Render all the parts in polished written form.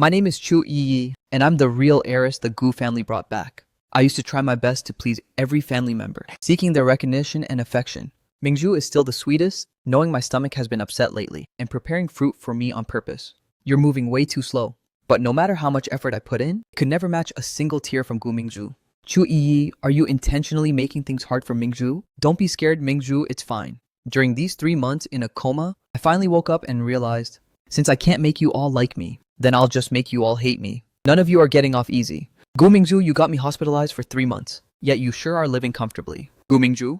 My name is Chu Yi, and I'm the real heiress the Gu family brought back. I used to try my best to please every family member, seeking their recognition and affection. Mingju is still the sweetest, knowing my stomach has been upset lately, and preparing fruit for me on purpose. You're moving way too slow. But no matter how much effort I put in, it could never match a single tear from Gu Mingju. Chu Yi, are you intentionally making things hard for Mingju? Don't be scared, Mingju, it's fine. During these 3 months in a coma, I finally woke up and realized, since I can't make you all like me, then I'll just make you all hate me. None of you are getting off easy. Gu Mingju, you got me hospitalized for 3 months, yet you sure are living comfortably. Gu Mingju?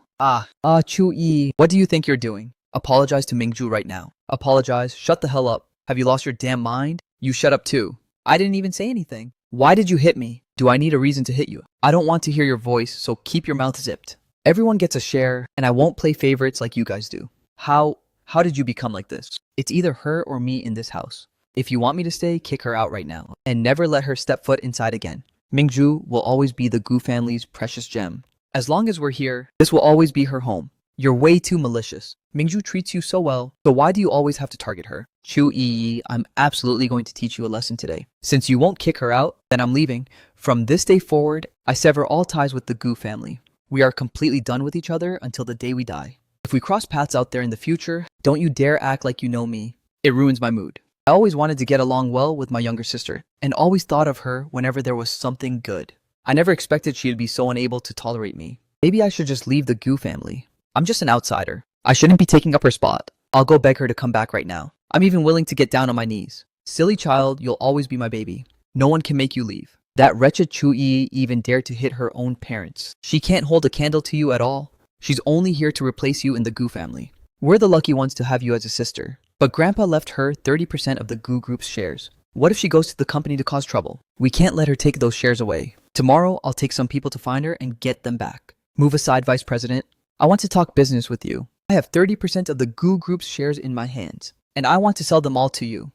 Chu Yi, what do you think you're doing? Apologize to Mingju right now. Apologize, shut the hell up. Have you lost your damn mind? You shut up too. I didn't even say anything. Why did you hit me? Do I need a reason to hit you? I don't want to hear your voice, so keep your mouth zipped. Everyone gets a share, and I won't play favorites like you guys do. How did you become like this? It's either her or me in this house. If you want me to stay, kick her out right now, and never let her step foot inside again. Mingju will always be the Gu family's precious gem. As long as we're here, this will always be her home. You're way too malicious. Mingju treats you so well, so why do you always have to target her? Chu Yi, I'm absolutely going to teach you a lesson today. Since you won't kick her out, then I'm leaving. From this day forward, I sever all ties with the Gu family. We are completely done with each other until the day we die. If we cross paths out there in the future, don't you dare act like you know me. It ruins my mood. I always wanted to get along well with my younger sister, and always thought of her whenever there was something good. I never expected she'd be so unable to tolerate me. Maybe I should just leave the Gu family. I'm just an outsider. I shouldn't be taking up her spot. I'll go beg her to come back right now. I'm even willing to get down on my knees. Silly child, you'll always be my baby. No one can make you leave. That wretched Chu Yi even dared to hit her own parents. She can't hold a candle to you at all. She's only here to replace you in the Gu family. We're the lucky ones to have you as a sister. But Grandpa left her 30% of the Gu group's shares. What if she goes to the company to cause trouble? We can't let her take those shares away. Tomorrow, I'll take some people to find her and get them back. Move aside, Vice President. I want to talk business with you. I have 30% of the Gu group's shares in my hands, and I want to sell them all to you.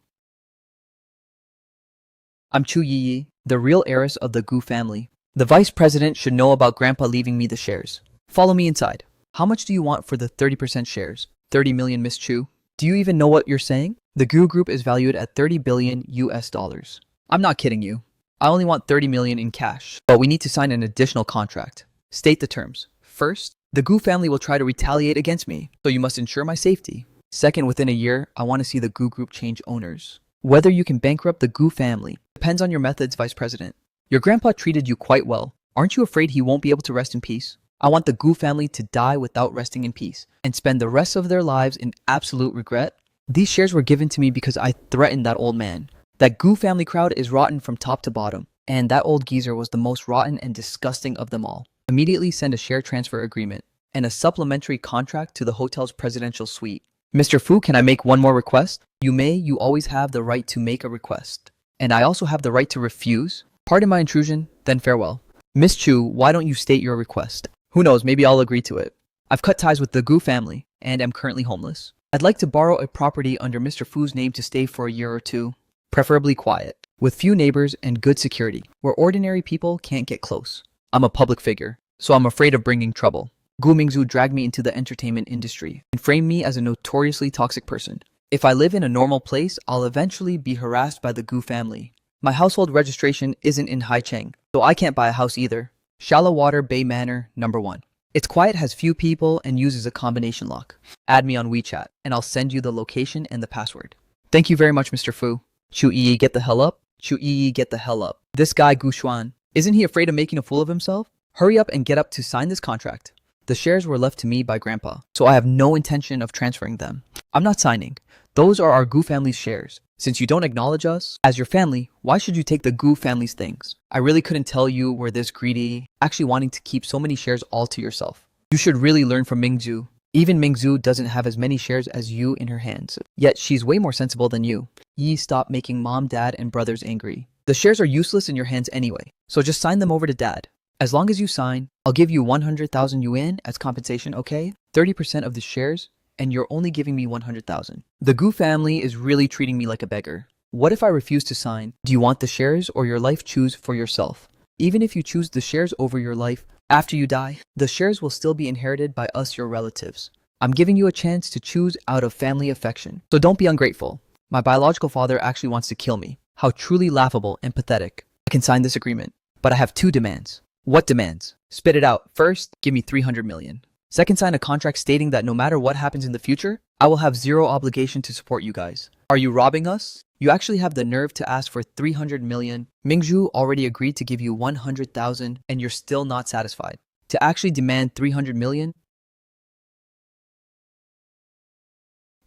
I'm Chu Yi, the real heiress of the Gu family. The Vice President should know about Grandpa leaving me the shares. Follow me inside. How much do you want for the 30% shares? 30 million, Miss Chu? Do you even know what you're saying? The Gu Group is valued at 30 billion US dollars. I'm not kidding you. I only want 30 million in cash, but we need to sign an additional contract. State the terms. First, the Gu family will try to retaliate against me, so you must ensure my safety. Second, within a year, I want to see the Gu Group change owners. Whether you can bankrupt the Gu family depends on your methods, Vice President. Your grandpa treated you quite well. Aren't you afraid he won't be able to rest in peace? I want the Gu family to die without resting in peace and spend the rest of their lives in absolute regret. These shares were given to me because I threatened that old man. That Gu family crowd is rotten from top to bottom, and that old geezer was the most rotten and disgusting of them all. Immediately send a share transfer agreement and a supplementary contract to the hotel's presidential suite. Mr. Fu, can I make one more request? You may. You always have the right to make a request. And I also have the right to refuse. Pardon my intrusion, then farewell. Miss Chu, why don't you state your request? Who knows, maybe I'll agree to it. I've cut ties with the Gu family and am currently homeless. I'd like to borrow a property under Mr. Fu's name to stay for a year or two, preferably quiet, with few neighbors and good security, where ordinary people can't get close. I'm a public figure, so I'm afraid of bringing trouble. Gu Mingzu dragged me into the entertainment industry and framed me as a notoriously toxic person. If I live in a normal place, I'll eventually be harassed by the Gu family. My household registration isn't in Haicheng, so I can't buy a house either. Shallow Water Bay Manor, number 1. It's quiet, has few people, and uses a combination lock. Add me on WeChat, and I'll send you the location and the password. Thank you very much, Mr. Fu. Chu Yi, get the hell up. Chu Yi, get the hell up. This guy Gu Xuan, isn't he afraid of making a fool of himself? Hurry up and get up to sign this contract. The shares were left to me by Grandpa, so I have no intention of transferring them. I'm not signing. Those are our Gu family's shares. Since you don't acknowledge us as your family, why should you take the Gu family's things? I really couldn't tell you were this greedy, actually wanting to keep so many shares all to yourself. You should really learn from Mingzu. Even Mingzu doesn't have as many shares as you in her hands, yet she's way more sensible than you. Yi, stop making mom, dad, and brothers angry. The shares are useless in your hands anyway, so just sign them over to dad. As long as you sign, I'll give you 100,000 yuan as compensation, okay? 30% of the shares, and you're only giving me 100,000. The Gu family is really treating me like a beggar. What if I refuse to sign? Do you want the shares or your life? Choose for yourself. Even if you choose the shares over your life, after you die, the shares will still be inherited by us, your relatives. I'm giving you a chance to choose out of family affection, so don't be ungrateful. My biological father actually wants to kill me. How truly laughable and pathetic. I can sign this agreement, but I have two demands. What demands? Spit it out. First, give me 300 million. Second, sign a contract stating that no matter what happens in the future, I will have zero obligation to support you guys. Are you robbing us? You actually have the nerve to ask for 300 million. Mingju already agreed to give you 100,000 and you're still not satisfied. To actually demand 300 million?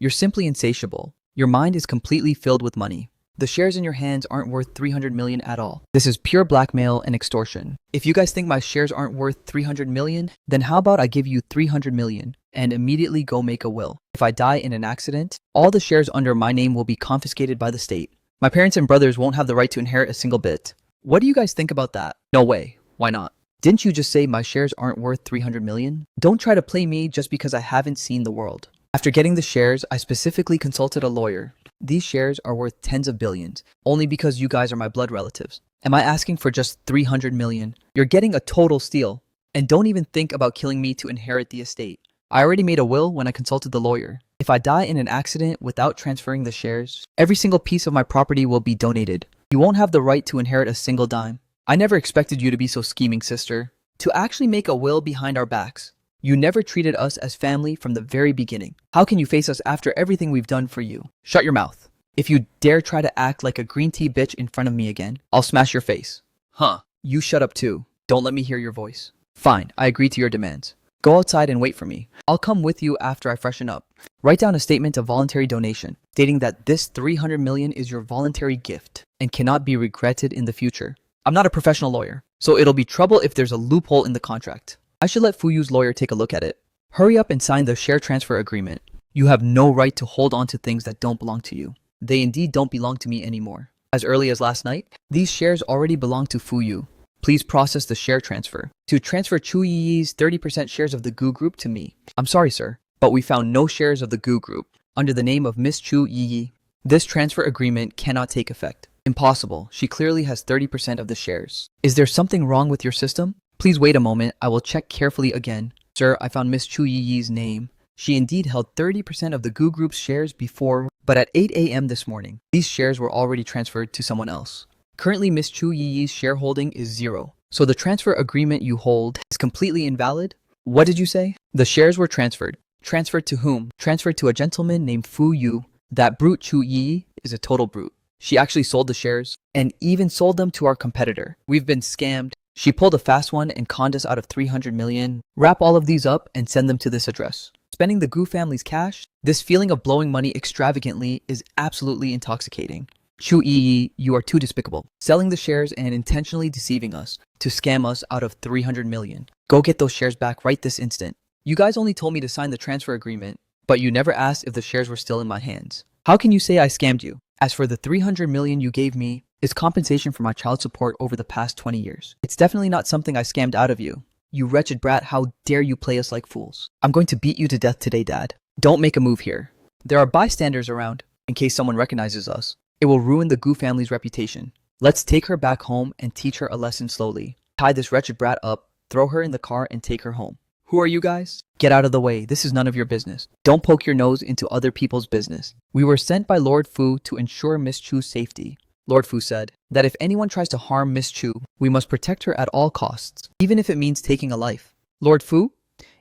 You're simply insatiable. Your mind is completely filled with money. The shares in your hands aren't worth 300 million at all. This is pure blackmail and extortion. If you guys think my shares aren't worth 300 million, then how about I give you 300 million and immediately go make a will. If I die in an accident, all the shares under my name will be confiscated by the state. My parents and brothers won't have the right to inherit a single bit. What do you guys think about that? No way. Why not? Didn't you just say my shares aren't worth 300 million? Don't try to play me just because I haven't seen the world. After getting the shares, I specifically consulted a lawyer. These shares are worth tens of billions, only because you guys are my blood relatives. Am I asking for just 300 million? You're getting a total steal. And don't even think about killing me to inherit the estate. I already made a will when I consulted the lawyer. If I die in an accident without transferring the shares, every single piece of my property will be donated. You won't have the right to inherit a single dime. I never expected you to be so scheming, sister. To actually make a will behind our backs. You never treated us as family from the very beginning. How can you face us after everything we've done for you? Shut your mouth. If you dare try to act like a green tea bitch in front of me again, I'll smash your face. Huh. You shut up too. Don't let me hear your voice. Fine, I agree to your demands. Go outside and wait for me. I'll come with you after I freshen up. Write down a statement of voluntary donation, stating that this 300 million is your voluntary gift and cannot be regretted in the future. I'm not a professional lawyer, so it'll be trouble if there's a loophole in the contract. I should let Fuyu's lawyer take a look at it. Hurry up and sign the share transfer agreement. You have no right to hold on to things that don't belong to you. They indeed don't belong to me anymore. As early as last night, these shares already belong to Fuyu. Please process the share transfer. To transfer Chu Yi's 30% shares of the Gu Group to me. I'm sorry, sir, but we found no shares of the Gu Group under the name of Miss Chu Yi. This transfer agreement cannot take effect. Impossible. She clearly has 30% of the shares. Is there something wrong with your system? Please wait a moment. I will check carefully again. Sir, I found Miss Chu Yi's name. She indeed held 30% of the Gu Group's shares before, but at 8 a.m. this morning, these shares were already transferred to someone else. Currently, Miss Chu Yi's shareholding is 0. So the transfer agreement you hold is completely invalid? What did you say? The shares were transferred. Transferred to whom? Transferred to a gentleman named Fu Yu. That brute Chu Yi is a total brute. She actually sold the shares and even sold them to our competitor. We've been scammed. She pulled a fast one and conned us out of 300 million. Wrap all of these up and send them to this address. Spending the Gu family's cash, this feeling of blowing money extravagantly is absolutely intoxicating. Chu Yi, you are too despicable. Selling the shares and intentionally deceiving us to scam us out of 300 million. Go get those shares back right this instant. You guys only told me to sign the transfer agreement, but you never asked if the shares were still in my hands. How can you say I scammed you? As for the 300 million you gave me, is compensation for my child support over the past 20 years. It's definitely not something I scammed out of you. You wretched brat, how dare you play us like fools? I'm going to beat you to death today, Dad. Don't make a move here. There are bystanders around, in case someone recognizes us. It will ruin the Gu family's reputation. Let's take her back home and teach her a lesson slowly. Tie this wretched brat up, throw her in the car, and take her home. Who are you guys? Get out of the way. This is none of your business. Don't poke your nose into other people's business. We were sent by Lord Fu to ensure Miss Chu's safety. Lord Fu said that if anyone tries to harm Miss Chu, we must protect her at all costs, even if it means taking a life. Lord Fu?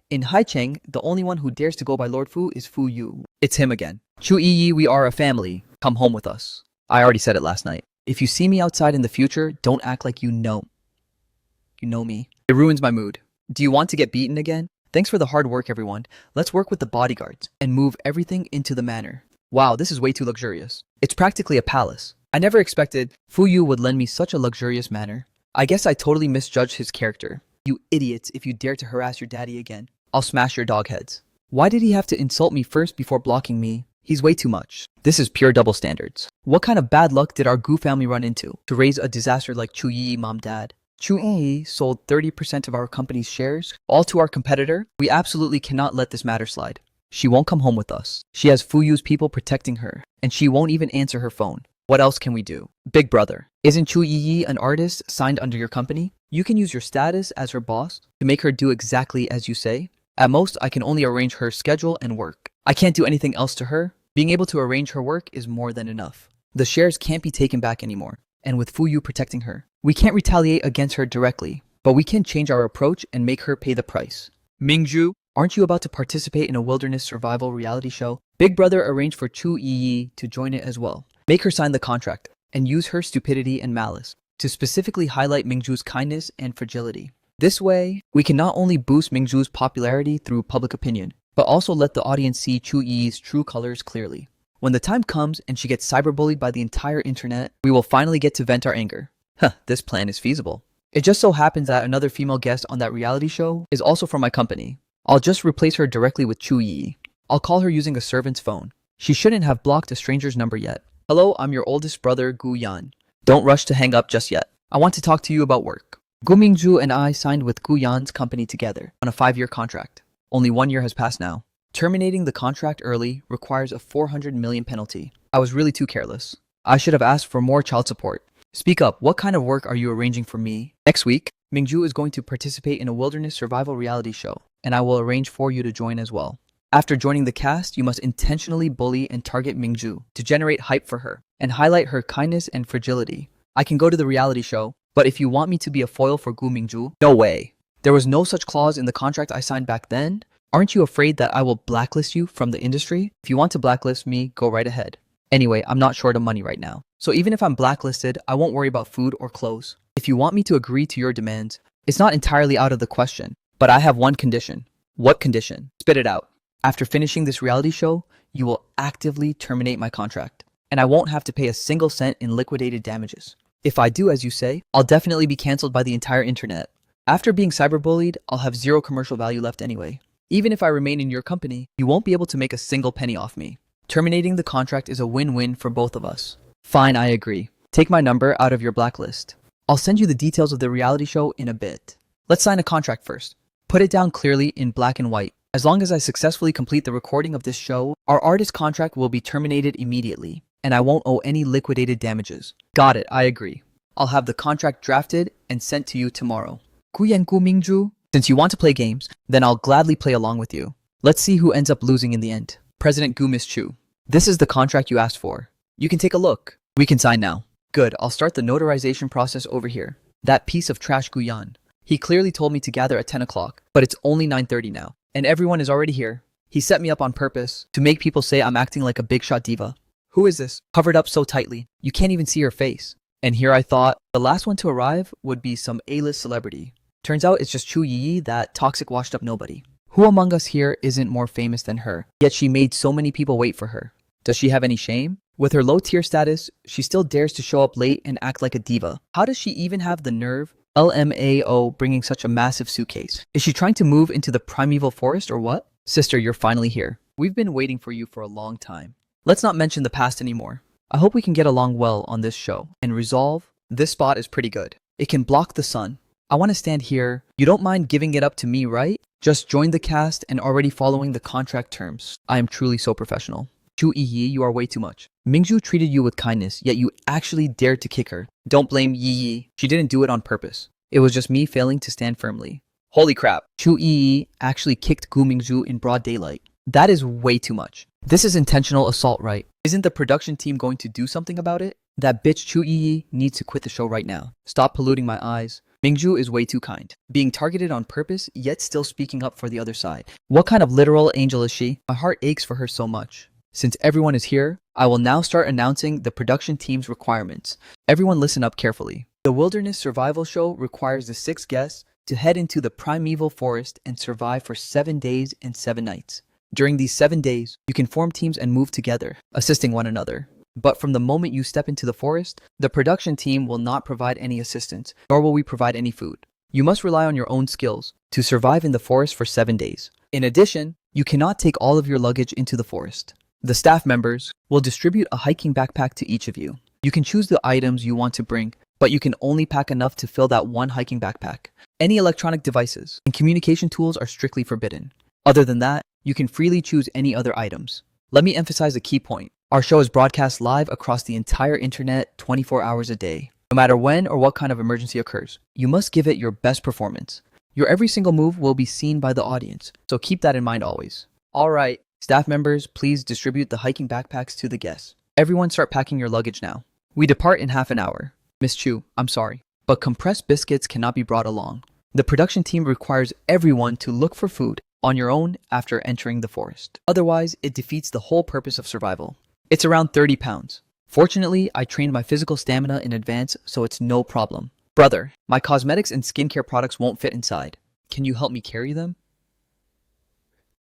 In Haicheng, the only one who dares to go by Lord Fu is Fu Yu. It's him again. Chu Yi, we are a family. Come home with us. I already said it last night. If you see me outside in the future, don't act like you know. You know me. It ruins my mood. Do you want to get beaten again? Thanks for the hard work, everyone. Let's work with the bodyguards and move everything into the manor. Wow, this is way too luxurious. It's practically a palace. I never expected Fu Yu would lend me such a luxurious manor. I guess I totally misjudged his character. You idiots, if you dare to harass your daddy again, I'll smash your dog heads. Why did he have to insult me first before blocking me? He's way too much. This is pure double standards. What kind of bad luck did our Gu family run into to raise a disaster like Chu Yi, mom, dad? Chu Yi sold 30% of our company's shares, all to our competitor. We absolutely cannot let this matter slide. She won't come home with us. She has Fu Yu's people protecting her, and she won't even answer her phone. What else can we do? Big brother, isn't Chu Yi an artist signed under your company? You can use your status as her boss to make her do exactly as you say. At most, I can only arrange her schedule and work. I can't do anything else to her. Being able to arrange her work is more than enough. The shares can't be taken back anymore. And with Fuyu protecting her, we can't retaliate against her directly, but we can change our approach and make her pay the price. Mingju, aren't you about to participate in a wilderness survival reality show? Big Brother arranged for Chu Yi to join it as well. Make her sign the contract and use her stupidity and malice to specifically highlight Mingju's kindness and fragility. This way, we can not only boost Mingju's popularity through public opinion, but also let the audience see Chu Yi's true colors clearly. When the time comes and she gets cyberbullied by the entire internet, we will finally get to vent our anger. This plan is feasible. It just so happens that another female guest on that reality show is also from my company. I'll just replace her directly with Chu Yi. I'll call her using a servant's phone. She shouldn't have blocked a stranger's number yet. Hello, I'm your oldest brother, Gu Yan. Don't rush to hang up just yet. I want to talk to you about work. Gu Mingju and I signed with Gu Yan's company together on a 5-year contract. Only 1 year has passed now. Terminating the contract early requires a 400 million penalty. I was really too careless. I should have asked for more child support. Speak up, what kind of work are you arranging for me? Next week, Mingju is going to participate in a wilderness survival reality show, and I will arrange for you to join as well. After joining the cast, you must intentionally bully and target Mingju to generate hype for her and highlight her kindness and fragility. I can go to the reality show, but if you want me to be a foil for Gu Mingju, no way. There was no such clause in the contract I signed back then. Aren't you afraid that I will blacklist you from the industry? If you want to blacklist me, go right ahead. Anyway, I'm not short of money right now. So even if I'm blacklisted, I won't worry about food or clothes. If you want me to agree to your demands, it's not entirely out of the question. But I have one condition. What condition? Spit it out. After finishing this reality show, you will actively terminate my contract. And I won't have to pay a single cent in liquidated damages. If I do as you say, I'll definitely be cancelled by the entire internet. After being cyberbullied, I'll have zero commercial value left anyway. Even if I remain in your company, you won't be able to make a single penny off me. Terminating the contract is a win-win for both of us. Fine, I agree. Take my number out of your blacklist. I'll send you the details of the reality show in a bit. Let's sign a contract first. Put it down clearly in black and white. As long as I successfully complete the recording of this show, our artist contract will be terminated immediately, and I won't owe any liquidated damages. Got it, I agree. I'll have the contract drafted and sent to you tomorrow. Guyan Gu Mingju, since you want to play games, then I'll gladly play along with you. Let's see who ends up losing in the end. President Gu Miss Chu. This is the contract you asked for. You can take a look. We can sign now. Good, I'll start the notarization process over here. That piece of trash Guyan. He clearly told me to gather at 10 o'clock, but it's only 9:30 now. And everyone is already here. He set me up on purpose to make people say I'm acting like a big shot diva. Who is this? Covered up so tightly, you can't even see her face. And here I thought the last one to arrive would be some A-list celebrity. Turns out it's just Chu Yi, that toxic washed up nobody. Who among us here isn't more famous than her? Yet she made so many people wait for her. Does she have any shame? With her low tier status, she still dares to show up late and act like a diva. How does she even have the nerve? LMAO bringing such a massive suitcase. Is she trying to move into the primeval forest or what? Sister, you're finally here. We've been waiting for you for a long time. Let's not mention the past anymore. I hope we can get along well on this show and resolve. This spot is pretty good. It can block the sun. I want to stand here. You don't mind giving it up to me, right? Just join the cast and already following the contract terms. I am truly so professional. Chu Yi, you are way too much. Mingju treated you with kindness, yet you actually dared to kick her. Don't blame Yi. She didn't do it on purpose. It was just me failing to stand firmly. Holy crap. Chu Yi actually kicked Gu Mingju in broad daylight. That is way too much. This is intentional assault, right? Isn't the production team going to do something about it? That bitch Chu Yi needs to quit the show right now. Stop polluting my eyes. Mingju is way too kind. Being targeted on purpose, yet still speaking up for the other side. What kind of literal angel is she? My heart aches for her so much. Since everyone is here, I will now start announcing the production team's requirements. Everyone listen up carefully. The Wilderness Survival Show requires the 6 guests to head into the primeval forest and survive for 7 days and 7 nights. During these 7 days, you can form teams and move together, assisting one another. But from the moment you step into the forest, the production team will not provide any assistance, nor will we provide any food. You must rely on your own skills to survive in the forest for 7 days. In addition, you cannot take all of your luggage into the forest. The staff members will distribute a hiking backpack to each of you. You can choose the items you want to bring, but you can only pack enough to fill that one hiking backpack. Any electronic devices and communication tools are strictly forbidden. Other than that, you can freely choose any other items. Let me emphasize a key point. Our show is broadcast live across the entire internet 24 hours a day. No matter when or what kind of emergency occurs, you must give it your best performance. Your every single move will be seen by the audience, so keep that in mind always. Alright, staff members, please distribute the hiking backpacks to the guests. Everyone start packing your luggage now. We depart in half an hour. Miss Chu, I'm sorry, but compressed biscuits cannot be brought along. The production team requires everyone to look for food on your own after entering the forest. Otherwise, it defeats the whole purpose of survival. It's around 30 pounds. Fortunately, I trained my physical stamina in advance, so it's no problem. Brother, my cosmetics and skincare products won't fit inside. Can you help me carry them?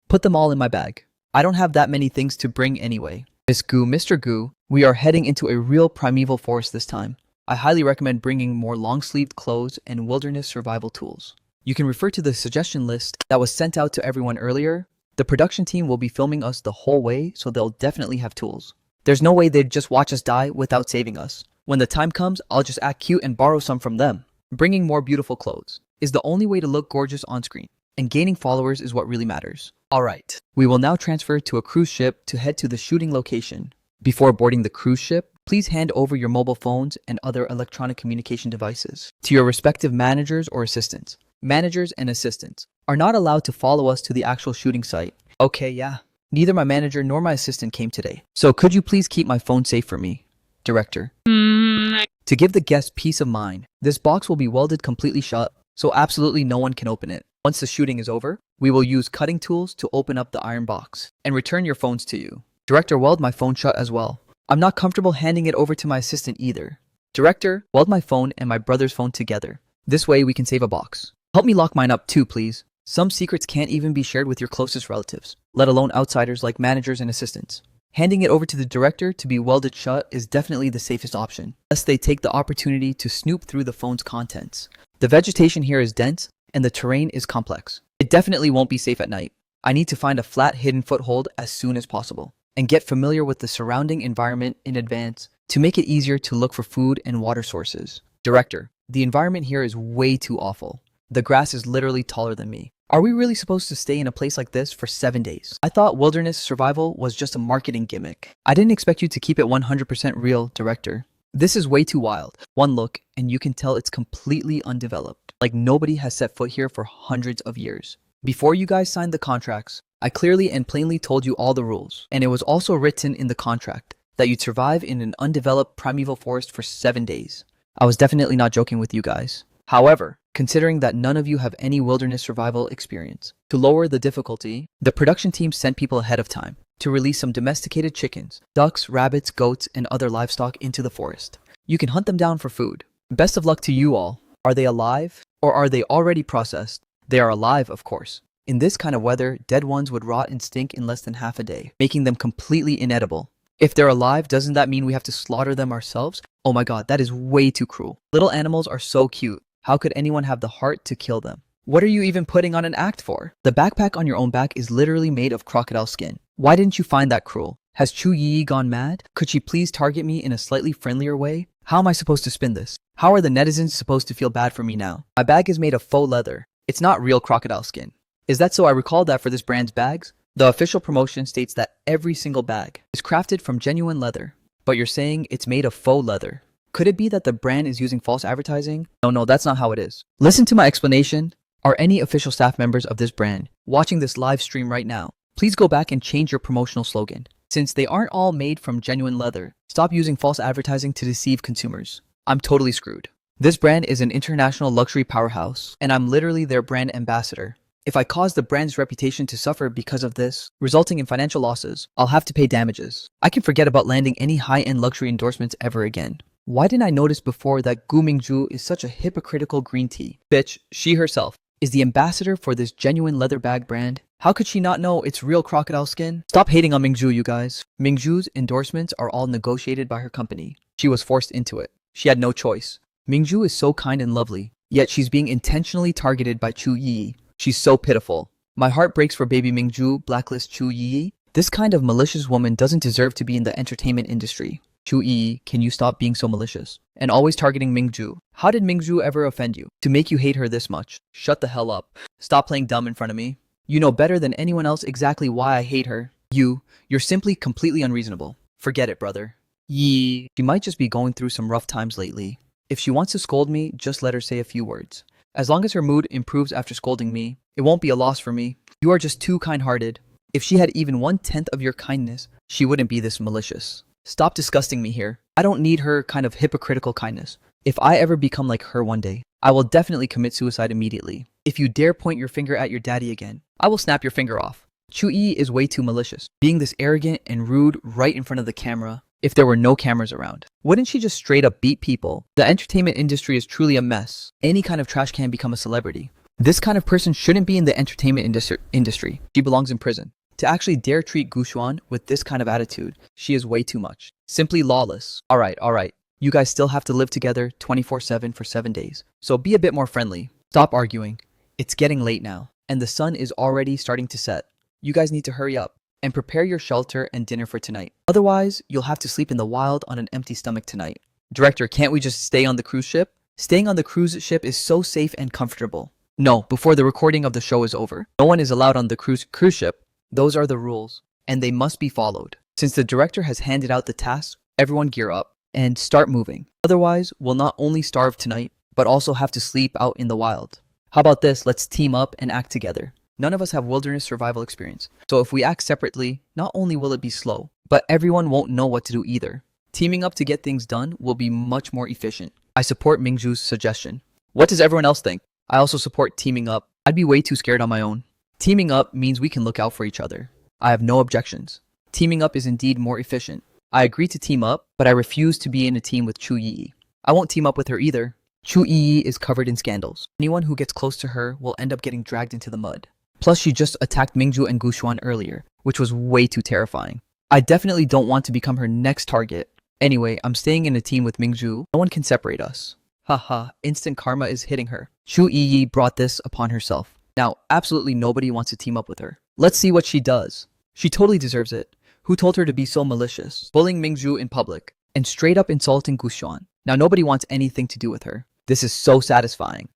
Put them all in my bag. I don't have that many things to bring anyway. Miss Gu, Mr. Gu, we are heading into a real primeval forest this time. I highly recommend bringing more long-sleeved clothes and wilderness survival tools. You can refer to the suggestion list that was sent out to everyone earlier. The production team will be filming us the whole way, so they'll definitely have tools. There's no way they'd just watch us die without saving us. When the time comes, I'll just act cute and borrow some from them. Bringing more beautiful clothes is the only way to look gorgeous on screen, and gaining followers is what really matters. Alright, we will now transfer to a cruise ship to head to the shooting location. Before boarding the cruise ship, please hand over your mobile phones and other electronic communication devices to your respective managers or assistants. Managers and assistants are not allowed to follow us to the actual shooting site. Okay, yeah. Neither my manager nor my assistant came today. So could you please keep my phone safe for me? Director. To give the guests peace of mind, this box will be welded completely shut, so absolutely no one can open it. Once the shooting is over, we will use cutting tools to open up the iron box and return your phones to you. Director, weld my phone shut as well. I'm not comfortable handing it over to my assistant either. Director, weld my phone and my brother's phone together. This way we can save a box. Help me lock mine up too, please. Some secrets can't even be shared with your closest relatives, let alone outsiders like managers and assistants. Handing it over to the director to be welded shut is definitely the safest option, lest they take the opportunity to snoop through the phone's contents. The vegetation here is dense and the terrain is complex. It definitely won't be safe at night. I need to find a flat hidden foothold as soon as possible and get familiar with the surrounding environment in advance to make it easier to look for food and water sources. Director, the environment here is way too awful. The grass is literally taller than me. Are we really supposed to stay in a place like this for 7 days? I thought wilderness survival was just a marketing gimmick. I didn't expect you to keep it 100% real, director. This is way too wild. One look, and you can tell it's completely undeveloped. Like nobody has set foot here for hundreds of years. Before you guys signed the contracts, I clearly and plainly told you all the rules. And it was also written in the contract that you'd survive in an undeveloped primeval forest for 7 days. I was definitely not joking with you guys. However, considering that none of you have any wilderness survival experience, to lower the difficulty, the production team sent people ahead of time to release some domesticated chickens, ducks, rabbits, goats, and other livestock into the forest. You can hunt them down for food. Best of luck to you all. Are they alive, or are they already processed? They are alive, of course. In this kind of weather, dead ones would rot and stink in less than half a day, making them completely inedible. If they're alive, doesn't that mean we have to slaughter them ourselves? Oh my god, that is way too cruel. Little animals are so cute. How could anyone have the heart to kill them? What are you even putting on an act for? The backpack on your own back is literally made of crocodile skin. Why didn't you find that cruel? Has Chu Yi gone mad? Could she please target me in a slightly friendlier way? How am I supposed to spin this? How are the netizens supposed to feel bad for me now? My bag is made of faux leather. It's not real crocodile skin. Is that so? I recall that for this brand's bags, the official promotion states that every single bag is crafted from genuine leather. But you're saying it's made of faux leather. Could it be that the brand is using false advertising? No, that's not how it is. Listen to my explanation. Are any official staff members of this brand watching this live stream right now? Please go back and change your promotional slogan. Since they aren't all made from genuine leather, stop using false advertising to deceive consumers. I'm totally screwed. This brand is an international luxury powerhouse, and I'm literally their brand ambassador. If I cause the brand's reputation to suffer because of this, resulting in financial losses, I'll have to pay damages. I can forget about landing any high-end luxury endorsements ever again. Why didn't I notice before that Gu Mingju is such a hypocritical green tea? Bitch, she herself is the ambassador for this genuine leather bag brand. How could she not know it's real crocodile skin? Stop hating on Mingju, you guys. Mingju's endorsements are all negotiated by her company. She was forced into it. She had no choice. Mingju is so kind and lovely, yet she's being intentionally targeted by Chu Yi. She's so pitiful. My heart breaks for baby Mingju, blacklist Chu Yi. This kind of malicious woman doesn't deserve to be in the entertainment industry. Chu Yi, can you stop being so malicious? And always targeting Mingju. How did Mingju ever offend you to make you hate her this much? Shut the hell up. Stop playing dumb in front of me. You know better than anyone else exactly why I hate her. You're simply completely unreasonable. Forget it, brother. Yi. She might just be going through some rough times lately. If she wants to scold me, just let her say a few words. As long as her mood improves after scolding me, it won't be a loss for me. You are just too kind-hearted. If she had even 1/10 of your kindness, she wouldn't be this malicious. Stop disgusting me here. I don't need her kind of hypocritical kindness. If I ever become like her one day, I will definitely commit suicide immediately. If you dare point your finger at your daddy again, I will snap your finger off. Chu-yi is way too malicious, being this arrogant and rude right in front of the camera. If there were no cameras around, wouldn't she just straight up beat people? The entertainment industry is truly a mess. Any kind of trash can become a celebrity. This kind of person shouldn't be in the entertainment industry. She belongs in prison. To actually dare treat Gushuan with this kind of attitude, she is way too much. Simply lawless. Alright. You guys still have to live together 24/7 for 7 days. So be a bit more friendly. Stop arguing. It's getting late now, and the sun is already starting to set. You guys need to hurry up and prepare your shelter and dinner for tonight. Otherwise, you'll have to sleep in the wild on an empty stomach tonight. Director, can't we just stay on the cruise ship? Staying on the cruise ship is so safe and comfortable. No, before the recording of the show is over. No one is allowed on the cruise ship. Those are the rules, and they must be followed. Since the director has handed out the task, everyone gear up and start moving. Otherwise, we'll not only starve tonight, but also have to sleep out in the wild. How about this? Let's team up and act together. None of us have wilderness survival experience, so if we act separately, not only will it be slow, but everyone won't know what to do either. Teaming up to get things done will be much more efficient. I support Mingju's suggestion. What does everyone else think? I also support teaming up. I'd be way too scared on my own. Teaming up means we can look out for each other. I have no objections. Teaming up is indeed more efficient. I agree to team up, but I refuse to be in a team with Chu-yi. I won't team up with her either. Chu-yi is covered in scandals. Anyone who gets close to her will end up getting dragged into the mud. Plus, she just attacked Mingju and Gushuan earlier, which was way too terrifying. I definitely don't want to become her next target. Anyway, I'm staying in a team with Mingju. No one can separate us. Haha, instant karma is hitting her. Chu-yi brought this upon herself. Now, absolutely nobody wants to team up with her. Let's see what she does. She totally deserves it. Who told her to be so malicious? Bullying Mingju in public and straight up insulting Gushuan. Now, nobody wants anything to do with her. This is so satisfying.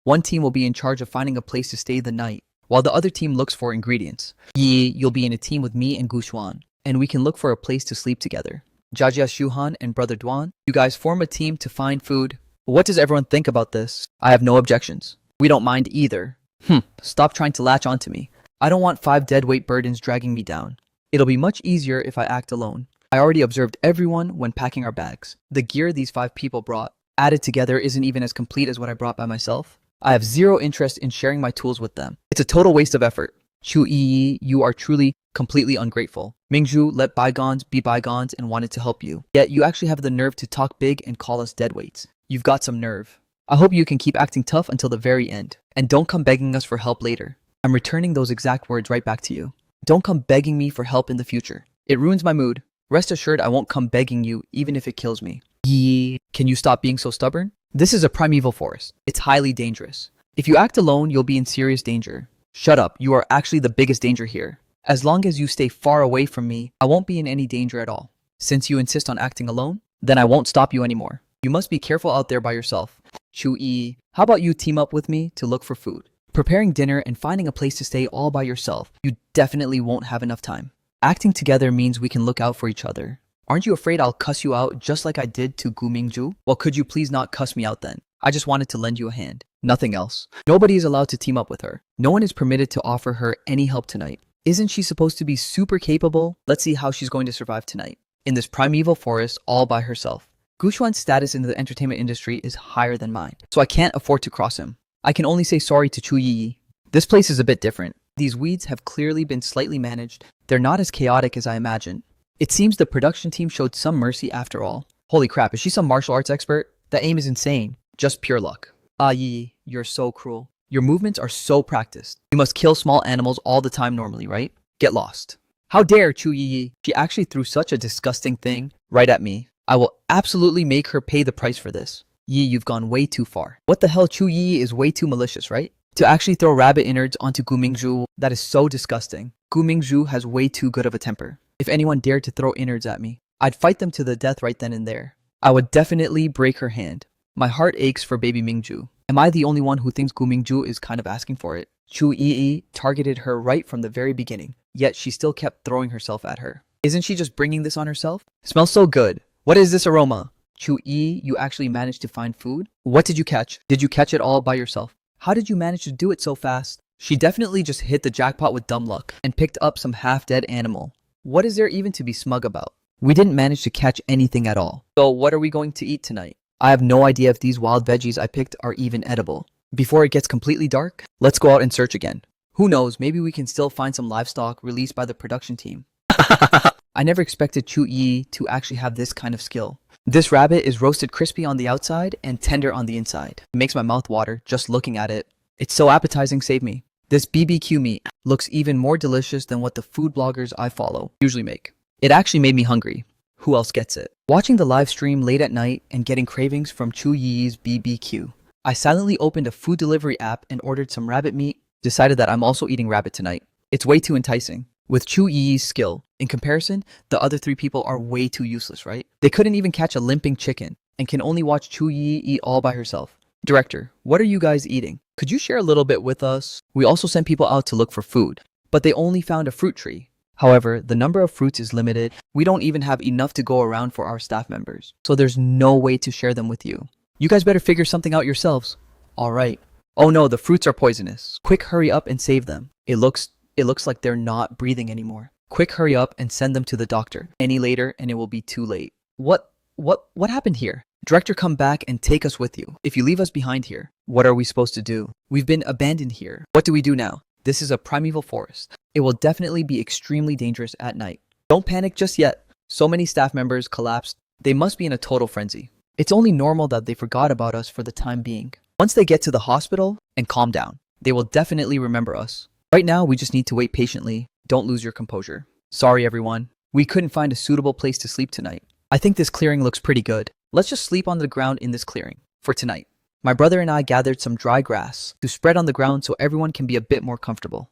One team will be in charge of finding a place to stay the night, while the other team looks for ingredients. Yi, you'll be in a team with me and Gushuan, and we can look for a place to sleep together. Jajia Shuhan and Brother Duan, you guys form a team to find food. What does everyone think about this? I have no objections. We don't mind either. Stop trying to latch onto me. I don't want 5 deadweight burdens dragging me down. It'll be much easier if I act alone. I already observed everyone when packing our bags. The gear these 5 people brought, added together, isn't even as complete as what I brought by myself. I have zero interest in sharing my tools with them. It's a total waste of effort. Chu-yi, you are truly completely ungrateful. Mingju let bygones be bygones and wanted to help you. Yet you actually have the nerve to talk big and call us deadweights. You've got some nerve. I hope you can keep acting tough until the very end. And don't come begging us for help later. I'm returning those exact words right back to you. Don't come begging me for help in the future. It ruins my mood. Rest assured I won't come begging you even if it kills me. Yee, can you stop being so stubborn? This is a primeval forest. It's highly dangerous. If you act alone, you'll be in serious danger. Shut up, you are actually the biggest danger here. As long as you stay far away from me, I won't be in any danger at all. Since you insist on acting alone, then I won't stop you anymore. You must be careful out there by yourself. Chu-yi, how about you team up with me to look for food? Preparing dinner and finding a place to stay all by yourself, you definitely won't have enough time. Acting together means we can look out for each other. Aren't you afraid I'll cuss you out just like I did to Gu Mingju? Well, could you please not cuss me out then? I just wanted to lend you a hand. Nothing else. Nobody is allowed to team up with her. No one is permitted to offer her any help tonight. Isn't she supposed to be super capable? Let's see how she's going to survive tonight. In this primeval forest all by herself. Gushuan's status in the entertainment industry is higher than mine, so I can't afford to cross him. I can only say sorry to Chu-yi. This place is a bit different. These weeds have clearly been slightly managed. They're not as chaotic as I imagined. It seems the production team showed some mercy after all. Holy crap, is she some martial arts expert? That aim is insane. Just pure luck. Ah Yi, you're so cruel. Your movements are so practiced. You must kill small animals all the time normally, right? Get lost. How dare Chu-yi? She actually threw such a disgusting thing right at me. I will absolutely make her pay the price for this. Yi, you've gone way too far. What the hell, Chu-yi is way too malicious, right? To actually throw rabbit innards onto Gu Mingju, that is so disgusting. Gu Mingju has way too good of a temper. If anyone dared to throw innards at me, I'd fight them to the death right then and there. I would definitely break her hand. My heart aches for baby Mingju. Am I the only one who thinks Gu Mingju is kind of asking for it? Chu-yi targeted her right from the very beginning, yet she still kept throwing herself at her. Isn't she just bringing this on herself? Smells so good. What is this aroma? Chu-yi, you actually managed to find food? What did you catch? Did you catch it all by yourself? How did you manage to do it so fast? She definitely just hit the jackpot with dumb luck and picked up some half-dead animal. What is there even to be smug about? We didn't manage to catch anything at all. So what are we going to eat tonight? I have no idea if these wild veggies I picked are even edible. Before it gets completely dark, let's go out and search again. Who knows, maybe we can still find some livestock released by the production team. I never expected Chu Yi to actually have this kind of skill. This rabbit is roasted crispy on the outside and tender on the inside. It makes my mouth water just looking at it. It's so appetizing, save me. This BBQ meat looks even more delicious than what the food bloggers I follow usually make. It actually made me hungry. Who else gets it? Watching the live stream late at night and getting cravings from Chu Yi's BBQ. I silently opened a food delivery app and ordered some rabbit meat, decided that I'm also eating rabbit tonight. It's way too enticing. With Chu Yi's skill, in comparison, the other 3 people are way too useless, right? They couldn't even catch a limping chicken and can only watch Chu Yi eat all by herself. Director, what are you guys eating? Could you share a little bit with us? We also sent people out to look for food, but they only found a fruit tree. However, the number of fruits is limited. We don't even have enough to go around for our staff members, so there's no way to share them with you. You guys better figure something out yourselves. All right. Oh no, the fruits are poisonous. Quick, hurry up and save them. It looks like they're not breathing anymore. Quick, hurry up and send them to the doctor. Any later and it will be too late. What happened here? Director, come back and take us with you. If you leave us behind here, what are we supposed to do? We've been abandoned here. What do we do now? This is a primeval forest. It will definitely be extremely dangerous at night. Don't panic just yet. So many staff members collapsed. They must be in a total frenzy. It's only normal that they forgot about us for the time being. Once they get to the hospital and calm down, they will definitely remember us. Right now, we just need to wait patiently. Don't lose your composure. Sorry, everyone. We couldn't find a suitable place to sleep tonight. I think this clearing looks pretty good. Let's just sleep on the ground in this clearing for tonight. My brother and I gathered some dry grass to spread on the ground so everyone can be a bit more comfortable.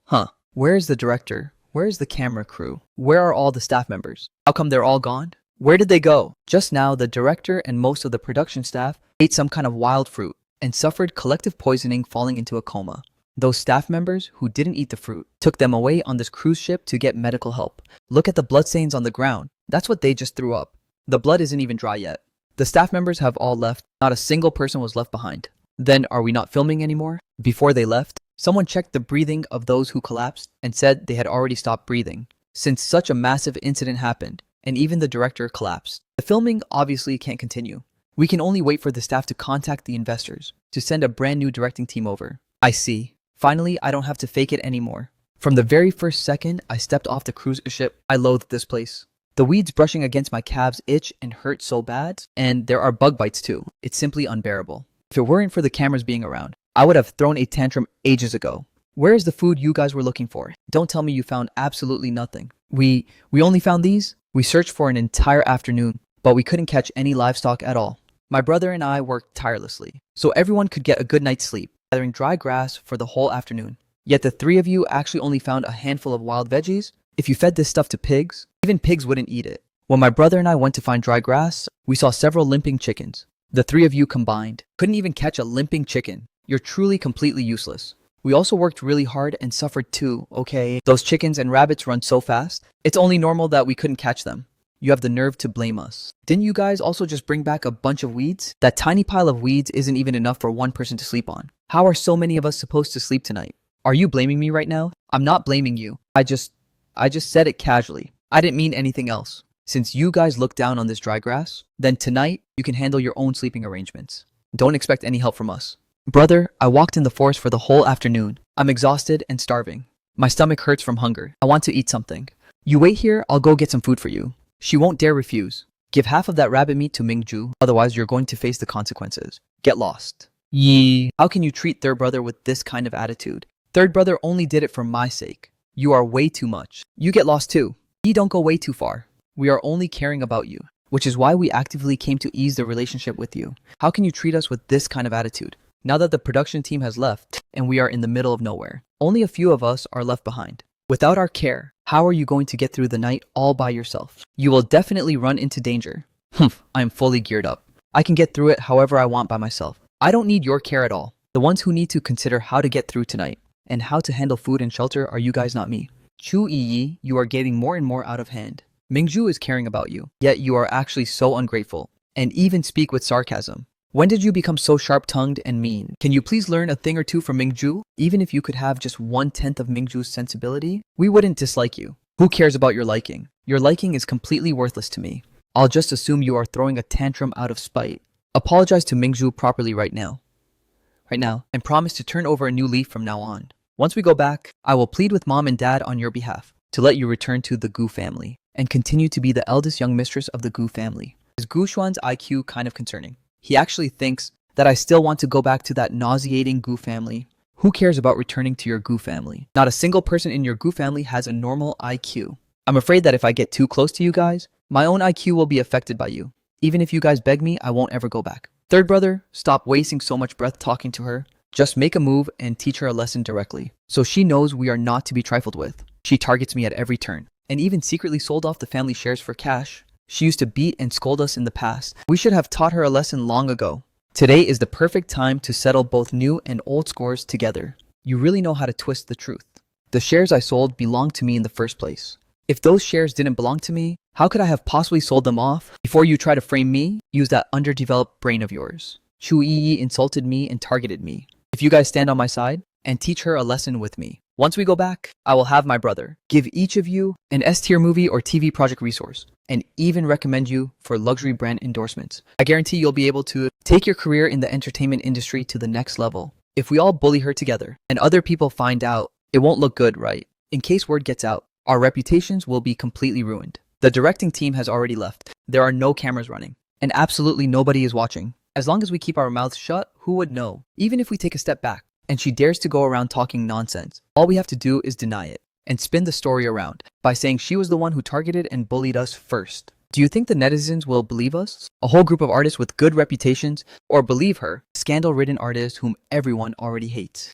Where is the director? Where is the camera crew? Where are all the staff members? How come they're all gone? Where did they go? Just now, the director and most of the production staff ate some kind of wild fruit and suffered collective poisoning, falling into a coma. Those staff members who didn't eat the fruit took them away on this cruise ship to get medical help. Look at the bloodstains on the ground. That's what they just threw up. The blood isn't even dry yet. The staff members have all left. Not a single person was left behind. Then are we not filming anymore? Before they left, someone checked the breathing of those who collapsed and said they had already stopped breathing. Since such a massive incident happened, and even the director collapsed, the filming obviously can't continue. We can only wait for the staff to contact the investors to send a brand new directing team over. I see. Finally, I don't have to fake it anymore. From the very first second I stepped off the cruise ship, I loathed this place. The weeds brushing against my calves itch and hurt so bad, and there are bug bites too. It's simply unbearable. If it weren't for the cameras being around, I would have thrown a tantrum ages ago. Where is the food you guys were looking for? Don't tell me you found absolutely nothing. We only found these? We searched for an entire afternoon, but we couldn't catch any livestock at all. My brother and I worked tirelessly, so everyone could get a good night's sleep, gathering dry grass for the whole afternoon. Yet the 3 of you actually only found a handful of wild veggies? If you fed this stuff to pigs, even pigs wouldn't eat it. When my brother and I went to find dry grass, we saw several limping chickens. The 3 of you combined couldn't even catch a limping chicken. You're truly completely useless. We also worked really hard and suffered too, okay? Those chickens and rabbits run so fast, it's only normal that we couldn't catch them. You have the nerve to blame us. Didn't you guys also just bring back a bunch of weeds? That tiny pile of weeds isn't even enough for one person to sleep on. How are so many of us supposed to sleep tonight? Are you blaming me right now? I'm not blaming you. I just said it casually. I didn't mean anything else. Since you guys looked down on this dry grass, then tonight you can handle your own sleeping arrangements. Don't expect any help from us. Brother, I walked in the forest for the whole afternoon. I'm exhausted and starving. My stomach hurts from hunger. I want to eat something. You wait here, I'll go get some food for you. She won't dare refuse. Give half of that rabbit meat to Mingju, otherwise you're going to face the consequences. Get lost. Yee. How can you treat third brother with this kind of attitude? Third brother only did it for my sake. You are way too much. You get lost too. Ye, don't go way too far. We are only caring about you, which is why we actively came to ease the relationship with you. How can you treat us with this kind of attitude? Now that the production team has left and we are in the middle of nowhere, only a few of us are left behind. Without our care, how are you going to get through the night all by yourself? You will definitely run into danger. I am fully geared up. I can get through it however I want by myself. I don't need your care at all. The ones who need to consider how to get through tonight and how to handle food and shelter are you guys, not me. Chu Yi, you are getting more and more out of hand. Mingju is caring about you, yet you are actually so ungrateful and even speak with sarcasm. When did you become so sharp-tongued and mean? Can you please learn a thing or two from Mingju? Even if you could have just 1/10 of Mingju's sensibility, we wouldn't dislike you. Who cares about your liking? Your liking is completely worthless to me. I'll just assume you are throwing a tantrum out of spite. Apologize to Mingju properly right now. And promise to turn over a new leaf from now on. Once we go back, I will plead with mom and dad on your behalf to let you return to the Gu family and continue to be the eldest young mistress of the Gu family. Is Gu Xuan's IQ kind of concerning? He actually thinks that I still want to go back to that nauseating Gu family. Who cares about returning to your Gu family? Not a single person in your Gu family has a normal IQ. I'm afraid that if I get too close to you guys, my own IQ will be affected by you. Even if you guys beg me, I won't ever go back. Third brother, stop wasting so much breath talking to her. Just make a move and teach her a lesson directly, so she knows we are not to be trifled with. She targets me at every turn, and even secretly sold off the family shares for cash. She used to beat and scold us in the past. We should have taught her a lesson long ago. Today is the perfect time to settle both new and old scores together. You really know how to twist the truth. The shares I sold belonged to me in the first place. If those shares didn't belong to me, how could I have possibly sold them off? Before you try to frame me, use that underdeveloped brain of yours. Chu Yi insulted me and targeted me. If you guys stand on my side and teach her a lesson with me. Once we go back, I will have my brother give each of you an S-tier movie or TV project resource and even recommend you for luxury brand endorsements. I guarantee you'll be able to take your career in the entertainment industry to the next level. If we all bully her together and other people find out, it won't look good, right? In case word gets out, our reputations will be completely ruined. The directing team has already left. There are no cameras running, and absolutely nobody is watching. As long as we keep our mouths shut, who would know? Even if we take a step back, and she dares to go around talking nonsense, all we have to do is deny it, and spin the story around by saying she was the one who targeted and bullied us first. Do you think the netizens will believe us? A whole group of artists with good reputations, or believe her, scandal-ridden artist whom everyone already hates?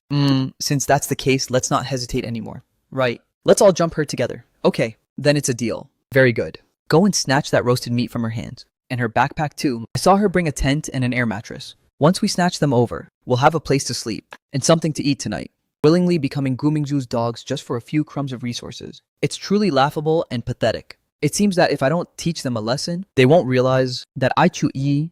Since that's the case, let's not hesitate anymore. Right. Let's all jump her together. Okay, then it's a deal. Very good. Go and snatch that roasted meat from her hands. And her backpack too. I saw her bring a tent and an air mattress. Once we snatch them over, we'll have a place to sleep and something to eat tonight. Willingly becoming Gu Mingju's dogs just for a few crumbs of resources. It's truly laughable and pathetic. It seems that if I don't teach them a lesson, they won't realize that I, Chu Yi,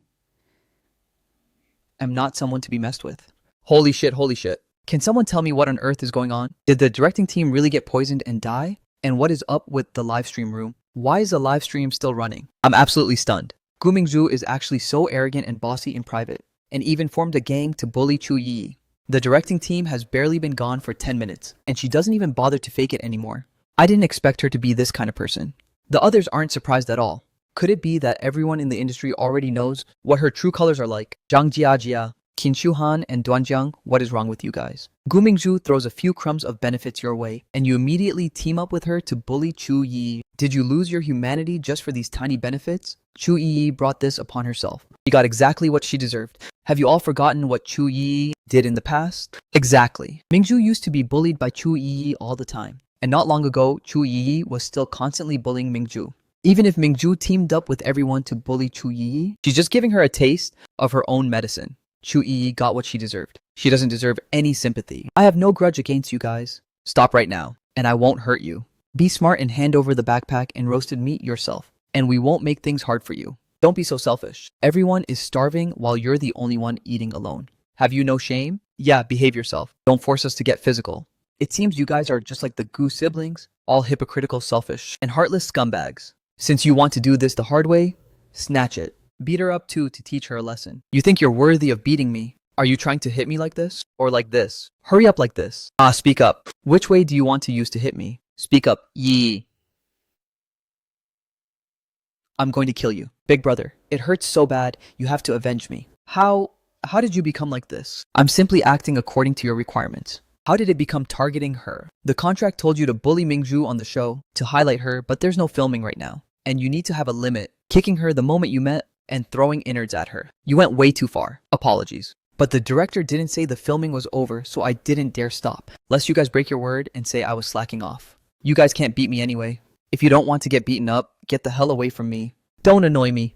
am not someone to be messed with. Holy shit, holy shit. Can someone tell me what on earth is going on? Did the directing team really get poisoned and die? And what is up with the live stream room? Why is the live stream still running? I'm absolutely stunned. Gu Mingju is actually so arrogant and bossy in private, and even formed a gang to bully Chu Yi. The directing team has barely been gone for 10 minutes, and she doesn't even bother to fake it anymore. I didn't expect her to be this kind of person. The others aren't surprised at all. Could it be that everyone in the industry already knows what her true colors are like? Zhang Jiajia, Qin Shuhan, and Duanjiang, what is wrong with you guys? Gu Mingju throws a few crumbs of benefits your way, and you immediately team up with her to bully Chu Yi. Did you lose your humanity just for these tiny benefits? Chu Yi brought this upon herself. She got exactly what she deserved. Have you all forgotten what Chu Yi did in the past? Exactly. Mingju used to be bullied by Chu Yi all the time. And not long ago, Chu Yi was still constantly bullying Mingju. Even if Mingju teamed up with everyone to bully Chu Yi, she's just giving her a taste of her own medicine. Chu Yi got what she deserved. She doesn't deserve any sympathy. I have no grudge against you guys. Stop right now, and I won't hurt you. Be smart and hand over the backpack and roasted meat yourself, and we won't make things hard for you. Don't be so selfish. Everyone is starving while you're the only one eating alone. Have you no shame? Yeah, behave yourself. Don't force us to get physical. It seems you guys are just like the Gu siblings, all hypocritical, selfish, and heartless scumbags. Since you want to do this the hard way, snatch it. Beat her up too to teach her a lesson. You think you're worthy of beating me? Are you trying to hit me like this? Or like this? Hurry up like this. Speak up. Which way do you want to use to hit me? Speak up. Yi. I'm going to kill you. Big brother, it hurts so bad, you have to avenge me. How did you become like this? I'm simply acting according to your requirements. How did it become targeting her? The contract told you to bully Mingju on the show, to highlight her, but there's no filming right now. And you need to have a limit. Kicking her the moment you met, and throwing innards at her. You went way too far. Apologies. But the director didn't say the filming was over, so I didn't dare stop. Lest you guys break your word and say I was slacking off. You guys can't beat me anyway. If you don't want to get beaten up, get the hell away from me. Don't annoy me.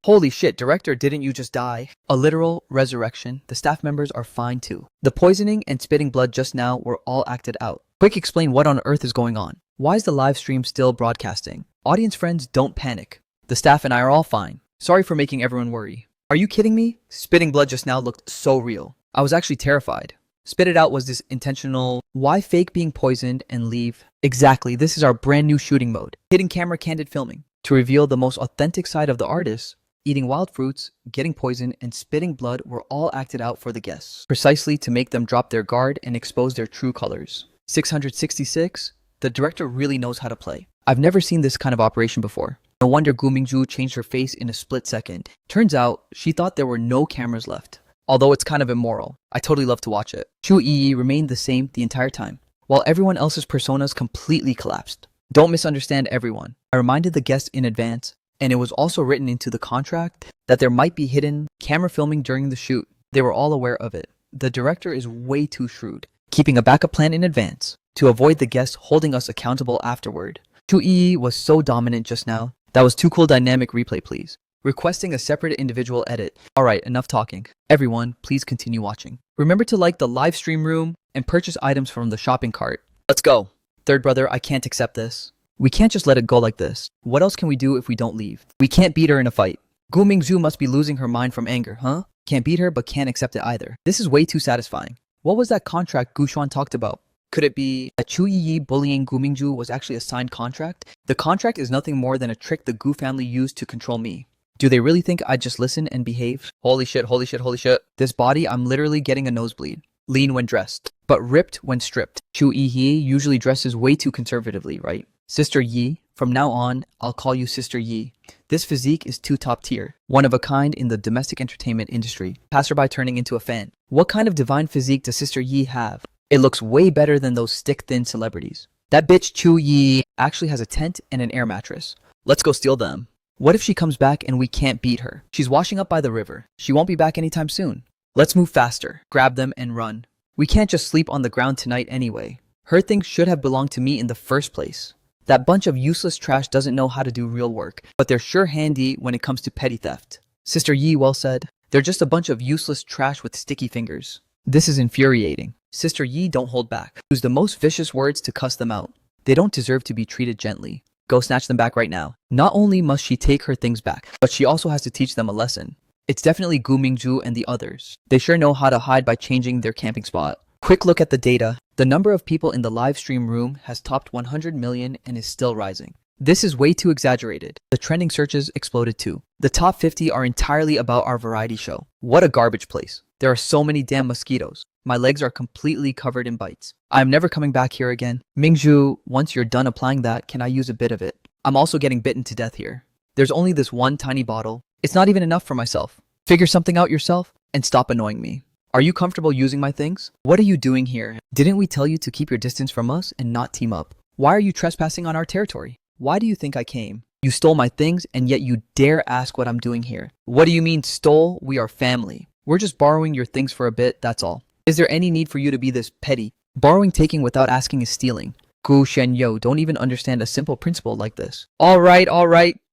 Holy shit, director, didn't you just die? A literal resurrection. The staff members are fine too. The poisoning and spitting blood just now were all acted out. Quick, explain what on earth is going on. Why is the live stream still broadcasting? Audience friends, don't panic. The staff and I are all fine. Sorry for making everyone worry. Are you kidding me? Spitting blood just now looked so real. I was actually terrified. Spit it out. Was this intentional? Why fake being poisoned and leave? Exactly, this is our brand new shooting mode. Hidden camera candid filming. To reveal the most authentic side of the artist, eating wild fruits, getting poisoned, and spitting blood were all acted out for the guests, precisely to make them drop their guard and expose their true colors. 666. The director really knows how to play. I've never seen this kind of operation before. No wonder Gu Mingju changed her face in a split second. Turns out, she thought there were no cameras left. Although it's kind of immoral, I totally love to watch it. Chu Yi remained the same the entire time, while everyone else's personas completely collapsed. Don't misunderstand everyone. I reminded the guests in advance, and it was also written into the contract that there might be hidden camera filming during the shoot. They were all aware of it. The director is way too shrewd, keeping a backup plan in advance to avoid the guests holding us accountable afterward. Chu Yi was so dominant just now. That was too cool. Dynamic replay, please. Requesting a separate individual edit. Alright, enough talking. Everyone, please continue watching. Remember to like the live stream room and purchase items from the shopping cart. Let's go. Third brother, I can't accept this. We can't just let it go like this. What else can we do if we don't leave? We can't beat her in a fight. Gu Mingzhu must be losing her mind from anger, huh? Can't beat her, but can't accept it either. This is way too satisfying. What was that contract Gu Xuan talked about? Could it be that Chu Yi bullying Gu Mingzhu was actually a signed contract? The contract is nothing more than a trick the Gu family used to control me. Do they really think I'd just listen and behave? Holy shit, holy shit, holy shit. This body, I'm literally getting a nosebleed. Lean when dressed, but ripped when stripped. Chu Yi usually dresses way too conservatively, right? Sister Yi, from now on, I'll call you Sister Yi. This physique is too top tier. One of a kind in the domestic entertainment industry. Passerby turning into a fan. What kind of divine physique does Sister Yi have? It looks way better than those stick-thin celebrities. That bitch Chu Yi actually has a tent and an air mattress. Let's go steal them. What if she comes back and we can't beat her? She's washing up by the river. She won't be back anytime soon. Let's move faster, grab them, and run. We can't just sleep on the ground tonight anyway. Her things should have belonged to me in the first place. That bunch of useless trash doesn't know how to do real work, but they're sure handy when it comes to petty theft. Sister Yi well said. They're just a bunch of useless trash with sticky fingers. This is infuriating. Sister Yi, don't hold back. Use the most vicious words to cuss them out. They don't deserve to be treated gently. Go snatch them back right now. Not only must she take her things back, but she also has to teach them a lesson. It's definitely Gu Mingzhu and the others. They sure know how to hide by changing their camping spot. Quick look at the data. The number of people in the live stream room has topped 100 million and is still rising. This is way too exaggerated. The trending searches exploded too. The top 50 are entirely about our variety show. What a garbage place. There are so many damn mosquitoes. My legs are completely covered in bites. I'm never coming back here again. Mingzhu, once you're done applying that, can I use a bit of it? I'm also getting bitten to death here. There's only this one tiny bottle. It's not even enough for myself. Figure something out yourself and stop annoying me. Are you comfortable using my things? What are you doing here? Didn't we tell you to keep your distance from us and not team up? Why are you trespassing on our territory? Why do you think I came? You stole my things and yet you dare ask what I'm doing here. What do you mean stole? We are family. We're just borrowing your things for a bit, that's all. Is there any need for you to be this petty? Borrowing, taking without asking is stealing. Gu Shenyo don't even understand a simple principle like this. Alright.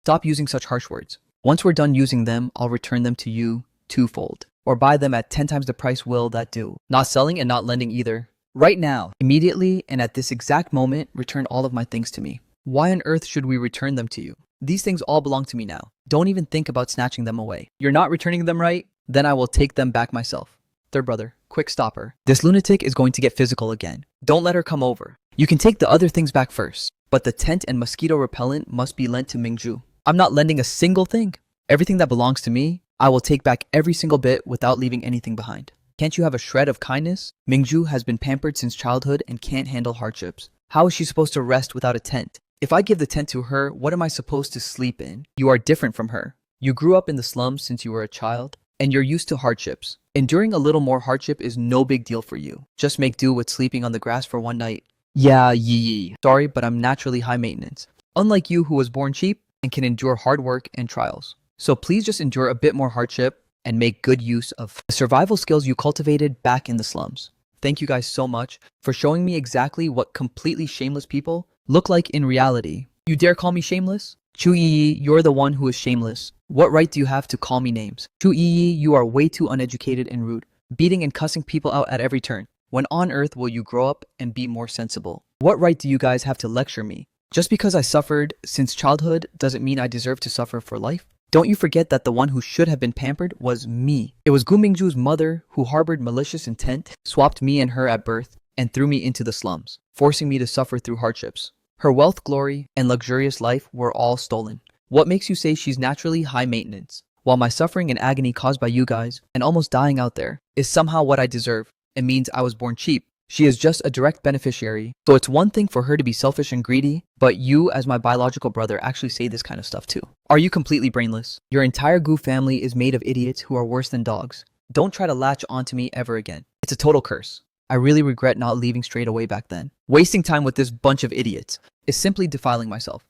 Stop using such harsh words. Once we're done using them, I'll return them to you twofold. Or buy them at 10 times the price. Will that do? Not selling and not lending either. Right now, immediately, and at this exact moment, return all of my things to me. Why on earth should we return them to you? These things all belong to me now. Don't even think about snatching them away. You're not returning them, right? Then I will take them back myself. Third brother, quick stop her. This lunatic is going to get physical again. Don't let her come over. You can take the other things back first, but the tent and mosquito repellent must be lent to Mingzhu. I'm not lending a single thing. Everything that belongs to me, I will take back every single bit without leaving anything behind. Can't you have a shred of kindness? Mingzhu has been pampered since childhood and can't handle hardships. How is she supposed to rest without a tent? If I give the tent to her, what am I supposed to sleep in? You are different from her. You grew up in the slums since you were a child, and you're used to hardships. Enduring a little more hardship is no big deal for you. Just make do with sleeping on the grass for one night. Yeah, Yi. Sorry, but I'm naturally high maintenance. Unlike you who was born cheap and can endure hard work and trials. So please just endure a bit more hardship and make good use of the survival skills you cultivated back in the slums. Thank you guys so much for showing me exactly what completely shameless people look like in reality. You dare call me shameless? Chu Yi, you're the one who is shameless. What right do you have to call me names? Chu Yi, you are way too uneducated and rude, beating and cussing people out at every turn. When on earth will you grow up and be more sensible? What right do you guys have to lecture me? Just because I suffered since childhood doesn't mean I deserve to suffer for life. Don't you forget that the one who should have been pampered was me. It was Gu Mingju's mother who harbored malicious intent, swapped me and her at birth, and threw me into the slums, forcing me to suffer through hardships. Her wealth, glory, and luxurious life were all stolen. What makes you say she's naturally high maintenance? While my suffering and agony caused by you guys, and almost dying out there, is somehow what I deserve. It means I was born cheap. She is just a direct beneficiary. So it's one thing for her to be selfish and greedy, but you, as my biological brother, actually say this kind of stuff too. Are you completely brainless? Your entire Gu family is made of idiots who are worse than dogs. Don't try to latch onto me ever again. It's a total curse. I really regret not leaving straight away back then. Wasting time with this bunch of idiots is simply defiling myself.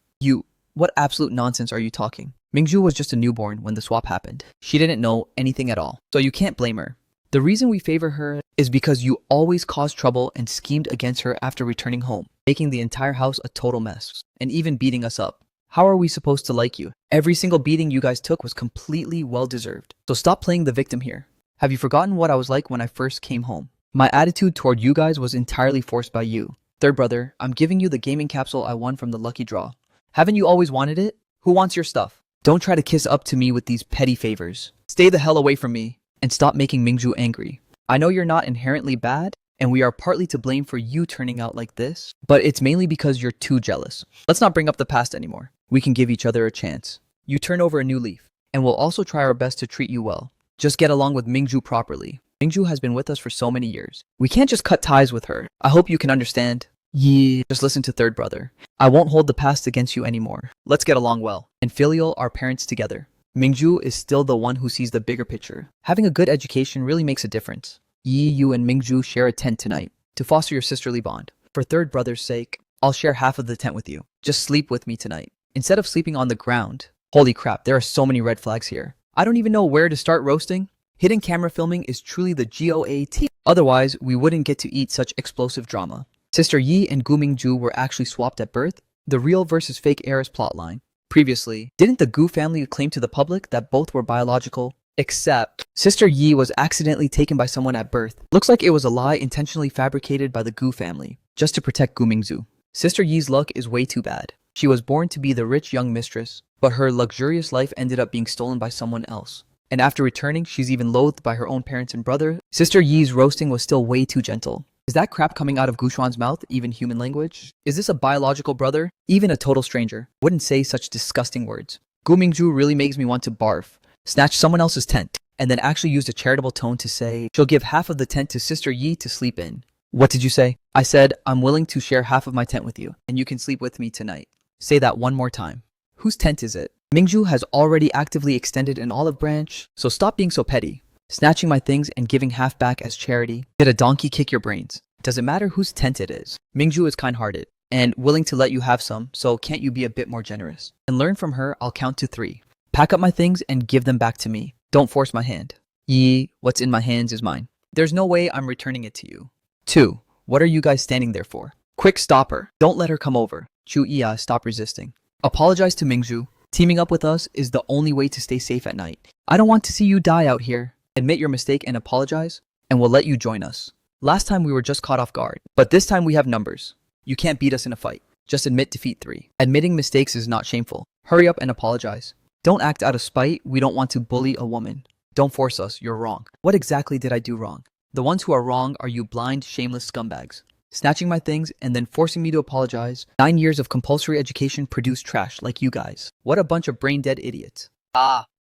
What absolute nonsense are you talking? Mingju was just a newborn when the swap happened. She didn't know anything at all, so you can't blame her. The reason we favor her is because you always caused trouble and schemed against her after returning home, making the entire house a total mess, and even beating us up. How are we supposed to like you? Every single beating you guys took was completely well-deserved. So stop playing the victim here. Have you forgotten what I was like when I first came home? My attitude toward you guys was entirely forced by you. Third brother, I'm giving you the gaming capsule I won from the lucky draw. Haven't you always wanted it? Who wants your stuff? Don't try to kiss up to me with these petty favors. Stay the hell away from me. And stop making Mingju angry. I know you're not inherently bad, and we are partly to blame for you turning out like this, but it's mainly because you're too jealous. Let's not bring up the past anymore. We can give each other a chance. You turn over a new leaf, and we'll also try our best to treat you well. Just get along with Mingju properly. Mingju has been with us for so many years. We can't just cut ties with her. I hope you can understand. Yeah. Just listen to third brother. I won't hold the past against you anymore. Let's get along well, and filial our parents together. Mingju is still the one who sees the bigger picture. Having a good education really makes a difference. You and Mingju share a tent tonight to foster your sisterly bond. For third brother's sake, I'll share half of the tent with you. Just sleep with me tonight. Instead of sleeping on the ground. Holy crap, there are so many red flags here. I don't even know where to start roasting. Hidden camera filming is truly the GOAT. Otherwise, we wouldn't get to eat such explosive drama. Sister Yi and Gu Mingju were actually swapped at birth. The real versus fake Heiress plotline. Previously, didn't the Gu family claim to the public that both were biological? Except, Sister Yi was accidentally taken by someone at birth. Looks like it was a lie intentionally fabricated by the Gu family, just to protect Gu Mingzu. Sister Yi's luck is way too bad. She was born to be the rich young mistress, but her luxurious life ended up being stolen by someone else. And after returning, she's even loathed by her own parents and brother. Sister Yi's roasting was still way too gentle. Is that crap coming out of Gushuan's mouth even human language? Is this a biological brother? Even a total stranger wouldn't say such disgusting words. Gu Mingju really makes me want to barf, snatch someone else's tent, and then actually used a charitable tone to say she'll give half of the tent to Sister Yi to sleep in. What did you say? I said, I'm willing to share half of my tent with you, and you can sleep with me tonight. Say that one more time. Whose tent is it? Mingju has already actively extended an olive branch, so stop being so petty. Snatching my things and giving half back as charity. Did a donkey kick your brains? Does it matter whose tent it is? Mingju is kind-hearted and willing to let you have some, so can't you be a bit more generous? And learn from her, I'll count to 3. Pack up my things and give them back to me. Don't force my hand. Yi, what's in my hands is mine. There's no way I'm returning it to you. 2. What are you guys standing there for? Quick, stop her. Don't let her come over. Chu Iya, stop resisting. Apologize to Mingju. Teaming up with us is the only way to stay safe at night. I don't want to see you die out here. Admit your mistake and apologize, and we'll let you join us. Last time we were just caught off guard, but this time we have numbers. You can't beat us in a fight. Just admit defeat 3. Admitting mistakes is not shameful. Hurry up and apologize. Don't act out of spite. We don't want to bully a woman. Don't force us. You're wrong. What exactly did I do wrong? The ones who are wrong are you blind, shameless scumbags. Snatching my things and then forcing me to apologize. 9 years of compulsory education produced trash like you guys. What a bunch of brain-dead idiots.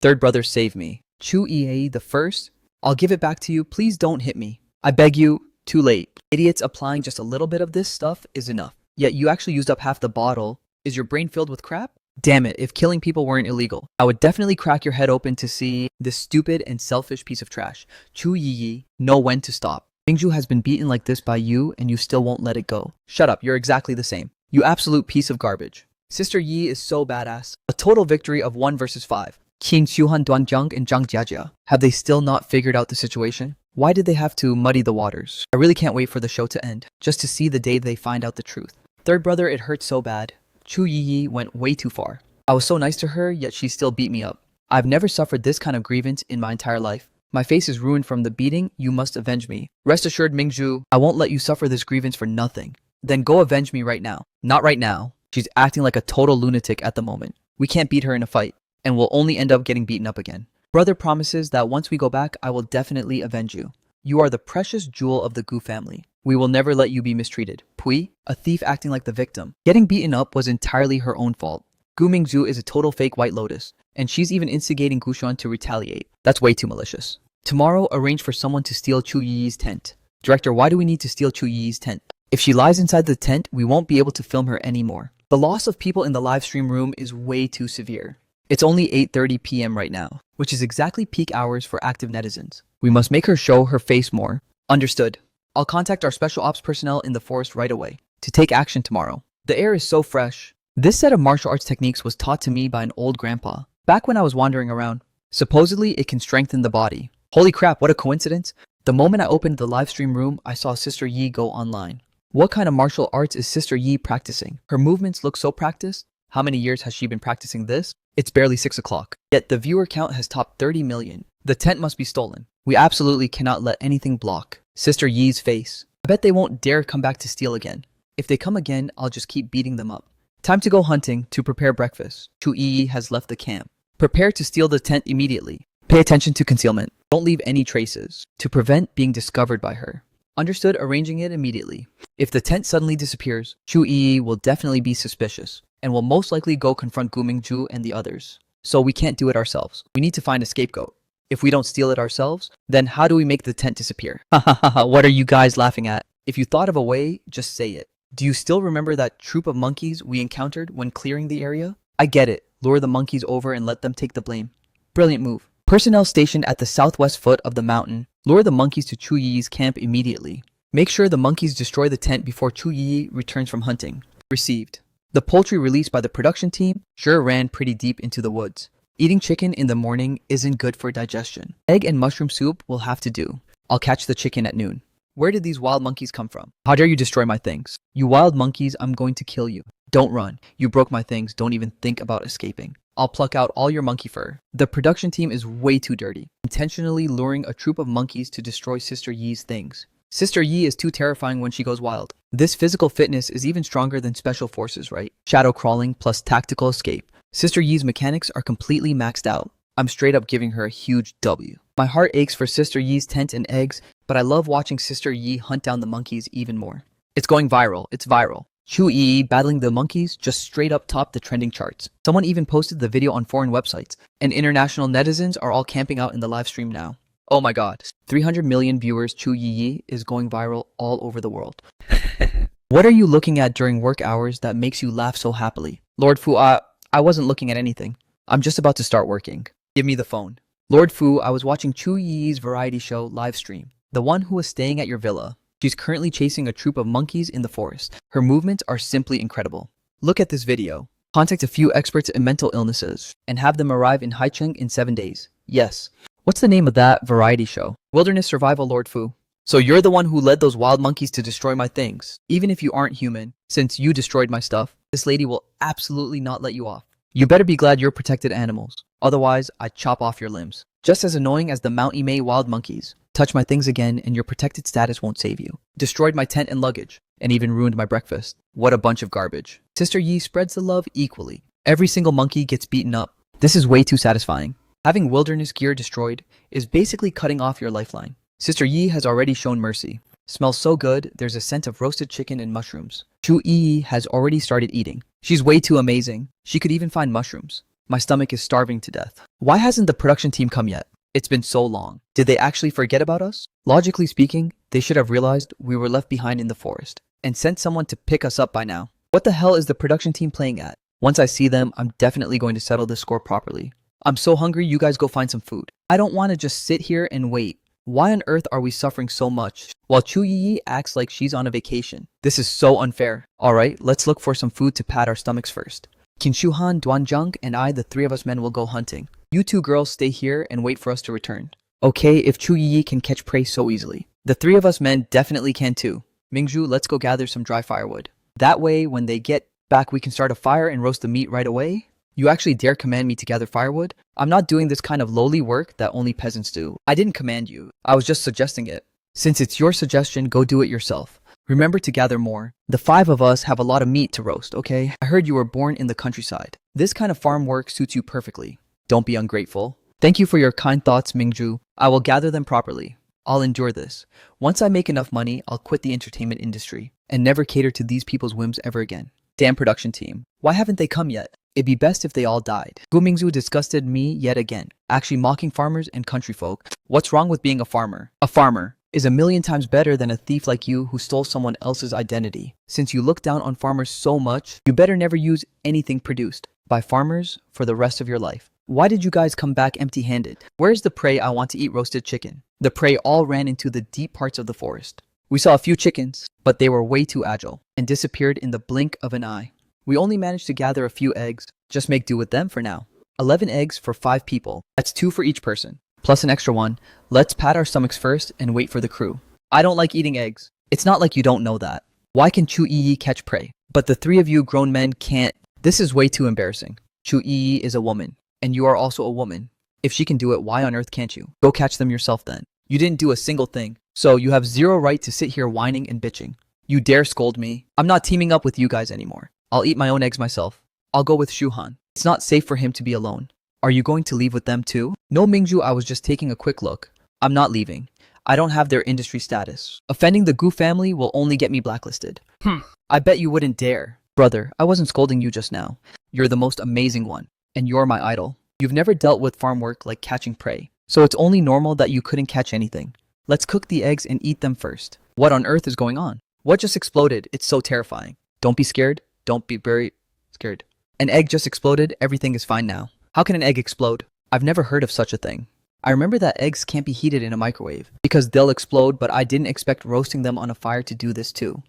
Third brother, save me. Chu Ie the first? I'll give it back to you. Please don't hit me. I beg you. Too late. Idiots applying just a little bit of this stuff is enough. Yet you actually used up half the bottle. Is your brain filled with crap? Damn it, if killing people weren't illegal, I would definitely crack your head open to see this stupid and selfish piece of trash. Chu Yi, know when to stop. Mingju has been beaten like this by you and you still won't let it go. Shut up, you're exactly the same. You absolute piece of garbage. Sister Yi is so badass. A total victory of 1 versus 5. Qin Xiuhan Duanjiang and Zhang Jiajia. Have they still not figured out the situation? Why did they have to muddy the waters? I really can't wait for the show to end, just to see the day they find out the truth. Third brother, it hurts so bad. Chu Yi went way too far. I was so nice to her, yet she still beat me up. I've never suffered this kind of grievance in my entire life. My face is ruined from the beating. You must avenge me. Rest assured, Mingju, I won't let you suffer this grievance for nothing. Then go avenge me right now. Not right now. She's acting like a total lunatic at the moment. We can't beat her in a fight. and we'll only end up getting beaten up again. Brother promises that once we go back, I will definitely avenge you. You are the precious jewel of the Gu family. We will never let you be mistreated. Pui, a thief acting like the victim. Getting beaten up was entirely her own fault. Gu Mingzhu is a total fake White Lotus, and she's even instigating Gushuan to retaliate. That's way too malicious. Tomorrow, arrange for someone to steal Chu Yi's tent. Director, why do we need to steal Chu Yi's tent? If she lies inside the tent, we won't be able to film her anymore. The loss of people in the live stream room is way too severe. It's only 8:30 p.m. right now, which is exactly peak hours for active netizens. We must make her show her face more. Understood. I'll contact our special ops personnel in the forest right away to take action tomorrow. The air is so fresh. This set of martial arts techniques was taught to me by an old grandpa, back when I was wandering around. Supposedly, it can strengthen the body. Holy crap, what a coincidence. The moment I opened the live stream room, I saw Sister Yi go online. What kind of martial arts is Sister Yi practicing? Her movements look so practiced. How many years has she been practicing this? It's barely 6 o'clock. Yet the viewer count has topped 30 million. The tent must be stolen. We absolutely cannot let anything block Sister Yi's face. I bet they won't dare come back to steal again. If they come again, I'll just keep beating them up. Time to go hunting to prepare breakfast. Chu Yi has left the camp. Prepare to steal the tent immediately. Pay attention to concealment. Don't leave any traces to prevent being discovered by her. Understood, arranging it immediately. If the tent suddenly disappears, Chu Yi will definitely be suspicious and will most likely go confront Gu Mingzhu and the others. So we can't do it ourselves. We need to find a scapegoat. If we don't steal it ourselves, then how do we make the tent disappear? What are you guys laughing at? If you thought of a way, just say it. Do you still remember that troop of monkeys we encountered when clearing the area? I get it. Lure the monkeys over and let them take the blame. Brilliant move. Personnel stationed at the southwest foot of the mountain, lure the monkeys to Chu Yi's camp immediately. Make sure the monkeys destroy the tent before Chu Yi returns from hunting. Received. The poultry released by the production team sure ran pretty deep into the woods. Eating chicken in the morning isn't good for digestion. Egg and mushroom soup will have to do. I'll catch the chicken at noon. Where did these wild monkeys come from? How dare you destroy my things? You wild monkeys, I'm going to kill you. Don't run. You broke my things. Don't even think about escaping. I'll pluck out all your monkey fur. The production team is way too dirty, intentionally luring a troop of monkeys to destroy Sister Yi's things. Sister Yi is too terrifying when she goes wild. This physical fitness is even stronger than special forces, right? Shadow crawling plus tactical escape. Sister Yi's mechanics are completely maxed out. I'm straight up giving her a huge W. My heart aches for Sister Yi's tent and eggs, but I love watching Sister Yi hunt down the monkeys even more. It's going viral. It's viral. Chu Yi battling the monkeys just straight up topped the trending charts. Someone even posted the video on foreign websites, and international netizens are all camping out in the live stream now. Oh my god. 300 million viewers. Chu Yi is going viral all over the world. What are you looking at during work hours that makes you laugh so happily? Lord Fu, I wasn't looking at anything. I'm just about to start working. Give me the phone. Lord Fu, I was watching Chu Yi's variety show live stream. The one who was staying at your villa. She's currently chasing a troop of monkeys in the forest. Her movements are simply incredible. Look at this video. Contact a few experts in mental illnesses and have them arrive in Haicheng in 7 days. Yes. What's the name of that variety show? Wilderness Survival, Lord Fu. So you're the one who led those wild monkeys to destroy my things. Even if you aren't human, since you destroyed my stuff, this lady will absolutely not let you off. You better be glad you're protected animals. Otherwise, I'd chop off your limbs. Just as annoying as the Mount Imei wild monkeys. Touch my things again and your protected status won't save you. Destroyed my tent and luggage, and even ruined my breakfast. What a bunch of garbage. Sister Yi spreads the love equally. Every single monkey gets beaten up. This is way too satisfying. Having wilderness gear destroyed is basically cutting off your lifeline. Sister Yi has already shown mercy. Smells so good, there's a scent of roasted chicken and mushrooms. Chu Yi has already started eating. She's way too amazing. She could even find mushrooms. My stomach is starving to death. Why hasn't the production team come yet? It's been so long. Did they actually forget about us? Logically speaking, they should have realized we were left behind in the forest and sent someone to pick us up by now. What the hell is the production team playing at? Once I see them, I'm definitely going to settle this score properly. I'm so hungry, you guys go find some food. I don't want to just sit here and wait. Why on earth are we suffering so much while Chu Yi acts like she's on a vacation? This is so unfair. Alright, let's look for some food to pad our stomachs first. Qin Shuhan, Duanzhang, and I, the three of us men, will go hunting. You two girls stay here and wait for us to return. Okay, if Chu Yi can catch prey so easily. The three of us men definitely can too. Mingzhu, let's go gather some dry firewood. That way, when they get back, we can start a fire and roast the meat right away. You actually dare command me to gather firewood? I'm not doing this kind of lowly work that only peasants do. I didn't command you. I was just suggesting it. Since it's your suggestion, go do it yourself. Remember to gather more. The 5 of us have a lot of meat to roast, okay? I heard you were born in the countryside. This kind of farm work suits you perfectly. Don't be ungrateful. Thank you for your kind thoughts, Mingju. I will gather them properly. I'll endure this. Once I make enough money, I'll quit the entertainment industry and never cater to these people's whims ever again. Damn production team. Why haven't they come yet? It'd be best if they all died. Gu Mingzu disgusted me yet again, actually mocking farmers and country folk. What's wrong with being a farmer? A farmer is a million times better than a thief like you who stole someone else's identity. Since you look down on farmers so much, you better never use anything produced by farmers for the rest of your life. Why did you guys come back empty-handed? Where's the prey? I want to eat roasted chicken. The prey all ran into the deep parts of the forest. We saw a few chickens, but they were way too agile and disappeared in the blink of an eye. We only managed to gather a few eggs. Just make do with them for now. 11 eggs for 5 people. That's 2 for each person, plus an extra one. Let's pat our stomachs first and wait for the crew. I don't like eating eggs. It's not like you don't know that. Why can Chu Yi catch prey, but the 3 of you grown men can't? This is way too embarrassing. Chu Yi is a woman, and you are also a woman. If she can do it, why on earth can't you? Go catch them yourself then. You didn't do a single thing, so you have zero right to sit here whining and bitching. You dare scold me? I'm not teaming up with you guys anymore. I'll eat my own eggs myself. I'll go with Shuhan. It's not safe for him to be alone. Are you going to leave with them too? No, Mingju, I was just taking a quick look. I'm not leaving. I don't have their industry status. Offending the Gu family will only get me blacklisted. I bet you wouldn't dare. Brother, I wasn't scolding you just now. You're the most amazing one, and you're my idol. You've never dealt with farm work like catching prey, so it's only normal that you couldn't catch anything. Let's cook the eggs and eat them first. What on earth is going on? What just exploded? It's so terrifying. Don't be scared. Don't be very scared. An egg just exploded. Everything is fine now. How can an egg explode? I've never heard of such a thing. I remember that eggs can't be heated in a microwave because they'll explode, but I didn't expect roasting them on a fire to do this too.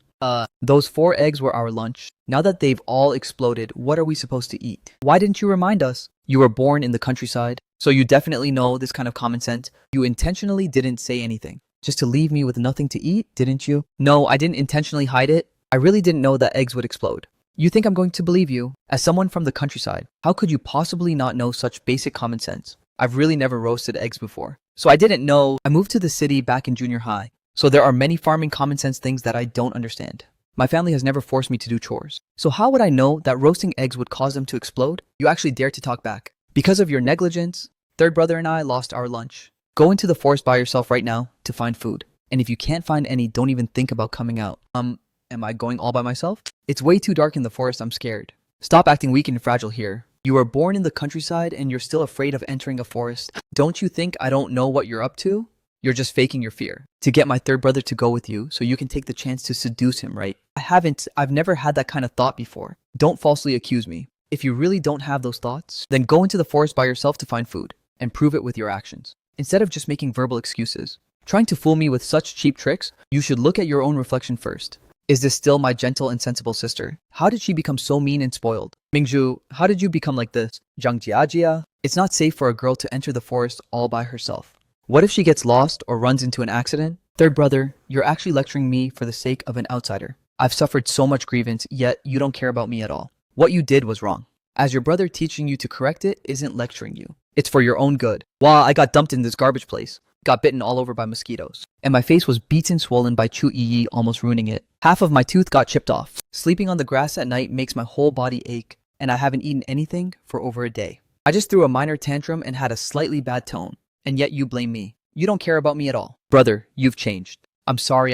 Those 4 eggs were our lunch. Now that they've all exploded, what are we supposed to eat? Why didn't you remind us? You were born in the countryside, so you definitely know this kind of common sense. You intentionally didn't say anything, just to leave me with nothing to eat, didn't you? No, I didn't intentionally hide it. I really didn't know that eggs would explode. You think I'm going to believe you? As someone from the countryside, how could you possibly not know such basic common sense? I've really never roasted eggs before, so I didn't know. I moved to the city back in junior high, so there are many farming common sense things that I don't understand. My family has never forced me to do chores, so how would I know that roasting eggs would cause them to explode? You actually dare to talk back. Because of your negligence, third brother and I lost our lunch. Go into the forest by yourself right now to find food, and if you can't find any, don't even think about coming out. Am I going all by myself? It's way too dark in the forest, I'm scared. Stop acting weak and fragile here. You were born in the countryside and you're still afraid of entering a forest. Don't you think I don't know what you're up to? You're just faking your fear to get my third brother to go with you so you can take the chance to seduce him, right? I've never had that kind of thought before. Don't falsely accuse me. If you really don't have those thoughts, then go into the forest by yourself to find food and prove it with your actions. Instead of just making verbal excuses, trying to fool me with such cheap tricks, you should look at your own reflection first. Is this still my gentle and sensible sister? How did she become so mean and spoiled? Mingju, how did you become like this? Zhang Jiajia? It's not safe for a girl to enter the forest all by herself. What if she gets lost or runs into an accident? Third brother, you're actually lecturing me for the sake of an outsider. I've suffered so much grievance, yet you don't care about me at all. What you did was wrong. As your brother, teaching you to correct it isn't lecturing you. It's for your own good. Wow, I got dumped in this garbage place. Got bitten all over by mosquitoes. And my face was beaten swollen by Chu Yi almost ruining it. Half of my tooth got chipped off. Sleeping on the grass at night makes my whole body ache, and I haven't eaten anything for over a day. I just threw a minor tantrum and had a slightly bad tone, and yet you blame me. You don't care about me at all. Brother, you've changed. I'm sorry.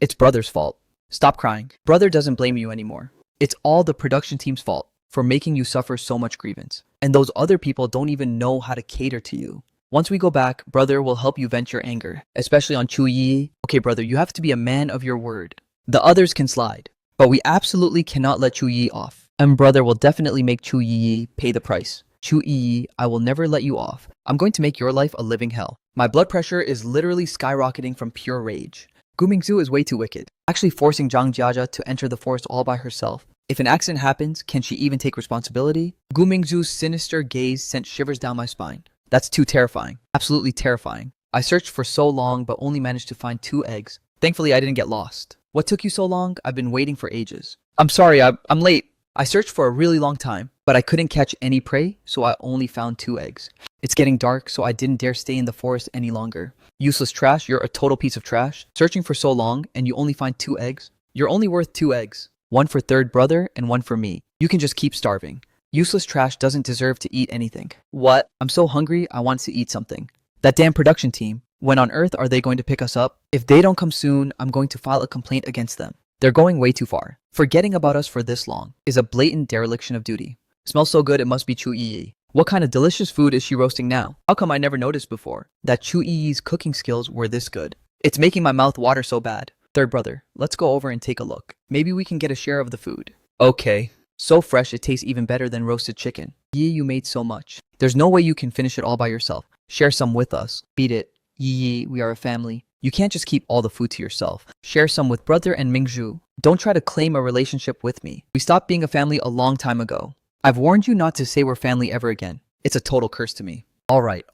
It's brother's fault. Stop crying. Brother doesn't blame you anymore. It's all the production team's fault for making you suffer so much grievance. And those other people don't even know how to cater to you. Once we go back, brother will help you vent your anger, especially on Chu Yi. Okay, brother, you have to be a man of your word. The others can slide, but we absolutely cannot let Chu Yi off. And brother will definitely make Chu Yi pay the price. Chu Yi, I will never let you off. I'm going to make your life a living hell. My blood pressure is literally skyrocketing from pure rage. Gu Mingzu is way too wicked, actually forcing Zhang Jiajia to enter the forest all by herself. If an accident happens, can she even take responsibility? Gu Mingzu's sinister gaze sent shivers down my spine. That's too terrifying. Absolutely terrifying. I searched for so long but only managed to find 2 eggs. Thankfully, I didn't get lost. What took you so long? I've been waiting for ages. I'm sorry, I'm late. I searched for a really long time, but I couldn't catch any prey, so I only found 2 eggs. It's getting dark, so I didn't dare stay in the forest any longer. Useless trash, you're a total piece of trash. Searching for so long, and you only find 2 eggs? You're only worth 2 eggs. One for third brother and one for me. You can just keep starving. Useless trash doesn't deserve to eat anything. What? I'm so hungry, I want to eat something. That damn production team. When on earth are they going to pick us up? If they don't come soon, I'm going to file a complaint against them. They're going way too far. Forgetting about us for this long is a blatant dereliction of duty. Smells so good it must be Chu Yi. What kind of delicious food is she roasting now? How come I never noticed before that Chu Yi's cooking skills were this good? It's making my mouth water so bad. Third brother, let's go over and take a look. Maybe we can get a share of the food. Okay. So fresh it tastes even better than roasted chicken. Yi, you made so much. There's no way you can finish it all by yourself. Share some with us. Beat it. Yi, we are a family. You can't just keep all the food to yourself. Share some with brother and Mingzhu. Don't try to claim a relationship with me. We stopped being a family a long time ago. I've warned you not to say we're family ever again. It's a total curse to me. Alright.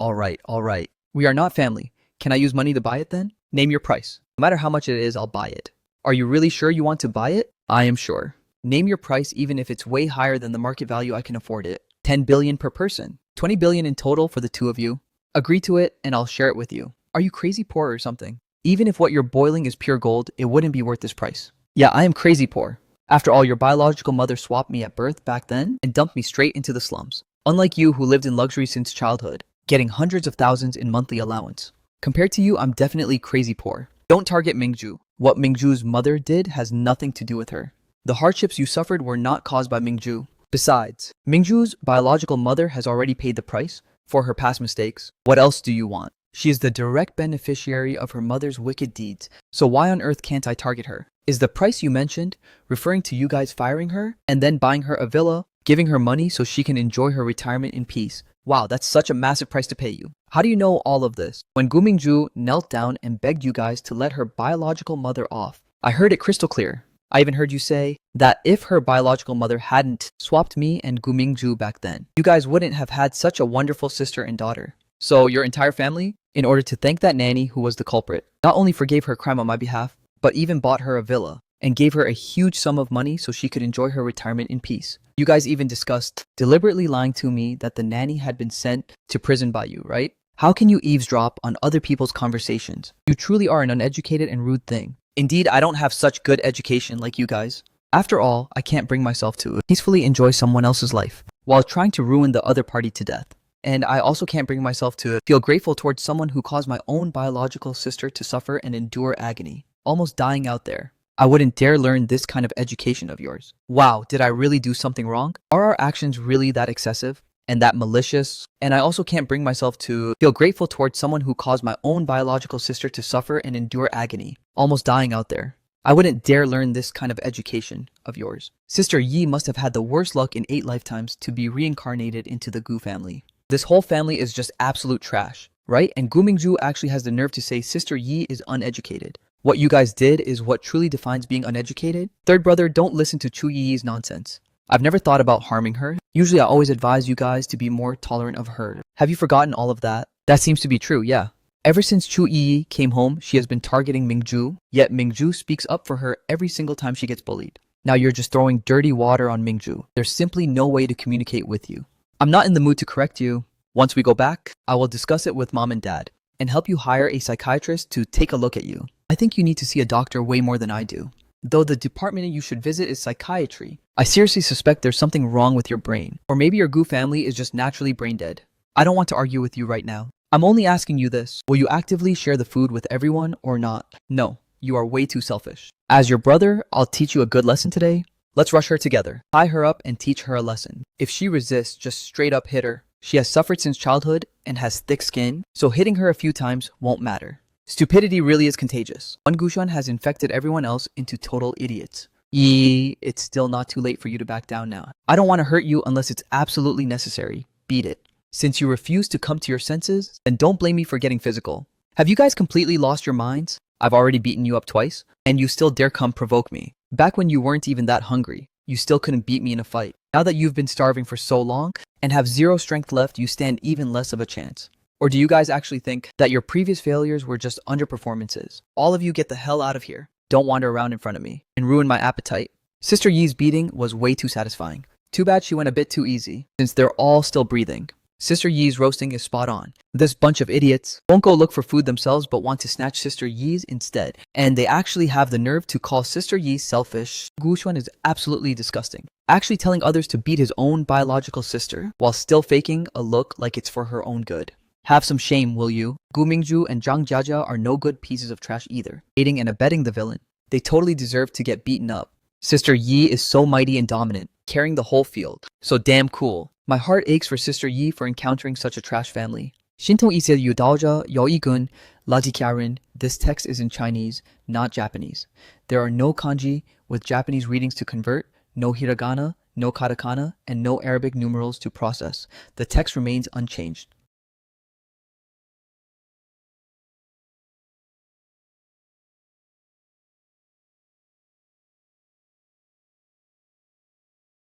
We are not family. Can I use money to buy it then? Name your price. No matter how much it is, I'll buy it. Are you really sure you want to buy it? I am sure. Name your price even if it's way higher than the market value I can afford it. 10 billion per person. 20 billion in total for the two of you. Agree to it and I'll share it with you. Are you crazy poor or something? Even if what you're boiling is pure gold, it wouldn't be worth this price. Yeah, I am crazy poor. After all, your biological mother swapped me at birth back then and dumped me straight into the slums. Unlike you who lived in luxury since childhood, getting hundreds of thousands in monthly allowance. Compared to you, I'm definitely crazy poor. Don't target Mingzhu. What Mingzhu's mother did has nothing to do with her. The hardships you suffered were not caused by Mingzhu. Besides, Mingzhu's biological mother has already paid the price for her past mistakes. What else do you want? She is the direct beneficiary of her mother's wicked deeds, so why on earth can't I target her? Is the price you mentioned referring to you guys firing her and then buying her a villa, giving her money so she can enjoy her retirement in peace? Wow, that's such a massive price to pay you. How do you know all of this? When Gu Mingzhu knelt down and begged you guys to let her biological mother off, I heard it crystal clear. I even heard you say that if her biological mother hadn't swapped me and Gu Mingzhu back then, you guys wouldn't have had such a wonderful sister and daughter. So your entire family, in order to thank that nanny who was the culprit, not only forgave her crime on my behalf, but even bought her a villa and gave her a huge sum of money so she could enjoy her retirement in peace. You guys even discussed deliberately lying to me that the nanny had been sent to prison by you, right? How can you eavesdrop on other people's conversations? You truly are an uneducated and rude thing. Indeed, I don't have such good education like you guys. After all, I can't bring myself to peacefully enjoy someone else's life while trying to ruin the other party to death. And I also can't bring myself to feel grateful towards someone who caused my own biological sister to suffer and endure agony, almost dying out there. I wouldn't dare learn this kind of education of yours. Wow, did I really do something wrong? Are our actions really that excessive and that malicious? And I also can't bring myself to feel grateful towards someone who caused my own biological sister to suffer and endure agony, almost dying out there. I wouldn't dare learn this kind of education of yours. Sister Yi must have had the worst luck in 8 lifetimes to be reincarnated into the Gu family. This whole family is just absolute trash, right? And Gu Mingzhu actually has the nerve to say Sister Yi is uneducated. What you guys did is what truly defines being uneducated. Third brother, don't listen to Chu Yi's nonsense. I've never thought about harming her. Usually I always advise you guys to be more tolerant of her. Have you forgotten all of that? That seems to be true, yeah. Ever since Chu Yi came home, she has been targeting Mingzhu, yet Mingzhu speaks up for her every single time she gets bullied. Now you're just throwing dirty water on Mingzhu. There's simply no way to communicate with you. I'm not in the mood to correct you. Once we go back, I will discuss it with mom and dad and help you hire a psychiatrist to take a look at you. I think you need to see a doctor way more than I do. Though the department you should visit is psychiatry, I seriously suspect there's something wrong with your brain. Or maybe your Gu family is just naturally brain dead. I don't want to argue with you right now. I'm only asking you this. Will you actively share the food with everyone or not? No, you are way too selfish. As your brother, I'll teach you a good lesson today. Let's rush her together. Tie her up and teach her a lesson. If she resists, just straight up hit her. She has suffered since childhood and has thick skin, so hitting her a few times won't matter. Stupidity really is contagious. One Gushan has infected everyone else into total idiots. It's still not too late for you to back down now. I don't want to hurt you unless it's absolutely necessary. Beat it. Since you refuse to come to your senses, then don't blame me for getting physical. Have you guys completely lost your minds? I've already beaten you up twice, and you still dare come provoke me. Back when you weren't even that hungry, you still couldn't beat me in a fight. Now that you've been starving for so long and have 0 strength left, you stand even less of a chance. Or do you guys actually think that your previous failures were just underperformances? All of you get the hell out of here. Don't wander around in front of me and ruin my appetite. Sister Yi's beating was way too satisfying. Too bad she went a bit too easy, since they're all still breathing. Sister Yi's roasting is spot on. This bunch of idiots won't go look for food themselves but want to snatch Sister Yi's instead. And they actually have the nerve to call Sister Yi selfish. Gu Xuan is absolutely disgusting. actually telling others to beat his own biological sister, while still faking a look like it's for her own good. Have some shame, will you? Gu Mingju and Zhang Jiajia are no good pieces of trash either, aiding and abetting the villain. They totally deserve to get beaten up. Sister Yi is so mighty and dominant, carrying the whole field. So damn cool. My heart aches for Sister Yi for encountering such a trash family. Shinto ise yudaoja yoigun lajikarin. This text is in Chinese, not Japanese. There are no kanji with Japanese readings to convert, no hiragana, no katakana, and no Arabic numerals to process. The text remains unchanged.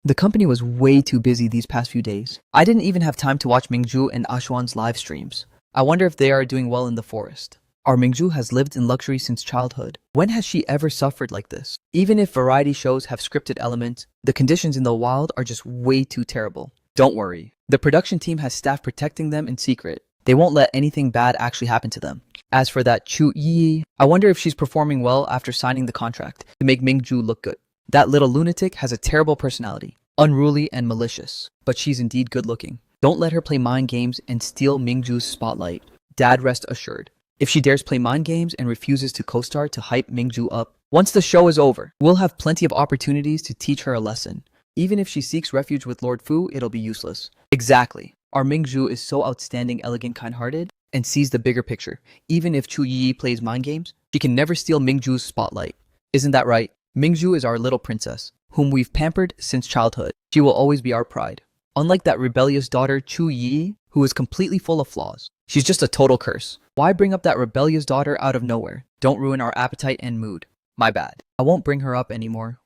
The company was way too busy these past few days. I didn't even have time to watch Mingju and Ashuan's live streams. I wonder if they are doing well in the forest. Our Mingju has lived in luxury since childhood. When has she ever suffered like this? Even if variety shows have scripted elements, the conditions in the wild are just way too terrible. Don't worry. The production team has staff protecting them in secret. They won't let anything bad actually happen to them. As for that Chu Yi, I wonder if she's performing well after signing the contract to make Mingju look good. That little lunatic has a terrible personality, unruly and malicious, but she's indeed good looking. Don't let her play mind games and steal Mingju's spotlight. Dad, rest assured. If she dares play mind games and refuses to co-star to hype Mingju up, once the show is over, we'll have plenty of opportunities to teach her a lesson. Even if she seeks refuge with Lord Fu, it'll be useless. Exactly. Our Mingju is so outstanding, elegant, kind-hearted, and sees the bigger picture. Even if Chu Yi plays mind games, she can never steal Mingju's spotlight. Isn't that right? Mingju is our little princess, whom we've pampered since childhood. She will always be our pride. Unlike that rebellious daughter Chu Yi, who is completely full of flaws. She's just a total curse. Why bring up that rebellious daughter out of nowhere? Don't ruin our appetite and mood. My bad. I won't bring her up anymore.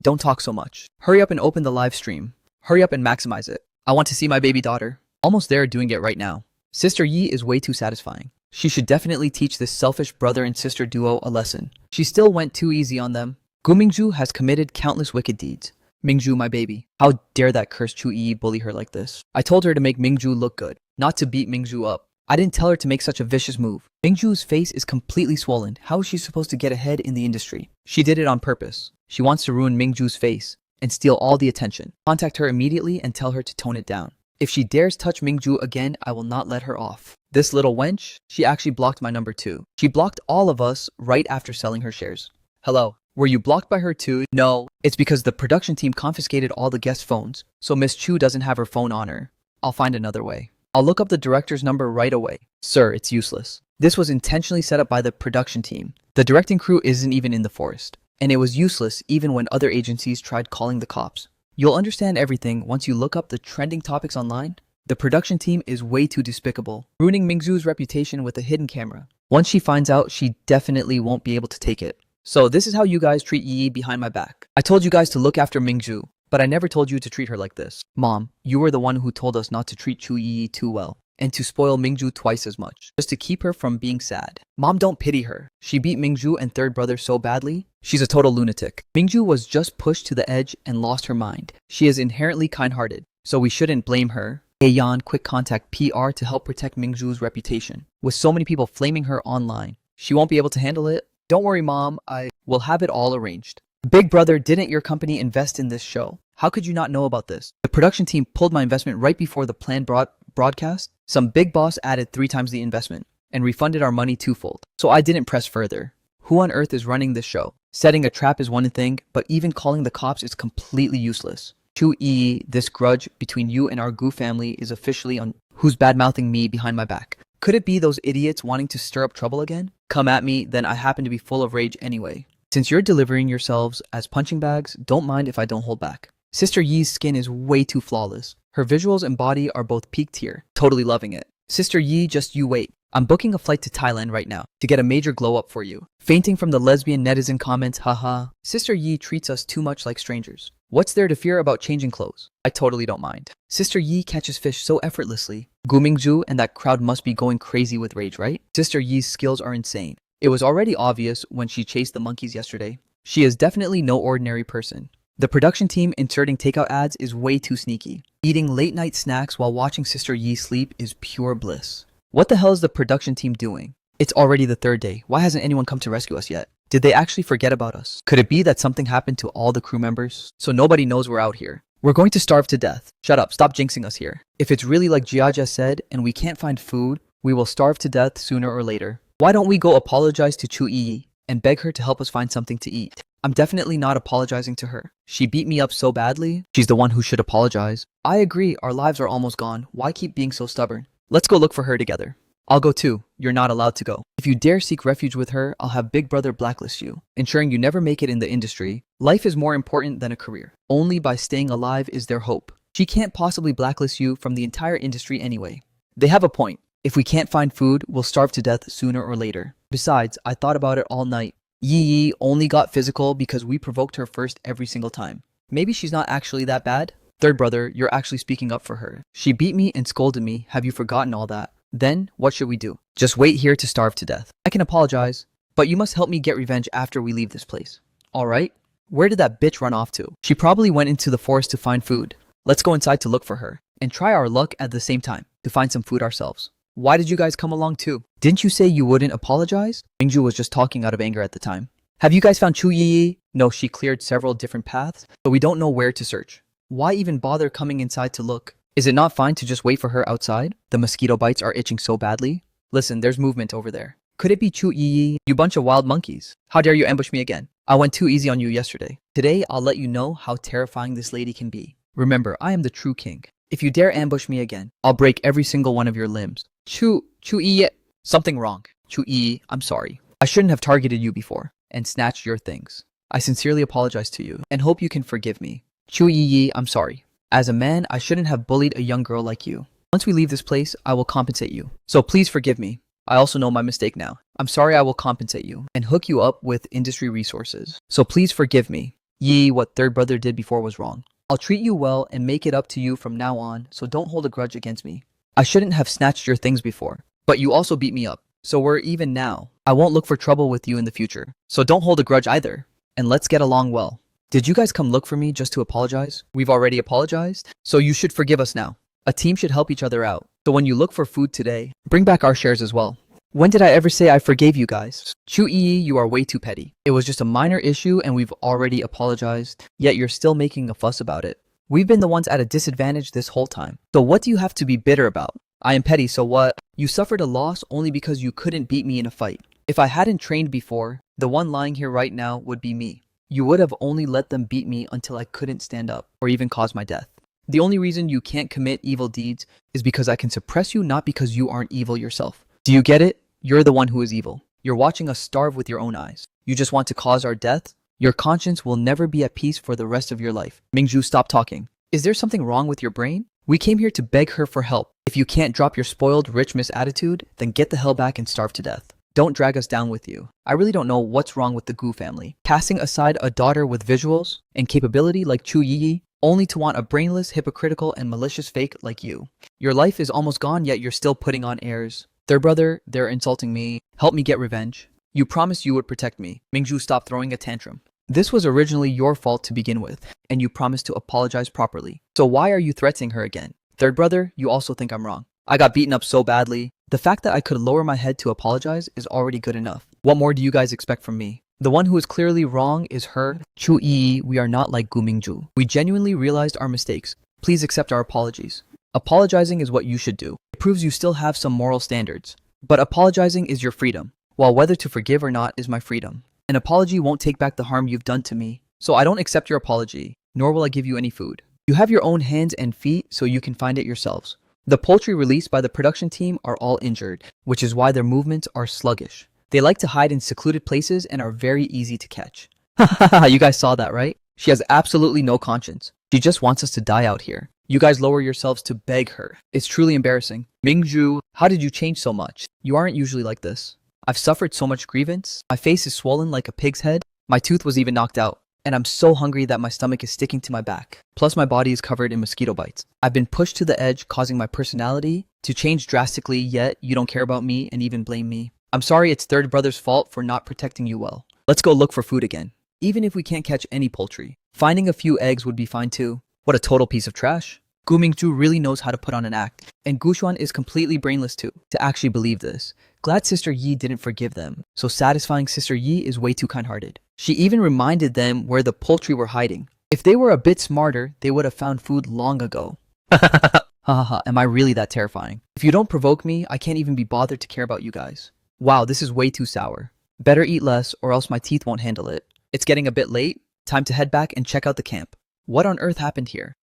Don't talk so much. Hurry up and open the live stream. Hurry up and maximize it. I want to see my baby daughter. Almost there, doing it right now. Sister Yi is way too satisfying. She should definitely teach this selfish brother and sister duo a lesson. She still went too easy on them. Gu Mingju has committed countless wicked deeds. Mingju, my baby. How dare that cursed Chu Yi bully her like this? I told her to make Mingju look good, not to beat Mingju up. I didn't tell her to make such a vicious move. Mingju's face is completely swollen. How is she supposed to get ahead in the industry? She did it on purpose. She wants to ruin Mingju's face and steal all the attention. Contact her immediately and tell her to tone it down. If she dares touch Mingju again, I will not let her off. This little wench, she actually blocked my number too. She blocked all of us right after selling her shares. Hello, were you blocked by her too? No, it's because the production team confiscated all the guest phones, so Miss Chu doesn't have her phone on her. I'll find another way. I'll look up the director's number right away. Sir, it's useless. This was intentionally set up by the production team. The directing crew isn't even in the forest, and it was useless even when other agencies tried calling the cops. You'll understand everything once you look up the trending topics online. The production team is way too despicable, ruining Mingzu's reputation with a hidden camera. Once she finds out, she definitely won't be able to take it. So this is how you guys treat Yi behind my back. I told you guys to look after Mingzu, but I never told you to treat her like this. Mom, you were the one who told us not to treat Chu Yi too well, and to spoil Mingju twice as much, just to keep her from being sad. Mom, don't pity her. She beat Mingju and third brother so badly. She's a total lunatic. Mingju was just pushed to the edge and lost her mind. She is inherently kind-hearted, so we shouldn't blame her. Aeon quick contact PR to help protect Mingju's reputation. With so many people flaming her online, she won't be able to handle it. Don't worry, Mom, I will have it all arranged. Big brother, didn't your company invest in this show? How could you not know about this? The production team pulled my investment right before the planned broadcast. Some big boss added 3 times the investment and refunded our money twofold. So I didn't press further. Who on earth is running this show? Setting a trap is one thing, but even calling the cops is completely useless. Chu Yi, this grudge between you and our Gu family is officially on who's bad-mouthing me behind my back. Could it be those idiots wanting to stir up trouble again? Come at me, then I happen to be full of rage anyway. Since you're delivering yourselves as punching bags, don't mind if I don't hold back. Sister Yi's skin is way too flawless. Her visuals and body are both peak tier. Totally loving it. Sister Yi, just you wait. I'm booking a flight to Thailand right now to get a major glow up for you. Fainting from the lesbian netizen comments, haha. Sister Yi treats us too much like strangers. What's there to fear about changing clothes? I totally don't mind. Sister Yi catches fish so effortlessly. Gu Mingju and that crowd must be going crazy with rage, right? Sister Yi's skills are insane. It was already obvious when she chased the monkeys yesterday. She is definitely no ordinary person. The production team inserting takeout ads is way too sneaky. Eating late night snacks while watching Sister Yi sleep is pure bliss. What the hell is the production team doing? It's already the 3rd day. Why hasn't anyone come to rescue us yet? Did they actually forget about us? Could it be that something happened to all the crew members? So nobody knows we're out here. We're going to starve to death. Shut up, stop jinxing us here. If it's really like Jiaja said and we can't find food, we will starve to death sooner or later. Why don't we go apologize to Chu Yi and beg her to help us find something to eat? I'm definitely not apologizing to her. She beat me up so badly. She's the one who should apologize. I agree, our lives are almost gone. Why keep being so stubborn? Let's go look for her together. I'll go too. You're not allowed to go. If you dare seek refuge with her, I'll have Big Brother blacklist you, ensuring you never make it in the industry. Life is more important than a career. Only by staying alive is there hope. She can't possibly blacklist you from the entire industry anyway. They have a point. If we can't find food, we'll starve to death sooner or later. Besides, I thought about it all night. Yi only got physical because we provoked her first every single time. Maybe she's not actually that bad? Third brother, you're actually speaking up for her. She beat me and scolded me. Have you forgotten all that? Then, what should we do? Just wait here to starve to death. I can apologize, but you must help me get revenge after we leave this place. Alright? Where did that bitch run off to? She probably went into the forest to find food. Let's go inside to look for her, and try our luck at the same time, to find some food ourselves. Why did you guys come along too? Didn't you say you wouldn't apologize? Mingju was just talking out of anger at the time. Have you guys found Chu Yi? No, she cleared several different paths, but we don't know where to search. Why even bother coming inside to look? Is it not fine to just wait for her outside? The mosquito bites are itching so badly. Listen, there's movement over there. Could it be Chu Yi? You bunch of wild monkeys. How dare you ambush me again? I went too easy on you yesterday. Today, I'll let you know how terrifying this lady can be. Remember, I am the true king. If you dare ambush me again, I'll break every single one of your limbs. Chu Yi. Something wrong. Chu Yi, I'm sorry. I shouldn't have targeted you before and snatched your things. I sincerely apologize to you and hope you can forgive me. Chu Yi, I'm sorry. As a man, I shouldn't have bullied a young girl like you. Once we leave this place, I will compensate you. So please forgive me. I also know my mistake now. I'm sorry. I will compensate you and hook you up with industry resources. So please forgive me. Yi, what third brother did before was wrong. I'll treat you well and make it up to you from now on, so don't hold a grudge against me. I shouldn't have snatched your things before, but you also beat me up. So we're even now. I won't look for trouble with you in the future. So don't hold a grudge either. And let's get along well. Did you guys come look for me just to apologize? We've already apologized, so you should forgive us now. A team should help each other out. So when you look for food today, bring back our shares as well. When did I ever say I forgave you guys? Chu Yi, you are way too petty. It was just a minor issue and we've already apologized, yet you're still making a fuss about it. We've been the ones at a disadvantage this whole time. So what do you have to be bitter about? I am petty, so what? You suffered a loss only because you couldn't beat me in a fight. If I hadn't trained before, the one lying here right now would be me. You would have only let them beat me until I couldn't stand up or even cause my death. The only reason you can't commit evil deeds is because I can suppress you, not because you aren't evil yourself. Do you get it? You're the one who is evil. You're watching us starve with your own eyes. You just want to cause our death? Your conscience will never be at peace for the rest of your life. Mingju, stop talking. Is there something wrong with your brain? We came here to beg her for help. If you can't drop your spoiled rich miss attitude, then get the hell back and starve to death. Don't drag us down with you. I really don't know what's wrong with the Gu family. Casting aside a daughter with visuals and capability like Chu Yi, only to want a brainless, hypocritical, and malicious fake like you. Your life is almost gone, yet you're still putting on airs. Their brother, they're insulting me. Help me get revenge. You promised you would protect me. Mingju, stop throwing a tantrum. This was originally your fault to begin with, and you promised to apologize properly. So why are you threatening her again? Third brother, you also think I'm wrong. I got beaten up so badly. The fact that I could lower my head to apologize is already good enough. What more do you guys expect from me? The one who is clearly wrong is her. Chu Yi, we are not like Gu Mingju. We genuinely realized our mistakes. Please accept our apologies. Apologizing is what you should do. It proves you still have some moral standards. But apologizing is your freedom, while whether to forgive or not is my freedom. An apology won't take back the harm you've done to me. So I don't accept your apology, nor will I give you any food. You have your own hands and feet, so you can find it yourselves. The poultry released by the production team are all injured, which is why their movements are sluggish. They like to hide in secluded places and are very easy to catch. Hahaha, you guys saw that, right? She has absolutely no conscience. She just wants us to die out here. You guys lower yourselves to beg her. It's truly embarrassing. Mingju, how did you change so much? You aren't usually like this. I've suffered so much grievance. My face is swollen like a pig's head. My tooth was even knocked out. And I'm so hungry that my stomach is sticking to my back. Plus my body is covered in mosquito bites. I've been pushed to the edge, causing my personality to change drastically, yet you don't care about me and even blame me. I'm sorry it's third brother's fault for not protecting you well. Let's go look for food again. Even if we can't catch any poultry, finding a few eggs would be fine too. What a total piece of trash. Gu Mingju really knows how to put on an act, and Gu Xuan is completely brainless too, to actually believe this. Glad Sister Yi didn't forgive them, so satisfying Sister Yi is way too kind-hearted. She even reminded them where the poultry were hiding. If they were a bit smarter, they would have found food long ago. Hahaha, am I really that terrifying? If you don't provoke me, I can't even be bothered to care about you guys. Wow, this is way too sour. Better eat less or else my teeth won't handle it. It's getting a bit late. Time to head back and check out the camp. What on earth happened here?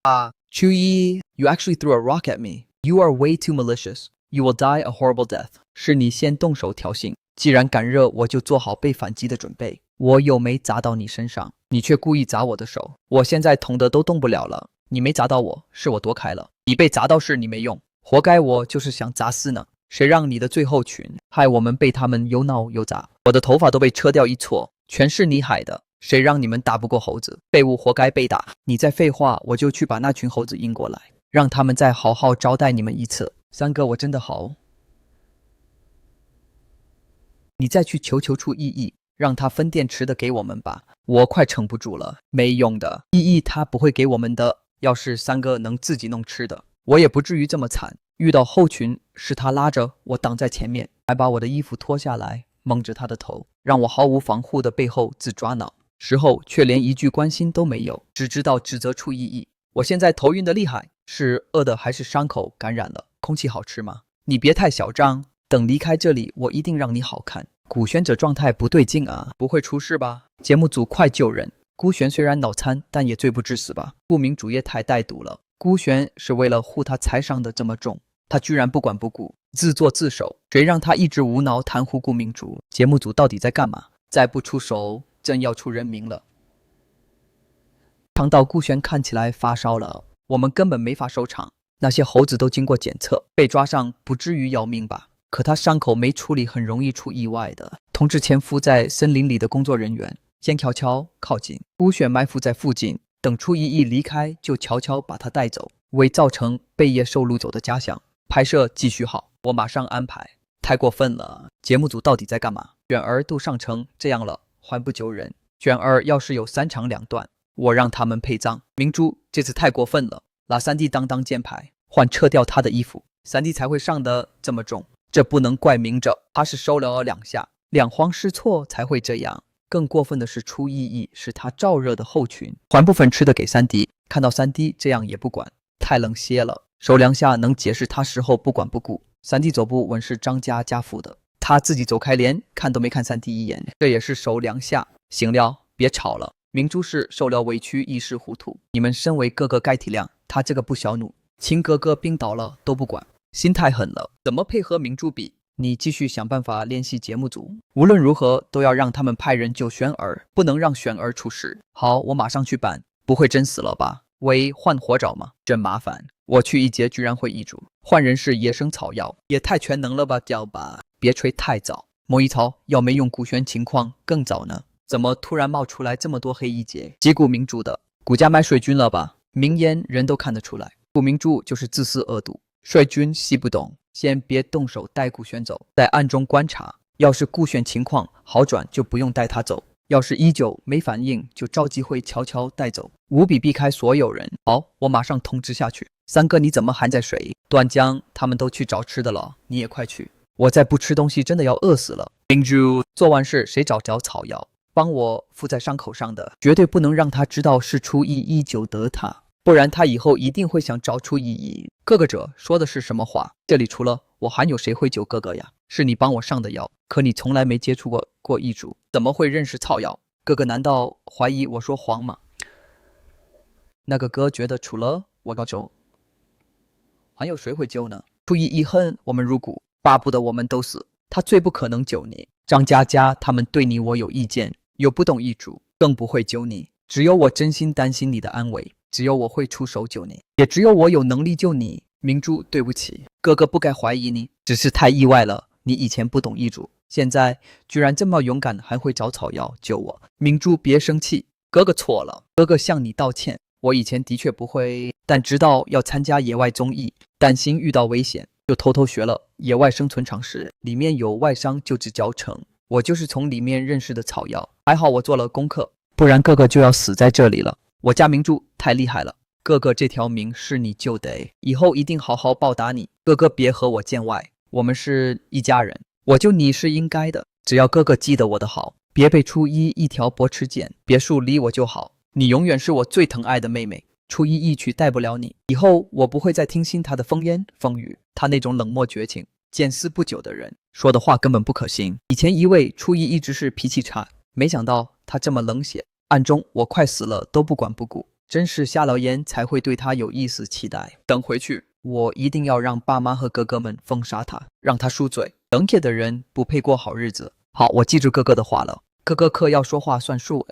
Chuyi, you actually threw a rock at me. You are way too malicious. You will die a horrible death. 是你先动手挑衅，既然敢惹，我就做好被反击的准备。我又没砸到你身上，你却故意砸我的手，我现在痛得都动不了了。你没砸到我，是我躲开了。你被砸到是你没用，活该我就是想砸死呢。谁让你的最后群，害我们被他们又闹又砸，我的头发都被车掉一撮，全是你害的。谁让你们打不过猴子，废物活该被打。你再废话，我就去把那群猴子引过来，让他们再好好招待你们一次。三哥，我真的好。你再去求出意义，让他分电池的给我们吧，我快撑不住了。没用的，意义他不会给我们的。要是三哥能自己弄吃的，我也不至于这么惨。遇到后群，是他拉着我挡在前面，还把我的衣服脱下来，蒙着他的头，让我毫无防护的背后自抓挠。时候却连一句关心都没有，只知道指责出意义。我现在头晕的厉害，是饿的还是伤口感染了？空气好吃吗？你别太嚣张，等离开这里，我一定让你好看。古玄者状态不对劲啊，不会出事吧？节目组快救人！孤玄虽然脑残，但也罪不至死吧？顾明主也太歹毒了。孤玄是为了护他才伤得这么重，他居然不管不顾，自作自受。谁让他一直无脑袒护顾明主？节目组到底在干嘛？再不出手，真要出人命了。场到孤玄看起来发烧了，我们根本没法收场。那些猴子都经过检测，被抓上不至于要命吧？可他伤口没处理，很容易出意外的。通知潜伏在森林里的工作人员，先悄悄靠近。孤玄埋伏在附近，等出意义离开，就悄悄把他带走，为造成被野兽掳走的假想。拍摄继续好，我马上安排。太过分了，节目组到底在干嘛？卷儿都上成这样了，还不救人？卷儿要是有3长2短，我让他们陪葬。明珠这次太过分了，拉三弟当箭牌，换撤掉他的衣服，三弟才会上得这么重。这不能怪明着，他是收了2下，两慌失措才会这样。更过分的是出意义是他燥热的后群，还部分吃的给三弟，看到三弟这样也不管，太冷血了。收2下能解释他事后不管不顾。三弟走不稳是张家家父的，他自己走开连看都没看三弟一眼，这也是收2下。行了，别吵了。明珠是受了委屈一时糊涂，你们身为哥哥该体谅他这个不小弩，亲哥哥病倒了都不管，心太狠了。怎么配合明珠比？你继续想办法联系节目组，无论如何都要让他们派人救玄儿，不能让玄儿出事。好，我马上去办。不会真死了吧？喂，换火找吗？真麻烦。我去一节居然会易主，换人是野生草药，也太全能了吧？叫吧，别吹太早。某一草要没用古玄情况更早呢，怎么突然冒出来这么多黑衣节？击鼓明珠的，古家买水军了吧？明烟人都看得出来，顾明珠就是自私恶毒。水军细不懂，先别动手带顾玄走，在暗中观察，要是顾玄情况好转就不用带他走，要是依旧没反应就找机会悄悄带走，务必避开所有人。好，我马上通知下去。三哥你怎么还在睡？段江他们都去找吃的了，你也快去，我再不吃东西真的要饿死了。明珠做完事谁找着草药帮我敷在伤口上的，绝对不能让他知道是出意义救得他，不然他以后一定会想找出意义。哥哥者说的是什么话？这里除了我还有谁会救哥哥呀？是你帮我上的药，可你从来没接触过医主，怎么会认识草药？哥哥难道怀疑我说谎吗？那个哥觉得除了我高州，还有谁会救呢？出意义恨我们入骨，巴不得我们都死，他最不可能救你。张佳佳他们对你我有意见，又不懂医主，更不会救你。只有我真心担心你的安危，只有我会出手救你，也只有我有能力救你。明珠对不起，哥哥不该怀疑你，只是太意外了，你以前不懂医主，现在居然这么勇敢，还会找草药救我。明珠别生气，哥哥错了，哥哥向你道歉。我以前的确不会，但知道要参加野外综艺，担心遇到危险，就偷偷学了野外生存常识，里面有外伤救治教程，我就是从里面认识的草药。还好我做了功课，不然哥哥就要死在这里了。我家明珠太厉害了，哥哥这条命是你救的，以后一定好好报答你。哥哥别和我见外，我们是一家人。我就你是应该的。只要哥哥记得我的好，别被初一一条驳斥见，别疏离我就好。你永远是我最疼爱的妹妹。初一一曲带不了你，以后我不会再听信他的风言风语，他那种冷漠绝情、见死不救的人说的话根本不可信。以前以为初一一直是脾气差，没想到他这么冷血，暗中我快死了都不管不顾。真是瞎了眼才会对他有一丝期待。等回去，我一定要让爸妈和哥哥们封杀他，让他赎罪。冷血的人不配过好日子。好，我记住哥哥的话了。哥哥可要说话算数。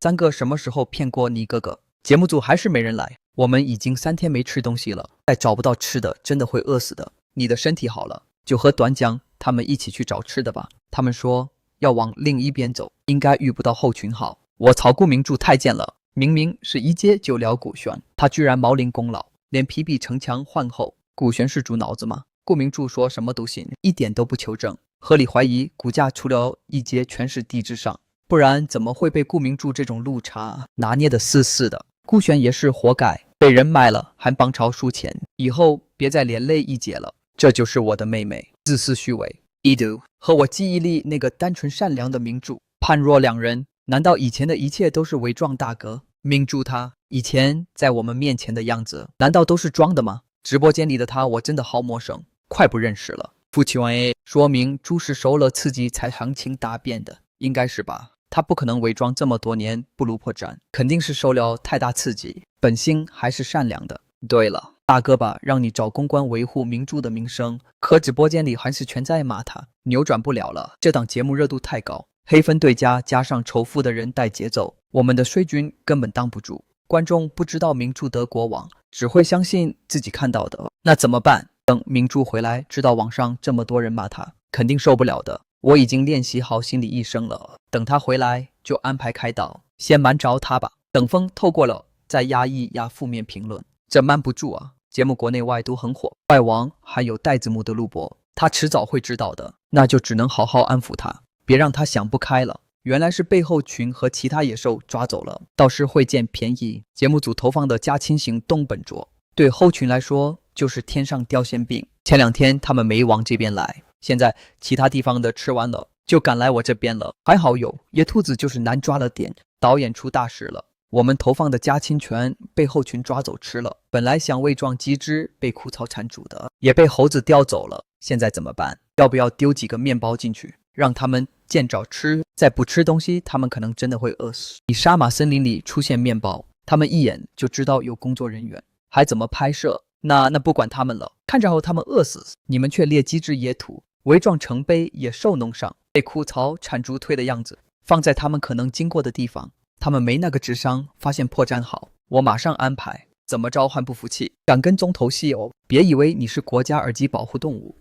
三哥什么时候骗过你哥哥？节目组还是没人来，我们已经3天没吃东西了，再找不到吃的，真的会饿死的。你的身体好了，就和短江他们一起去找吃的吧。他们说要往另一边走，应该遇不到后群号。我曹顾明柱太监了，明明是一接就撩顾玄，他居然毛领功劳，连皮壁城墙换后。顾玄是猪脑子吗？顾明柱说什么都信，一点都不求证，合理怀疑顾家除了一接全是地之上，不然怎么会被顾明柱这种路差拿捏得死死的？顾玄也是活该，被人卖了还帮朝输钱，以后别再连累一姐了。这就是我的妹妹，自私虚伪，一度和我记忆里那个单纯善良的明柱判若两人。难道以前的一切都是伪装大哥？明珠他以前在我们面前的样子，难道都是装的吗？直播间里的他我真的好陌生，快不认识了。夫妻 A 说明猪是受了刺激才行情大变的，应该是吧？他不可能伪装这么多年不露破绽，肯定是受了太大刺激，本性还是善良的。对了，大哥吧，让你找公关维护明珠的名声，可直播间里还是全在骂他，扭转不了了。这档节目热度太高，黑分对家加上仇富的人带节奏，我们的水军根本挡不住。观众不知道明珠得国王，只会相信自己看到的。那怎么办？等明珠回来，知道网上这么多人骂他，肯定受不了的。我已经练习好心理医生了，等他回来就安排开刀，先瞒着他吧。等风透过了，再压抑压负面评论，这瞒不住啊。节目国内外都很火，外网还有带字幕的录播，他迟早会知道的，那就只能好好安抚他，别让他想不开了。原来是背后群和其他野兽抓走了，倒是会捡便宜。节目组投放的家亲行动笨拙，对后群来说就是天上掉馅饼。前2天他们没往这边来，现在其他地方的吃完了，就赶来我这边了。还好有野兔子，就是难抓了点。导演出大事了，我们投放的家亲全被后群抓走吃了。本来想伪装机智被枯草缠住的，也被猴子叼走了。现在怎么办？要不要丢几个面包进去，让他们见着吃？再不吃东西，他们可能真的会饿死。以沙马森林里出现面包，他们一眼就知道有工作人员，还怎么拍摄？那不管他们了，看着后他们饿死。你们却猎几只野兔，伪装成被野兽弄上，被枯草缠住腿的样子，放在他们可能经过的地方。他们没那个智商发现破绽好，我马上安排。怎么着还不服气？敢跟踪偷袭哦？别以为你是国家2级保护动物，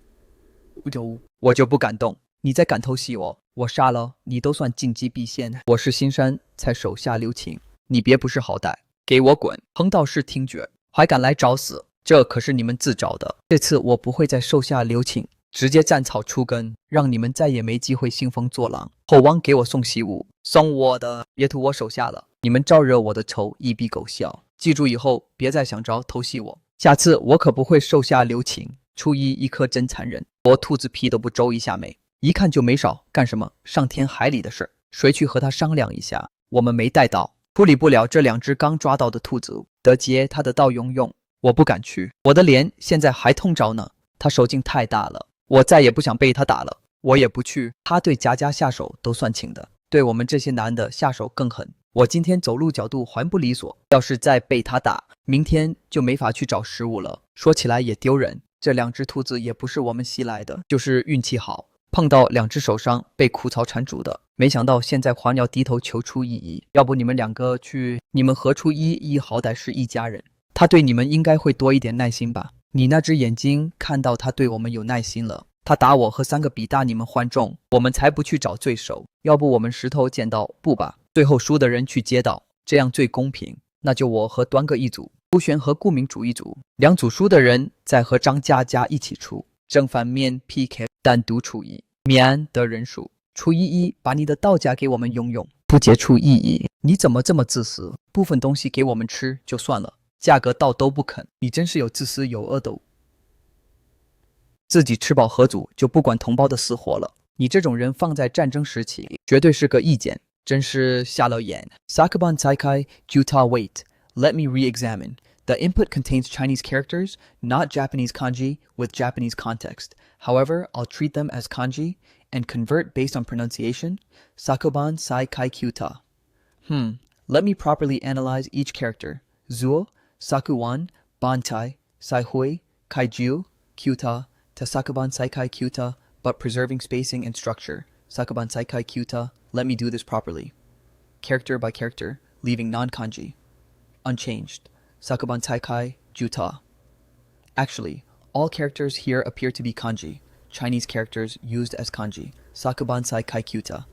我就不敢动。你再敢偷袭我杀了你都算晋级必现。我是新山才手下留情，你别不识好歹，给我滚！横道士听绝，还敢来找死？这可是你们自找的。这次我不会再手下留情，直接斩草除根，让你们再也没机会兴风作浪。后王给我送习物，送我的别图我手下了，你们招惹我的仇一笔勾销。记住以后别再想着偷袭我，下次我可不会手下留情。初一一颗真残忍，我兔子皮都不皱一下没，一看就没少干什么上天海里的事，谁去和他商量一下？我们没带刀，处理不了这2只刚抓到的兔子，得接他的刀用。我不敢去，我的脸现在还痛着呢。他手劲太大了，我再也不想被他打了。我也不去，他对家下手都算轻的，对我们这些男的下手更狠。我今天走路角度还不利索，要是再被他打，明天就没法去找食物了。说起来也丢人，这2只兔子也不是我们吸来的，就是运气好，碰到2只手上被枯草缠住的。没想到现在还要低头求初一，要不你们2个去，你们和初一好歹是一家人，他对你们应该会多一点耐心吧？你那只眼睛看到他对我们有耐心了，他打我和3个比大你们还重，我们才不去找罪首。要不我们石头剪刀布吧，最后输的人去接刀，这样最公平。那就我和端哥一组，顾玄和顾明主一组，2组输的人再和张佳佳一起出，正反面 PK， 单独出一免得人数。初一把你的道价给我们用，不接触意义。你怎么这么自私？部分东西给我们吃就算了，价格到都不肯，你真是有自私有恶斗。自己吃饱喝足就不管同胞的死活了。你这种人放在战争时期，绝对是个意见，真是瞎了眼。Sakuban Saikai Juta Wait. Let me re-examine. The input contains Chinese characters, not Japanese kanji with Japanese context. However, I'll treat them as kanji and convert based on pronunciation. Sakuban Saikai Kyuta. Let me properly analyze each character. Zuo, Sakuwan, Bantai, Saihui, Kaiju, Kyuta, to Sakuban Saikai Kyuta, but preserving spacing and structure. Sakuban Saikai Kyuta. Let me do this properly. Character by character, leaving non-kanji. Unchanged. Sakuban Saikai Juta. Actually, all characters here appear to be kanji. Chinese characters used as kanji. Sakuban Saikai Kyuta.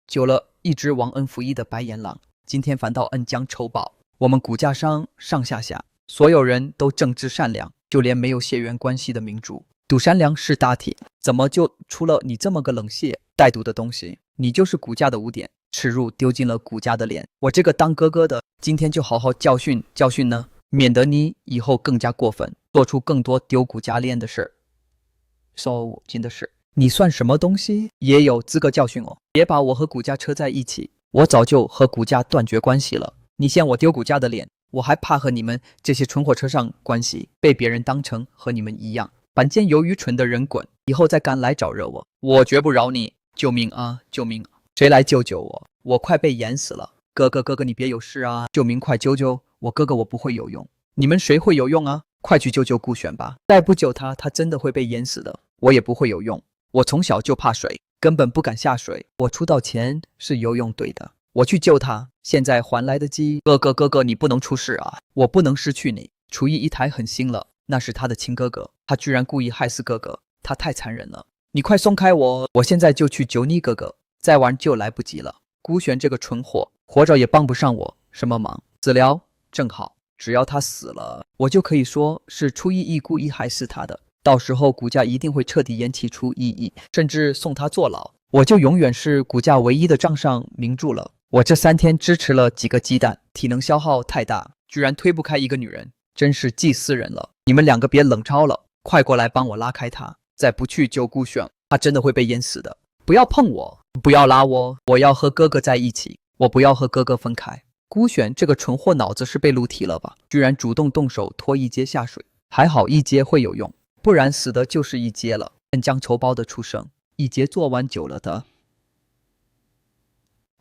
久了，一直忘恩负义的白眼狼，今天反倒恩将仇报。我们谷家商上下下，所有人都正直善良，就连没有血缘关系的明珠，赌善良是大体，怎么就出了你这么个冷血歹毒的东西？你就是谷家的污点，耻辱丢尽了谷家的脸。我这个当哥哥的，今天就好好教训教训呢，免得你以后更加过分，做出更多丢谷家脸的事儿。真的是。你算什么东西？也有资格教训我？别把我和谷家扯在一起，我早就和谷家断绝关系了。你嫌我丢谷家的脸，我还怕和你们这些蠢货扯上关系，被别人当成和你们一样板见有愚蠢的人滚！以后再敢来找惹我，我绝不饶你！救命啊！救命啊！谁来救救我？我快被淹死了！哥哥，你别有事啊！救命！快救救我哥哥！我不会游泳，你们谁会游泳啊？快去救救顾璇吧！再不救他，他真的会被淹死的。我也不会游泳。我从小就怕水，根本不敢下水。我出道前是游泳队的，我去救他，现在还来得及。哥哥，你不能出事啊！我不能失去你。厨艺一台很新了，那是他的亲哥哥，他居然故意害死哥哥，他太残忍了。你快松开我，我现在就去救你哥哥，再晚就来不及了。孤璇这个蠢货，活着也帮不上我什么忙，死了正好，只要他死了，我就可以说是初一义故意害死他的。到时候谷家一定会彻底延期出异议，甚至送他坐牢，我就永远是谷家唯一的掌上明珠了。我这3天只吃了几个鸡蛋，体能消耗太大，居然推不开一个女人，真是气死人了。你们2个别冷吵了，快过来帮我拉开他，再不去救顾璇，他真的会被淹死的。不要碰我，不要拉我，我要和哥哥在一起，我不要和哥哥分开。顾璇这个蠢货脑子是被撸踢了吧？居然主动动手拖一阶下水，还好一阶会有用。不然死的就是一阶了，恩将仇报的畜生，一阶做完久了的。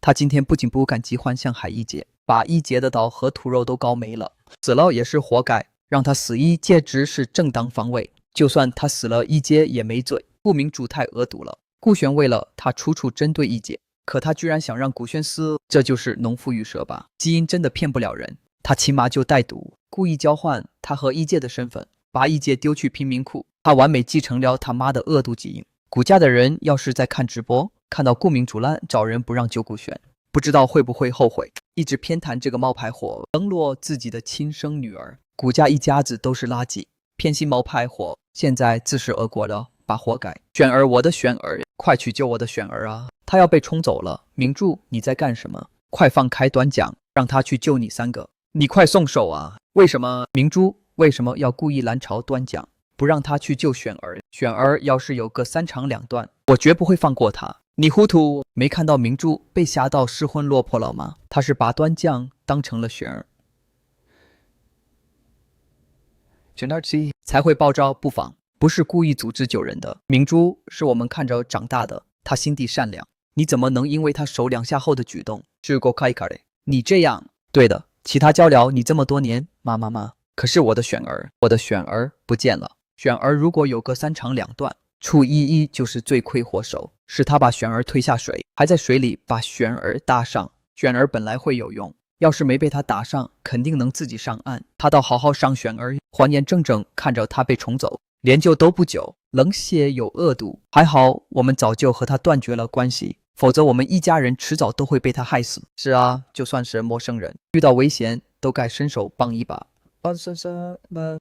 他今天不仅不感激还向海一阶，把一阶的刀和土肉都搞没了，死了也是活该，让他死一阶只是正当防卫，就算他死了一阶也没罪。顾明主太恶毒了，顾璇为了他处处针对一阶，可他居然想让顾璇死，这就是农夫与蛇吧？基因真的骗不了人，他起码就带毒，故意交换他和一阶的身份。把一阶丢去贫民窟，他完美继承了他妈的恶毒基因。谷家的人要是在看直播，看到顾明竹兰找人不让救顾璇，不知道会不会后悔。一直偏袒这个冒牌货，冷落自己的亲生女儿。谷家一家子都是垃圾，偏心冒牌货，现在自食恶果了，把活该。璇儿，我的璇儿，快去救我的璇儿啊！他要被冲走了。明珠，你在干什么？快放开短讲，让他去救你3个。你快松手啊！为什么？明珠为什么要故意拦朝端讲，不让他去救璇儿？璇儿要是有个3长2短，我绝不会放过他。你糊涂，没看到明珠被吓到失魂落魄了吗？他是把端将当成了玄儿，才会报招不妨，不是故意组织救人的。明珠是我们看着长大的，她心地善良，你怎么能因为她手2下后的举动就过开卡嘞？你这样，对的，其他交了你这么多年，妈，可是我的选儿不见了。选儿如果有个3长2短，处依依就是罪魁祸首，是他把选儿推下水，还在水里把选儿搭上。选儿本来会有用，要是没被他打上，肯定能自己上岸。他倒好好伤选儿，还眼睁睁看着他被冲走，连救都不救，冷血有恶毒。还好我们早就和他断绝了关系，否则我们一家人迟早都会被他害死。是啊，就算是陌生人，遇到危险都该伸手帮一把。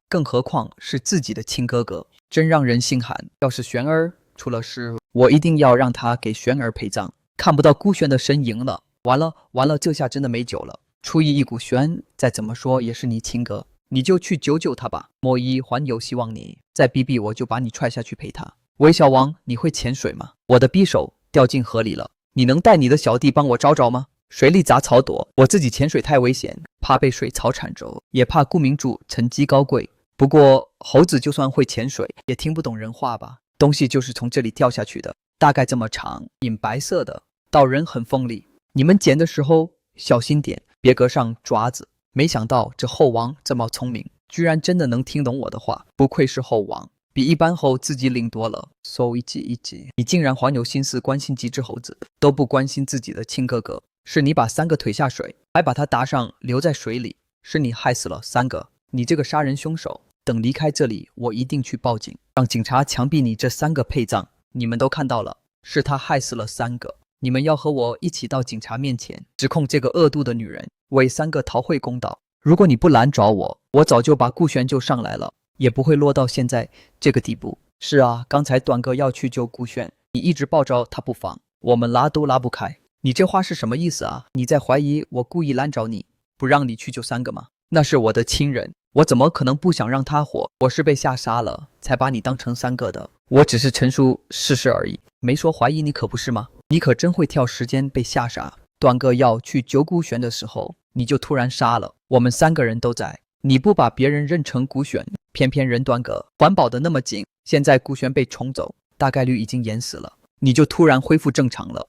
更何况是自己的亲哥哥，真让人心寒。要是玄儿出了事，我一定要让他给玄儿陪葬。看不到孤玄的身影了，完了，这下真的没救了。初一孤玄，再怎么说也是你亲哥，你就去救救他吧。莫一还有希望，你再逼逼我就把你踹下去陪他。韦小王，你会潜水吗？我的匕首掉进河里了，你能带你的小弟帮我招招吗？水里杂草多，我自己潜水太危险，怕被水草缠着，也怕顾明珠成绩高贵。不过猴子就算会潜水，也听不懂人话吧？东西就是从这里掉下去的，大概这么长，银白色的，道人很锋利。你们捡的时候小心点，别搁上爪子。没想到这猴王这么聪明，居然真的能听懂我的话，不愧是猴王，比一般猴自己灵多了。一级，你竟然还有心思关心几只猴子，都不关心自己的亲哥哥。是你把3个推下水，还把他搭上留在水里，是你害死了3个，你这个杀人凶手！等离开这里，我一定去报警，让警察枪毙你这3个陪葬。你们都看到了，是他害死了3个，你们要和我一起到警察面前指控这个恶毒的女人，为3个讨回公道。如果你不拦着我，我早就把顾玄救上来了，也不会落到现在这个地步。是啊，刚才短哥要去救顾玄，你一直抱着他不放，我们拉都拉不开。你这话是什么意思啊？你在怀疑我故意拦着你，不让你去救3个吗？那是我的亲人，我怎么可能不想让他活？我是被吓杀了，才把你当成3个的。我只是陈述事实而已，没说怀疑你，可不是吗？你可真会挑时间被吓杀。短哥要去救顾玄的时候，你就突然杀了，我们3个人都在，你不把别人认成顾玄，偏偏人短哥环保的那么紧，现在顾玄被冲走，大概率已经淹死了，你就突然恢复正常了。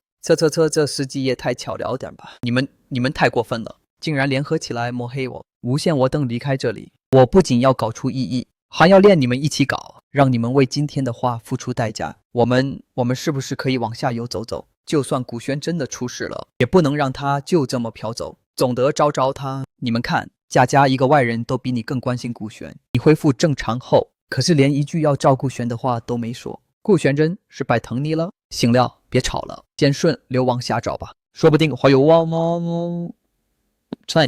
这司机也太巧了点吧！你们太过分了，竟然联合起来抹黑我，诬陷我等离开这里。我不仅要搞出异议，还要连你们一起搞，让你们为今天的话付出代价。我们是不是可以往下游走走？就算古轩真的出事了，也不能让他就这么飘走，总得招招他。你们看，家一个外人都比你更关心顾轩。你恢复正常后，可是连一句要照顾轩的话都没说。顾轩真是拜疼你了。行了，别吵了，先顺流往下找吧，说不定还有望。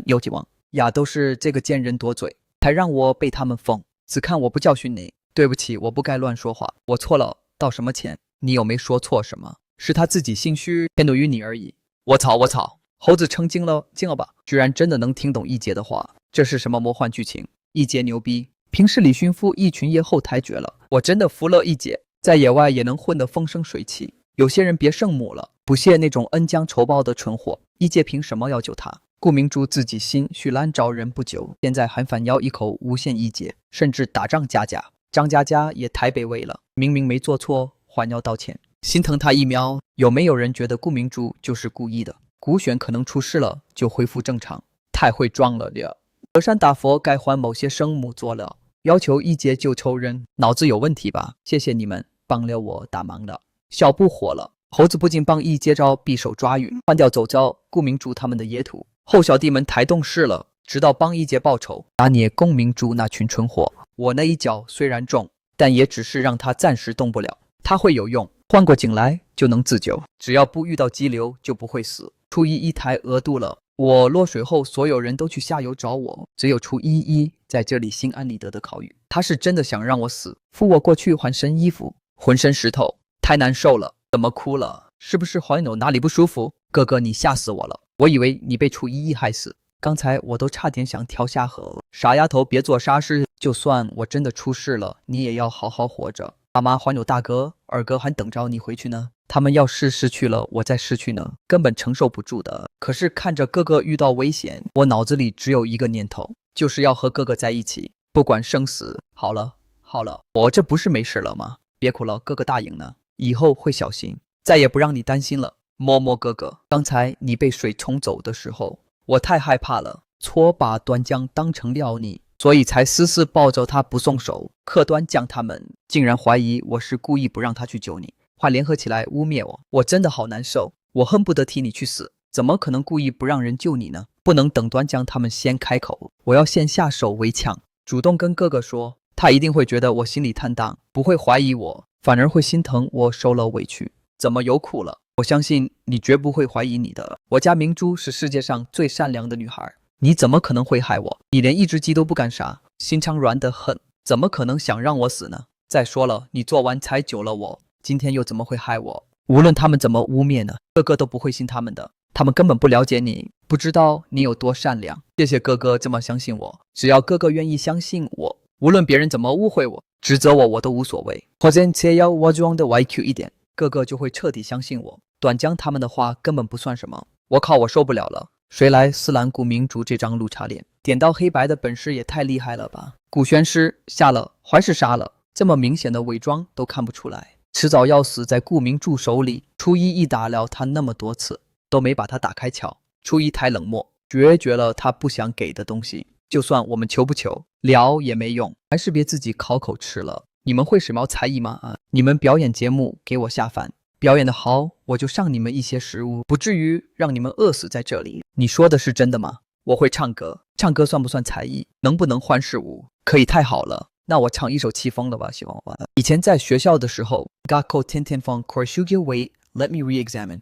有几望呀，都是这个贱人多嘴，才让我被他们封。只看我不教训你，对不起，我不该乱说话，我错了。道什么歉？你又没说错什么，是他自己心虚，迁怒于你而已。我操！猴子成精了吧？居然真的能听懂一姐的话，这是什么魔幻剧情？一姐牛逼，平时李驯夫一群夜后台绝了，我真的服了一姐，在野外也能混得风生水起。有些人别圣母了，不屑那种恩将仇报的蠢货。一姐凭什么要救他？顾明珠自己心虚烂找人不救，现在还反咬一口诬陷一姐，甚至打张家家。张家家也太卑微了，明明没做错，还要道歉，心疼他一秒。有没有人觉得顾明珠就是故意的？顾玄可能出事了就恢复正常，太会装了呀！德山大佛该还某些生母做了，要求一姐救仇人，脑子有问题吧？谢谢你们帮了我大忙了。小布火了，猴子不仅帮一接招匕首抓鱼，换掉走招顾明珠他们的野土，后小弟们太懂事了，直到帮一姐报仇，打捏顾明珠那群蠢货。我那一脚虽然重，但也只是让他暂时动不了，他会有用，换过劲来就能自救，只要不遇到激流就不会死。初一台额度了，我落水后所有人都去下游找我，只有初一在这里心安理得的考虑。他是真的想让我死，扶我过去换身衣服，浑身湿透，太难受了。怎么哭了？是不是怀有哪里不舒服？哥哥，你吓死我了，我以为你被初一害死，刚才我都差点想跳下河了。傻丫头，别做傻事，就算我真的出事了，你也要好好活着。爸妈还有大哥、二哥还等着你回去呢。他们要是失去了，我再失去呢，根本承受不住的。可是看着哥哥遇到危险，我脑子里只有一个念头，就是要和哥哥在一起，不管生死。好了，好了，我这不是没事了吗？别哭了，哥哥答应呢，以后会小心，再也不让你担心了。摸摸哥哥，刚才你被水冲走的时候，我太害怕了，错把端江当成料你，所以才死死抱着他不松手。可端江他们竟然怀疑我是故意不让他去救你，还联合起来污蔑我，我真的好难受，我恨不得替你去死，怎么可能故意不让人救你呢？不能等端江他们先开口，我要先下手为强，主动跟哥哥说，他一定会觉得我心里坦荡，不会怀疑我，反而会心疼我受了委屈。怎么又哭了？我相信你绝不会怀疑你的，我家明珠是世界上最善良的女孩，你怎么可能会害我？你连一只鸡都不敢杀，心肠软得很，怎么可能想让我死呢？再说了，你昨晚才救了我，今天又怎么会害我？无论他们怎么污蔑呢，哥哥都不会信他们的，他们根本不了解你，不知道你有多善良。谢谢哥哥这么相信我，只要哥哥愿意相信我，无论别人怎么误会我、指责我，我都无所谓。或者只要我装的 YQ 一点，哥哥就会彻底相信我。短江他们的话根本不算什么。我靠，我受不了了！谁来斯兰古明珠这张绿茶脸？点到黑白的本事也太厉害了吧！古宣师下了还是杀了？这么明显的伪装都看不出来，迟早要死在顾明珠手里。初一一打了他那么多次，都没把他打开窍。初一太冷漠，决绝了他不想给的东西。就算我们求不求，聊也没用，还是别自己烤口吃了。你们会什么才艺吗？你们表演节目给我下饭，表演的好，我就上你们一些食物，不至于让你们饿死在这里。你说的是真的吗？我会唱歌，唱歌算不算才艺？能不能换饰舞？可以，太好了。那我唱一首气疯了吧，希望我。以前在学校的时候 Gakko Tintinfong Korshugyo Wait, let me re-examine.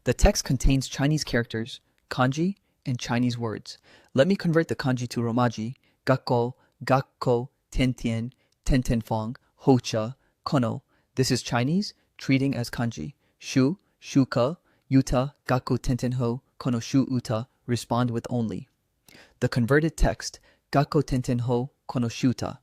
The text contains Chinese characters, kanji, and Chinese words. Let me convert the kanji to Romaji. Gakko, Gakko, Tintin, Tintinfong, Hocha, Kono. This is Chinese, treating as kanji. Shu, Shuka, Yuta, Gakko Tintinho, Kono Shu Uta, respond with only. The converted text, Gakko Tintinho, Kono Shuta.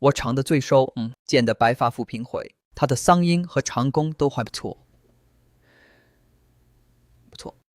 我唱的最收，见的白发浮萍会，他的嗓音和唱功都还不错，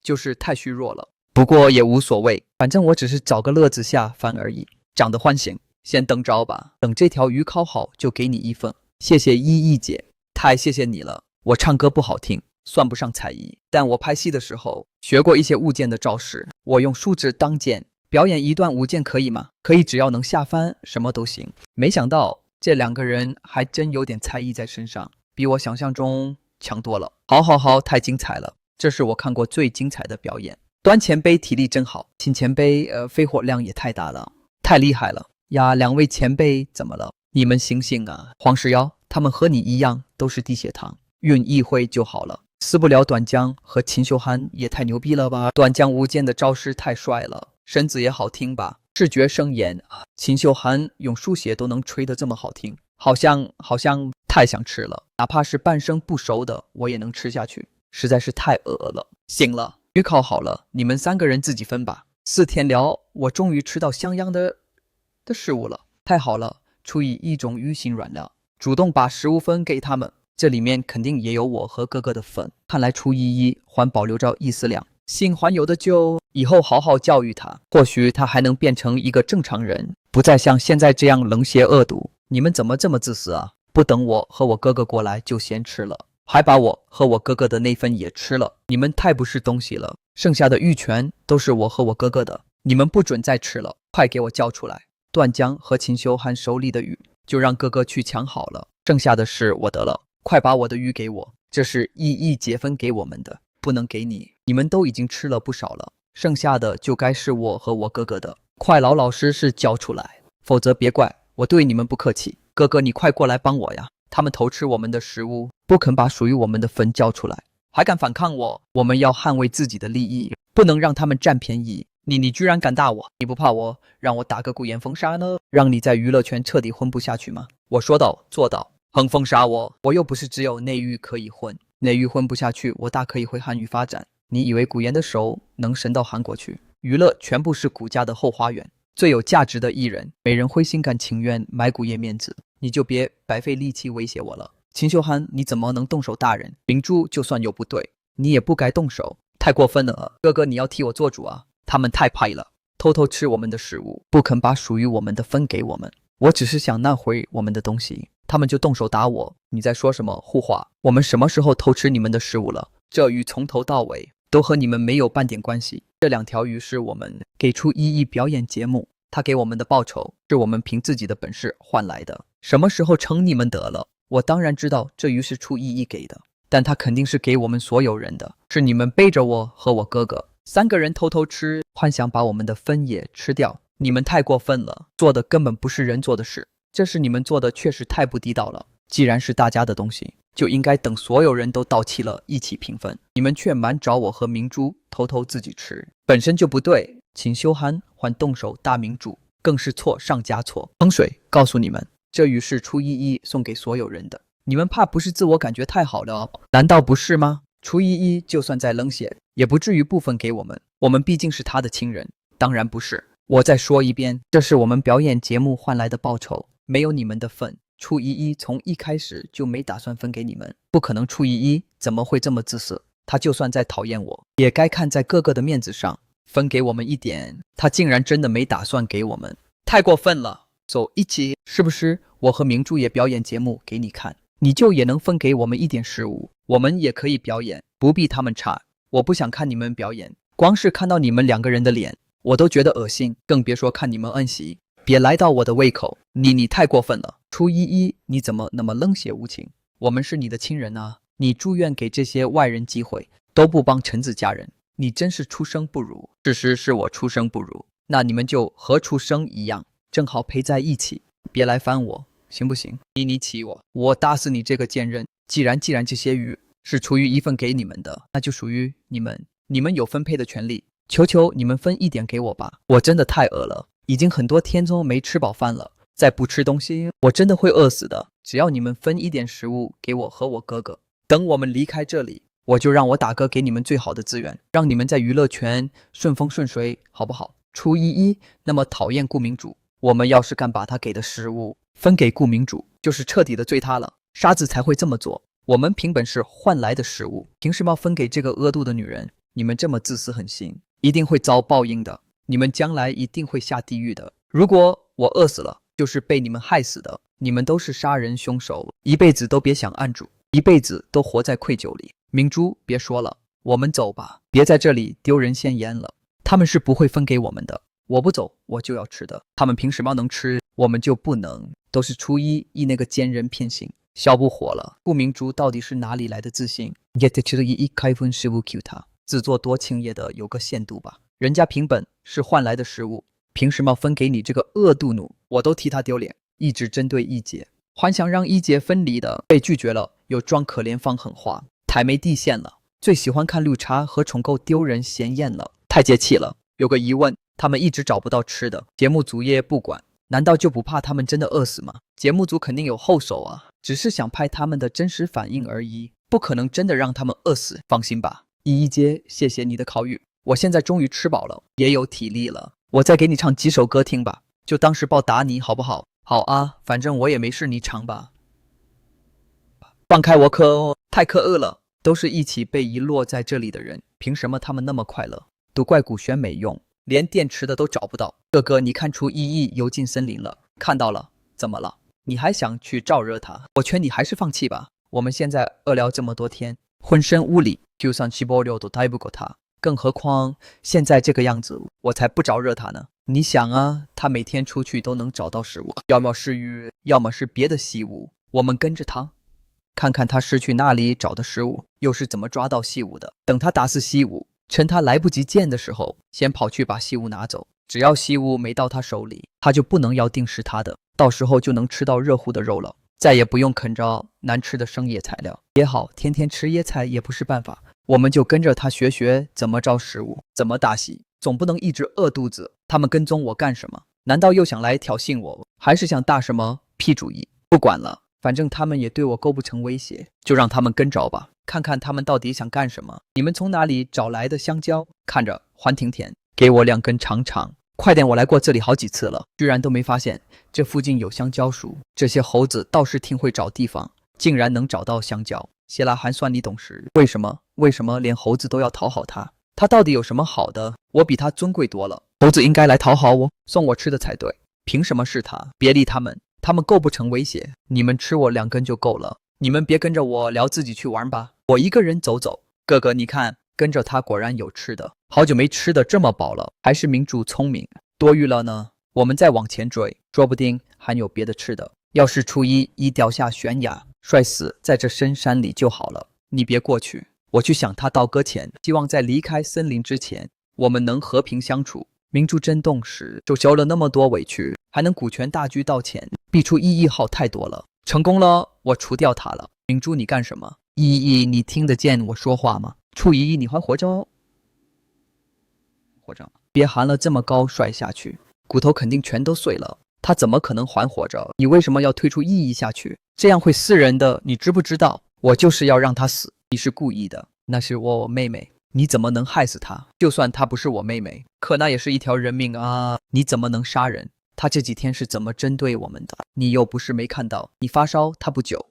就是太虚弱了。不过也无所谓，反正我只是找个乐子下饭而已。长得欢喜，先等着吧，等这条鱼烤好就给你一份。谢谢依依姐，太谢谢你了。我唱歌不好听，算不上才艺，但我拍戏的时候学过一些舞剑的招式，我用树枝当剑。表演一段舞剑可以吗？可以，只要能下翻，什么都行。没想到这两个人还真有点才艺在身上，比我想象中强多了。好，太精彩了，这是我看过最精彩的表演。端前辈体力真好，秦前辈肺活量也太大了，太厉害了呀！两位前辈怎么了？你们醒醒啊！黄世尧他们和你一样都是低血糖，运一会就好了。死不了短江和秦秀涵也太牛逼了吧！短江舞剑的招式太帅了。身子也好听吧，视觉生颜啊！秦秀涵用书写都能吹得这么好听，好像太想吃了，哪怕是半生不熟的，我也能吃下去，实在是太饿了。行了，鱼烤好了，你们三个人自己分吧。4天聊，我终于吃到像样的食物了，太好了！出于一种鱼心软料，主动把食物分给他们，这里面肯定也有我和哥哥的份。看来初一还保留着1丝2。心还有的救，以后好好教育他，或许他还能变成一个正常人，不再像现在这样冷血恶毒。你们怎么这么自私啊？不等我和我哥哥过来就先吃了，还把我和我哥哥的那份也吃了，你们太不是东西了。剩下的玉泉都是我和我哥哥的，你们不准再吃了，快给我叫出来。段江和秦修涵手里的鱼就让哥哥去抢好了，剩下的是我的了，快把我的鱼给我，这是依依姐分给我们的，不能给你，你们都已经吃了不少了，剩下的就该是我和我哥哥的，快老老实实交出来。否则别怪我对你们不客气。哥哥，你快过来帮我呀！他们偷吃我们的食物，不肯把属于我们的分交出来，还敢反抗我！我们要捍卫自己的利益，不能让他们占便宜。你居然敢打我！你不怕我让我打个孤雁封杀呢？让你在娱乐圈彻底混不下去吗？我说到做到，横封杀我又不是只有内娱可以混，内娱混不下去，我大可以回韩娱发展。你以为古言的手能伸到韩国去？娱乐全部是古家的后花园，最有价值的艺人，没人会心甘情愿买古爷面子，你就别白费力气威胁我了。秦秀涵，你怎么能动手打人？明珠就算有不对，你也不该动手，太过分了。哥哥，你要替我做主啊！他们太派了，偷偷吃我们的食物，不肯把属于我们的分给我们。我只是想拿回我们的东西，他们就动手打我。你在说什么胡话？我们什么时候偷吃你们的食物了？这鱼从头到尾都和你们没有半点关系。这2条鱼是我们给出一表演节目，他给我们的报酬是我们凭自己的本事换来的。什么时候成你们得了？我当然知道这鱼是出一给的，但他肯定是给我们所有人的，是你们背着我和我哥哥3个人偷偷吃，幻想把我们的分也吃掉。你们太过分了，做的根本不是人做的事，这是你们做的确实太不地道了。既然是大家的东西，就应该等所有人都到齐了一起平分，你们却瞒着我和明珠偷偷自己吃，本身就不对。秦修涵还动手打明珠，更是错上加错。风水告诉你们，这鱼是初一送给所有人的，你们怕不是自我感觉太好了？难道不是吗？初一就算再冷血，也不至于不分给我们，我们毕竟是他的亲人。当然不是，我再说一遍，这是我们表演节目换来的报酬，没有你们的份。初一从一开始就没打算分给你们，不可能。初一怎么会这么自私？他就算再讨厌我，也该看在哥哥的面子上分给我们一点。他竟然真的没打算给我们，太过分了。走一起，是不是我和明珠也表演节目给你看，你就也能分给我们一点食物？我们也可以表演，不必他们差。我不想看你们表演，光是看到你们2个人的脸我都觉得恶心，更别说看你们恩熙。别来到我的胃口，你太过分了。初一你怎么那么冷血无情？我们是你的亲人啊，你住院给这些外人机会，都不帮臣子家人，你真是出生不如。事实是我出生不如，那你们就和出生一样，正好陪在一起。别来烦我，行不行？你气我打死你这个贱人！既然这些鱼是出于一份给你们的，那就属于你们，你们有分配的权利。求求你们分一点给我吧，我真的太饿了，已经很多天都没吃饱饭了，再不吃东西我真的会饿死的。只要你们分一点食物给我和我哥哥，等我们离开这里，我就让我大哥给你们最好的资源，让你们在娱乐圈顺风顺水，好不好？初一那么讨厌顾明主，我们要是敢把他给的食物分给顾明主，就是彻底的罪他了。沙子才会这么做，我们凭本事换来的食物，凭什么要分给这个恶毒的女人？你们这么自私狠心，一定会遭报应的，你们将来一定会下地狱的。如果我饿死了，就是被你们害死的，你们都是杀人凶手，一辈子都别想安住，一辈子都活在愧疚里。明珠，别说了，我们走吧，别在这里丢人现眼了。他们是不会分给我们的，我不走我就要吃的，他们凭什么能吃，我们就不能？都是初一那个奸人骗行，笑不活了。顾明珠到底是哪里来的自信？也得吃一开分食物 Q 他，自作多情也得有个限度吧。人家凭本是换来的食物，凭什么分给你这个恶毒奴？我都替他丢脸，一直针对一姐，还想让一姐分离的，被拒绝了，又装可怜放狠话，太没底线了。最喜欢看绿茶和宠购丢人显眼了，太解气了。有个疑问，他们一直找不到吃的，节目组也不管，难道就不怕他们真的饿死吗？节目组肯定有后手啊，只是想拍他们的真实反应而已，不可能真的让他们饿死，放心吧。一姐，谢谢你的考语，我现在终于吃饱了，也有体力了，我再给你唱几首歌听吧，就当是报答你好不好？好啊，反正我也没事，你唱吧。放开我可太可恶了，都是一起被遗落在这里的人，凭什么他们那么快乐？都怪古轩没用，连电池的都找不到。哥哥，你看出一游进森林了，看到了，怎么了？你还想去照热他？我劝你还是放弃吧，我们现在饿了这么多天，浑身无力，就算786都带不过他，更何况现在这个样子，我才不着热他呢。你想啊，他每天出去都能找到食物，要么是鱼，要么是别的细物，我们跟着他，看看他是去哪里找的食物，又是怎么抓到细物的。等他打死细物，趁他来不及见的时候，先跑去把细物拿走，只要细物没到他手里，他就不能要定是他的，到时候就能吃到热乎的肉了，再也不用啃着难吃的生野材料。也好，天天吃野菜也不是办法，我们就跟着他学学怎么找食物，怎么打洗，总不能一直饿肚子。他们跟踪我干什么？难道又想来挑衅我，还是想打什么屁主意？不管了，反正他们也对我构不成威胁，就让他们跟着吧，看看他们到底想干什么。你们从哪里找来的香蕉？看着还挺甜，给我2根尝尝。快点，我来过这里好几次了，居然都没发现这附近有香蕉树。这些猴子倒是挺会找地方，竟然能找到香蕉。谢拉还算你懂事，为什么连猴子都要讨好他？他到底有什么好的？我比他尊贵多了，猴子应该来讨好我，送我吃的才对。凭什么是他？别理他们，他们构不成威胁。你们吃我2根就够了，你们别跟着我聊，自己去玩吧。我一个人走走。哥哥，你看，跟着他果然有吃的，好久没吃的这么饱了。还是明珠聪明，多余了呢。我们再往前追，说不定还有别的吃的。要是初一掉下悬崖，摔死在这深山里就好了。你别过去，我去向他道个歉，希望在离开森林之前，我们能和平相处。明珠真懂事，就受了那么多委屈，还能顾全大局道歉，比出意义好太多了。成功了，我除掉他了。明珠，你干什么？依，你听得见我说话吗？初一，你还活着？别含了这么高摔下去，骨头肯定全都碎了。他怎么可能还活着？你为什么要推出意义下去？这样会死人的，你知不知道？我就是要让他死。你是故意的，那是我妹妹，你怎么能害死她？就算她不是我妹妹，可那也是一条人命啊！你怎么能杀人？她这几天是怎么针对我们的？你又不是没看到，你发烧，她不久，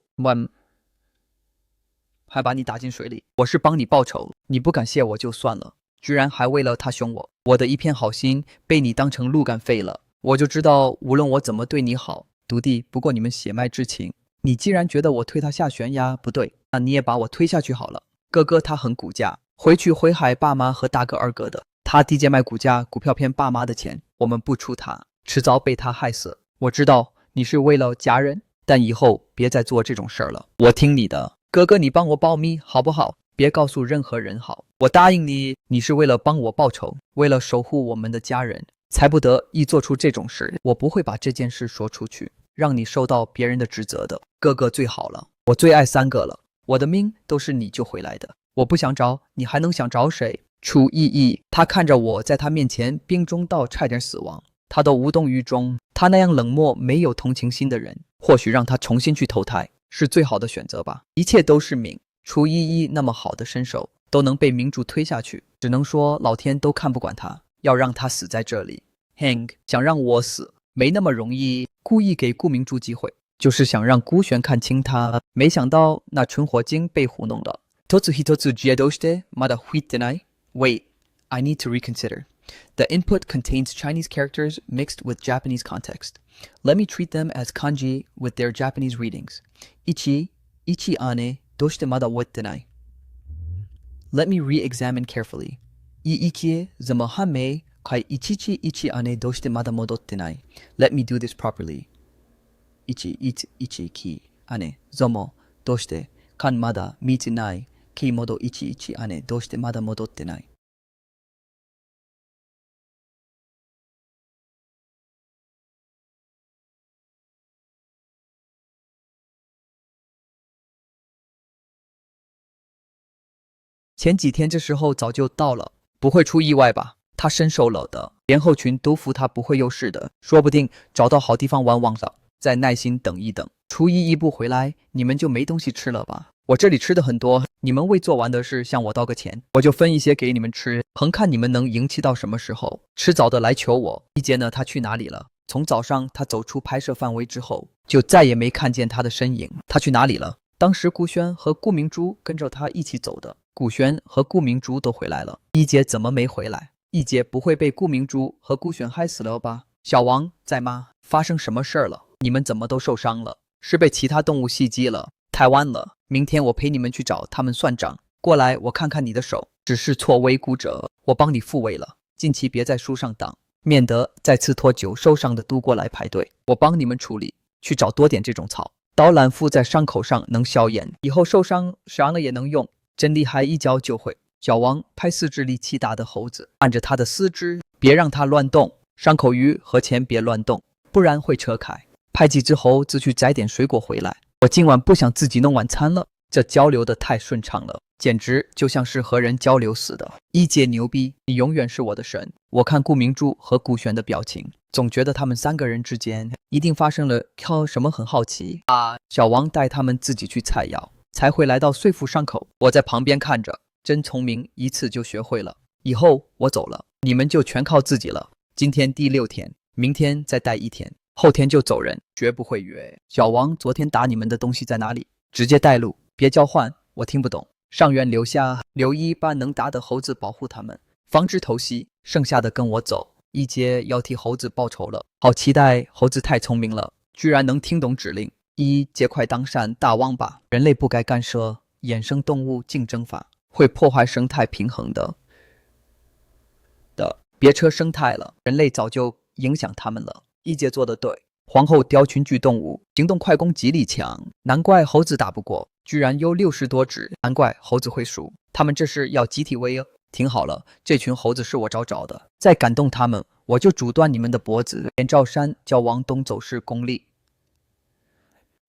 还把你打进水里。我是帮你报仇，你不感谢我就算了，居然还为了他凶我，我的一片好心被你当成鹿肝废了。我就知道无论我怎么对你好，徒弟不过你们血脉之情。你既然觉得我推他下悬崖不对，那你也把我推下去好了。哥哥他很顾家，回去会害爸妈和大哥二哥的。他低贱卖股票骗爸妈的钱，我们不出他，迟早被他害死。我知道你是为了家人，但以后别再做这种事儿了。我听你的，哥哥你帮我保密好不好？别告诉任何人好。我答应你，你是为了帮我报仇，为了守护我们的家人，才不得已做出这种事。我不会把这件事说出去，让你受到别人的指责的。哥哥最好了，我最爱3个了，我的命都是你救回来的。我不想找你，还能想找谁？楚意义，他看着我在他面前病中到差点死亡，他都无动于衷。他那样冷漠没有同情心的人，或许让他重新去投胎是最好的选择吧。一切都是命，楚意义那么好的身手都能被明珠推下去，只能说老天都看不惯他，要让他死在这里。Hank 想让我死没那么容易，故意给顾明珠机会，就是想让顾璇看清他。没想到那纯火精被糊弄了。Wait, I need to reconsider. The input contains Chinese characters mixed with Japanese context. Let me treat them as kanji with their Japanese readings. Ichi ane doshite mada wettenai. Let me re-examine carefully. Iikie zamahame kai ichichi ichi ane doshite mada modottenai. Let me do this properly. Ichi ki ane zomo doshite kan mada mite nai ki modo ichi ane doshite mada modottenai.前几天这时候早就到了，不会出意外吧？他身手了的，连后群都服他不会有事的，说不定找到好地方玩忘了，再耐心等一等。初一不回来，你们就没东西吃了吧？我这里吃的很多，你们未做完的事向我道个歉，我就分一些给你们吃，横看你们能赢气到什么时候。吃早的来求我，一杰呢？他去哪里了？从早上他走出拍摄范围之后，就再也没看见他的身影。他去哪里了？当时顾轩和顾明珠跟着他一起走的，顾轩和顾明珠都回来了，一杰怎么没回来？一杰不会被顾明珠和顾轩害死了吧？小王在吗？发生什么事儿了？你们怎么都受伤了？是被其他动物袭击了？太晚了，明天我陪你们去找他们算账。过来，我看看你的手，只是错位骨折，我帮你复位了。近期别在树上挡，免得再次拖久受伤的都过来排队。我帮你们处理，去找多点这种草。刀兰敷在伤口上能消炎，以后受伤伤了也能用，真厉害，一教就会。小王拍4只力气大的猴子，按着他的4只，别让他乱动，伤口鱼和钱别乱动，不然会扯开。派几只猴子去摘点水果回来。我今晚不想自己弄晚餐了。这交流的太顺畅了，简直就像是和人交流似的。一姐牛逼，你永远是我的神。我看顾明珠和顾璇的表情，总觉得他们3个人之间一定发生了什么，很好奇啊。小王带他们自己去采药，才会来到岁富伤口。我在旁边看着，真聪明，一次就学会了。以后我走了，你们就全靠自己了。今天第6天，明天再待1天，后天就走人，绝不会约。小王昨天打你们的东西在哪里？直接带路，别交换，我听不懂。上院留下留一把能打的猴子保护他们，防止偷袭，剩下的跟我走。一姐要替猴子报仇了，好期待，猴子太聪明了，居然能听懂指令。一姐快当善大王吧，人类不该干涉衍生动物竞争法，会破坏生态平衡的。别扯生态了，人类早就影响他们了。一姐做得对，皇后雕群居动物，行动快，攻击力强，难怪猴子打不过，居然有60多只，难怪猴子会输。他们这是要集体威啊！听好了，这群猴子是我找的，再敢动他们，我就阻断你们的脖子。连赵山叫王东走势功力，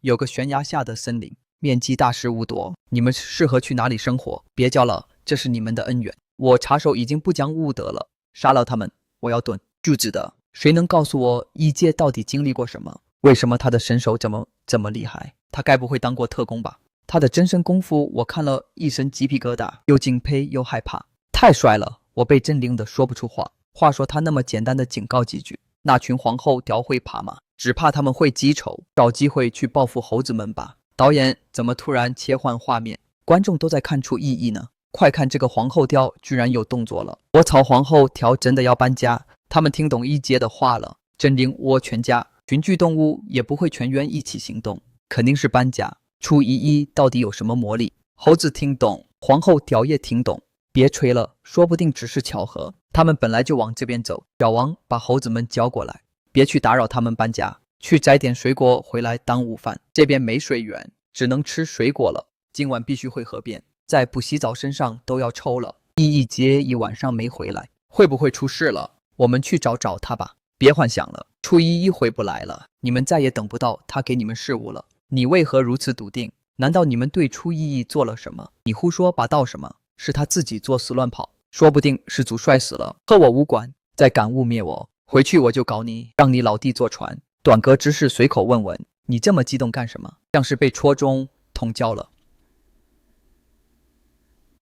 有个悬崖下的森林，面积大15多，你们适合去哪里生活？别叫了，这是你们的恩怨。我查手已经不讲武德了，杀了他们，我要炖柱子的。谁能告诉我一介到底经历过什么？为什么他的身手这么厉害？他该不会当过特工吧？他的真身功夫我看了一身鸡皮疙瘩，又敬佩又害怕，太帅了！我被震惊的说不出话。话说他那么简单的警告几句，那群皇后雕会怕吗？只怕他们会记仇，找机会去报复猴子们吧。导演怎么突然切换画面？观众都在看出意义呢。快看，这个皇后雕居然有动作了！我操，皇后雕真的要搬家？他们听懂一姐的话了，真令我全家群居动物也不会全员一起行动，肯定是搬家。初一到底有什么魔力？猴子听懂，皇后雕也听懂。别吹了，说不定只是巧合。他们本来就往这边走。小王把猴子们叫过来，别去打扰他们搬家，去摘点水果回来当午饭。这边没水源，只能吃水果了。今晚必须会河边，再不洗澡身上都要抽了。一姐一晚上没回来，会不会出事了？我们去找他吧。别幻想了，初一回不来了，你们再也等不到他给你们事物了。你为何如此笃定？难道你们对初一做了什么？你胡说八道什么？是他自己作死乱跑，说不定是祖帅死了，和我无关。再敢污蔑我，回去我就搞你，让你老弟坐船。短歌之事随口问问，你这么激动干什么？像是被戳中痛教了。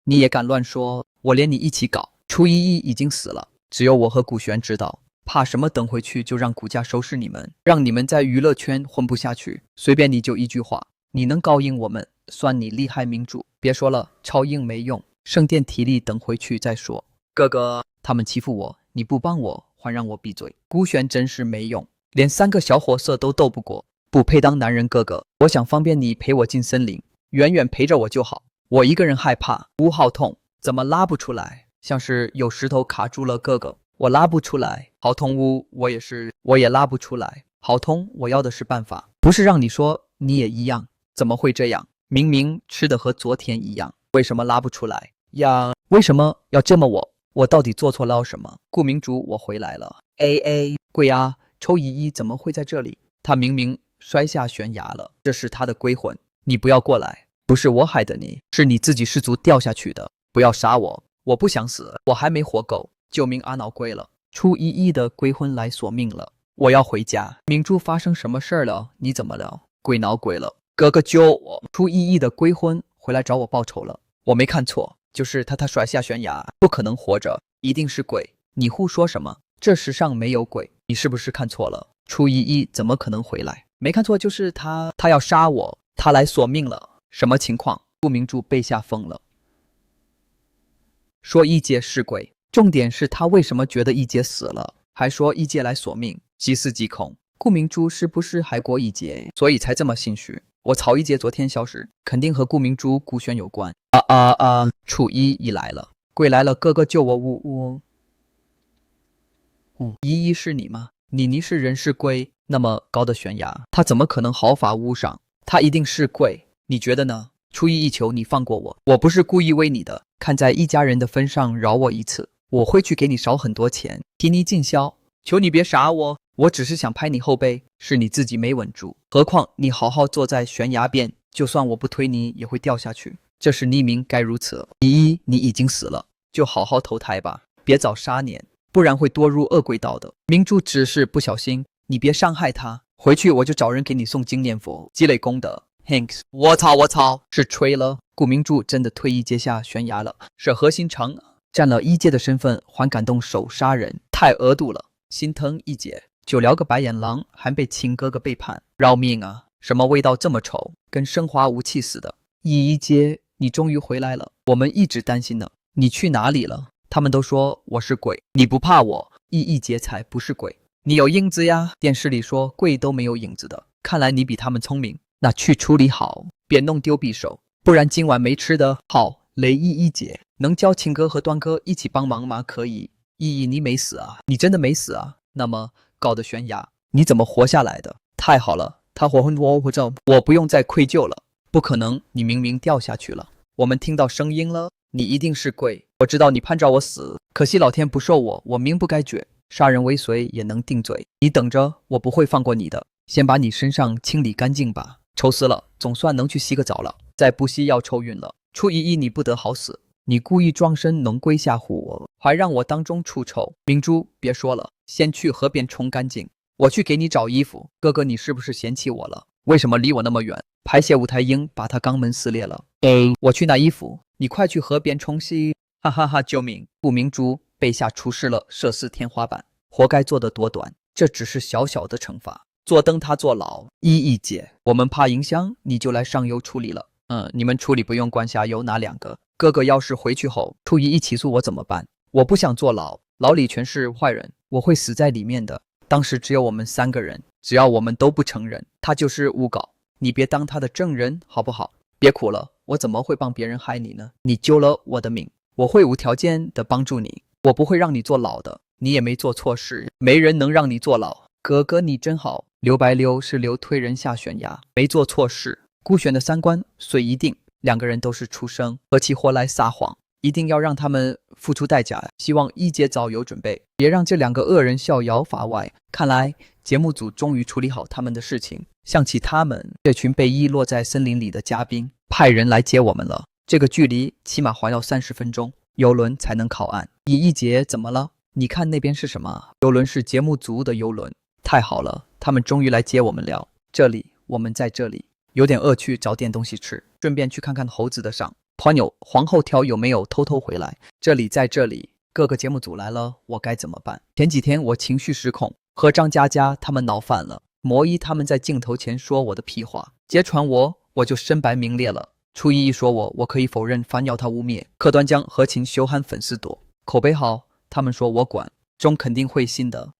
你也敢乱说？我连你一起搞。初一已经死了，只有我和古璇知道。怕什么？等回去就让古家收拾你们，让你们在娱乐圈混不下去。随便你就一句话，你能告赢我们，算你厉害。明珠，别说了，超硬没用，剩点体力等回去再说。哥哥，他们欺负我，你不帮我，还让我闭嘴。古璇真是没用，连3个小伙色都斗不过，不配当男人。哥哥，我想方便你陪我进森林，远远陪着我就好。我一个人害怕，呜好痛，怎么拉不出来？像是有石头卡住了。哥哥，我拉不出来，好痛呜！我也拉不出来，好痛！我要的是办法，不是让你说你也一样。怎么会这样？明明吃的和昨天一样，为什么拉不出来呀？为什么要这么我到底做错了什么？顾明珠，我回来了。贵啊，抽一怎么会在这里？他明明摔下悬崖了，这是他的归魂。你不要过来，不是我害的你，是你自己失足掉下去的。不要杀我，我不想死，我还没活够。救命啊！闹鬼了，初一的归魂来索命了，我要回家。明珠，发生什么事了？你怎么了？鬼闹鬼了，哥哥救我！初一的归魂回来找我报仇了，我没看错，就是他甩下悬崖，不可能活着，一定是鬼。你胡说什么？这世上没有鬼，你是不是看错了？初一怎么可能回来？没看错，就是他要杀我，他来索命了。什么情况？顾明珠被吓疯了，说一姐是鬼。重点是他为什么觉得一姐死了，还说一姐来索命，细思极恐。顾明珠是不是害过一姐，所以才这么心虚？我曹一姐昨天消失，肯定和顾明珠、顾璇有关。初一来了，鬼来了，哥哥救我！一是你吗？你是人是鬼？那么高的悬崖，他怎么可能毫发无伤？他一定是鬼，你觉得呢？初一求你放过我，我不是故意为你的，看在一家人的份上饶我一次。我会去给你少很多钱，替你尽孝。求你别杀我，我只是想拍你后背，是你自己没稳住。何况你好好坐在悬崖边，就算我不推你也会掉下去。这是匿名该如此。依，你已经死了，就好好投胎吧，别早杀年，不然会堕入恶鬼道的。明珠只是不小心，你别伤害他。回去我就找人给你诵经念佛，积累功德。Hanks， 我操，是吹了。顾明珠真的退一阶下悬崖了，是何心肠啊！占了一阶的身份，还敢动手杀人，太恶毒了，心疼一姐。就聊个白眼狼，还被亲哥哥背叛，饶命啊！什么味道这么臭，跟生化武器似的。一阶，你终于回来了，我们一直担心呢，你去哪里了？他们都说我是鬼，你不怕我？一阶才不是鬼，你有影子呀！电视里说鬼都没有影子的，看来你比他们聪明。那去处理好，别弄丢匕首，不然今晚没吃的。好，雷一姐，能叫亲哥和端哥一起帮忙吗？可以。依依，你没死啊？你真的没死啊？那么高的悬崖，你怎么活下来的？太好了，他活着，我不用再愧疚了。不可能，你明明掉下去了，我们听到声音了，你一定是鬼。我知道你盼着我死，可惜老天不受我，我命不该绝，杀人未遂也能定罪。你等着，我不会放过你的。先把你身上清理干净吧。愁死了，总算能去洗个澡了，再不洗要抽晕了。初一你不得好死，你故意装神弄鬼吓唬我，还让我当众出丑。明珠，别说了，先去河边冲干净，我去给你找衣服。哥哥，你是不是嫌弃我了？为什么离我那么远？排泄舞台鹰把他肛门撕裂了。我去拿衣服，你快去河边冲洗。哈哈哈！救命！顾明珠被下出事了，射死天花板，活该做得多短，这只是小小的惩罚。坐等他坐牢。一姐，我们怕影响，你就来上游处理了。你们处理不用管下游哪两个。哥哥要是回去后初一起诉我怎么办？我不想坐牢，牢里全是坏人，我会死在里面的。当时只有我们3个人，只要我们都不承认，他就是诬告，你别当他的证人好不好？别哭了，我怎么会帮别人害你呢？你救了我的命，我会无条件的帮助你，我不会让你坐牢的。你也没做错事，没人能让你坐牢。哥哥你真好。刘白刘是刘推人下悬崖，没做错事。顾璇的3观虽一定，2个人都是畜生，何其活来撒谎，一定要让他们付出代价。希望一姐早有准备，别让这2个恶人逍遥法外。看来节目组终于处理好他们的事情，想起他们这群被遗落在森林里的嘉宾，派人来接我们了。这个距离起码还要30分钟，游轮才能靠岸。一姐怎么了？你看那边是什么？游轮是节目组的游轮。太好了，他们终于来接我们了。这里，我们在这里。有点饿，去找点东西吃，顺便去看看猴子的伤。团友皇后条有没有偷偷回来？这里，在这里。各个节目组来了，我该怎么办？前几天我情绪失控，和张佳佳他们闹翻了。魔一他们在镜头前说我的屁话，揭穿我就身败名裂了。初一说我可以否认，反咬他污蔑。客端江和秦修汉粉丝多，口碑好，他们说我管。中肯定会信的。